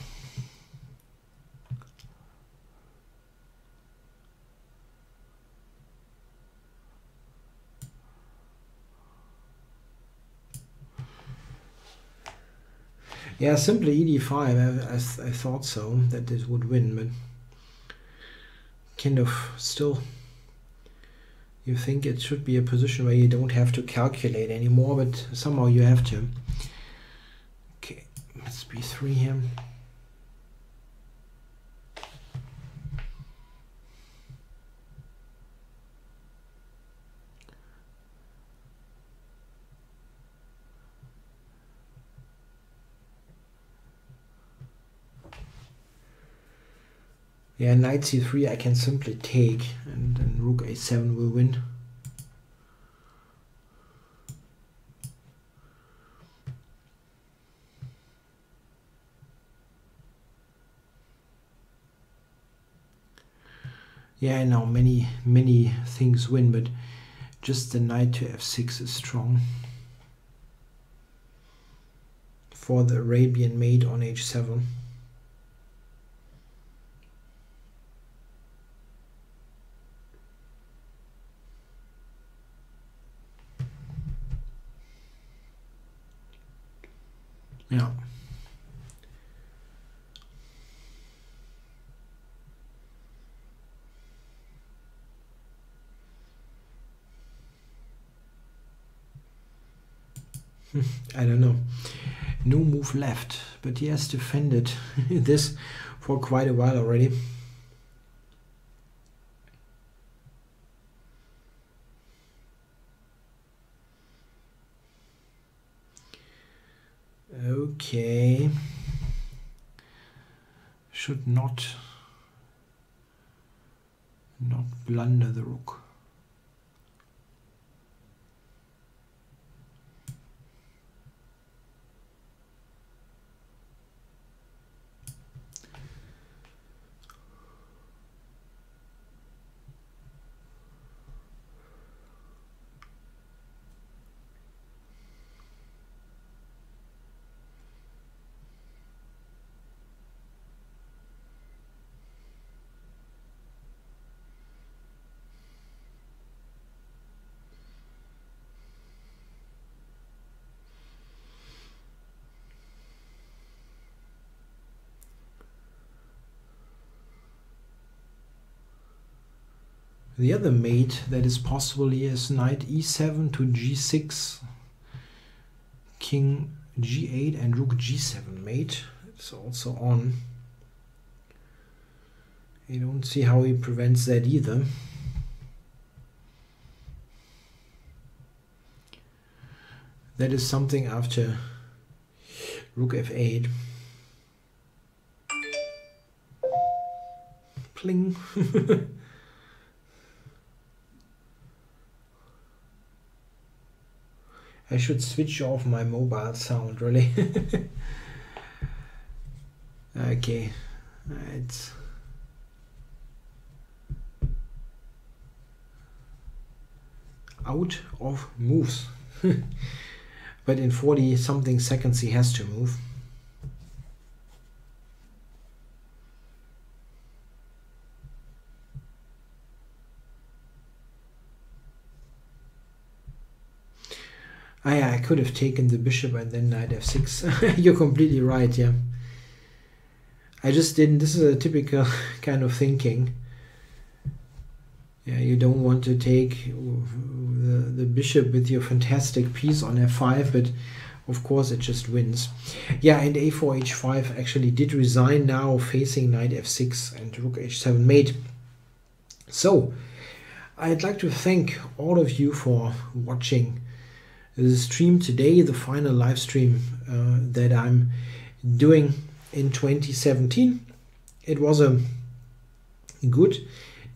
Yeah, simply ed5. I thought so, that this would win, but kind of still, you think it should be a position where you don't have to calculate anymore, but somehow you have to. Okay, let's b3 here. Yeah, knight c3 I can simply take, and then rook a7 will win. Yeah, I know many things win, but just the knight to f6 is strong. For the Arabian mate on h7. Yeah. I don't know. No move left, but he has defended this for quite a while already. Okay. Should not blunder the rook. The other mate that is possible here is knight e7 to g6, king g8 and rook g7 mate. It's also on. I don't see how he prevents that either. That is something after rook f8. Pling. I should switch off my mobile sound, really. Okay, it's out of moves. But in 40 something seconds he has to move. Yeah, I could have taken the bishop and then knight f6. You're completely right, yeah. I just didn't. This is a typical kind of thinking. Yeah, you don't want to take the bishop with your fantastic piece on f5, but of course it just wins. Yeah, and a4 h5 actually did resign now, facing knight f6 and rook h7 mate. So I'd like to thank all of you for watching the stream today, the final live stream that I'm doing in 2017. It was a good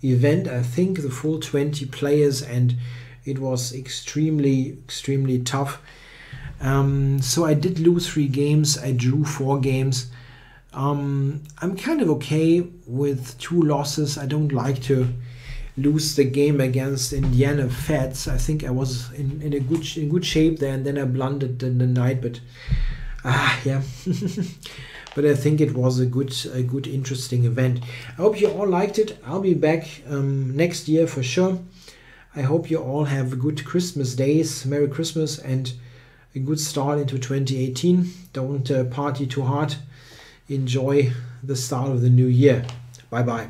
event, I think, the full 20 players, and it was extremely tough. So I did lose 3 games, I drew 4 games. I'm kind of okay with 2 losses. I don't like to lose the game against Indiana Fats. I think I was in good shape there, and then I blundered the knight, but yeah. But I think it was a good interesting event. I hope you all liked it. I'll be back next year for sure. I hope you all have good Christmas days, Merry Christmas, and a good start into 2018. Don't party too hard. Enjoy the start of the new year. Bye bye.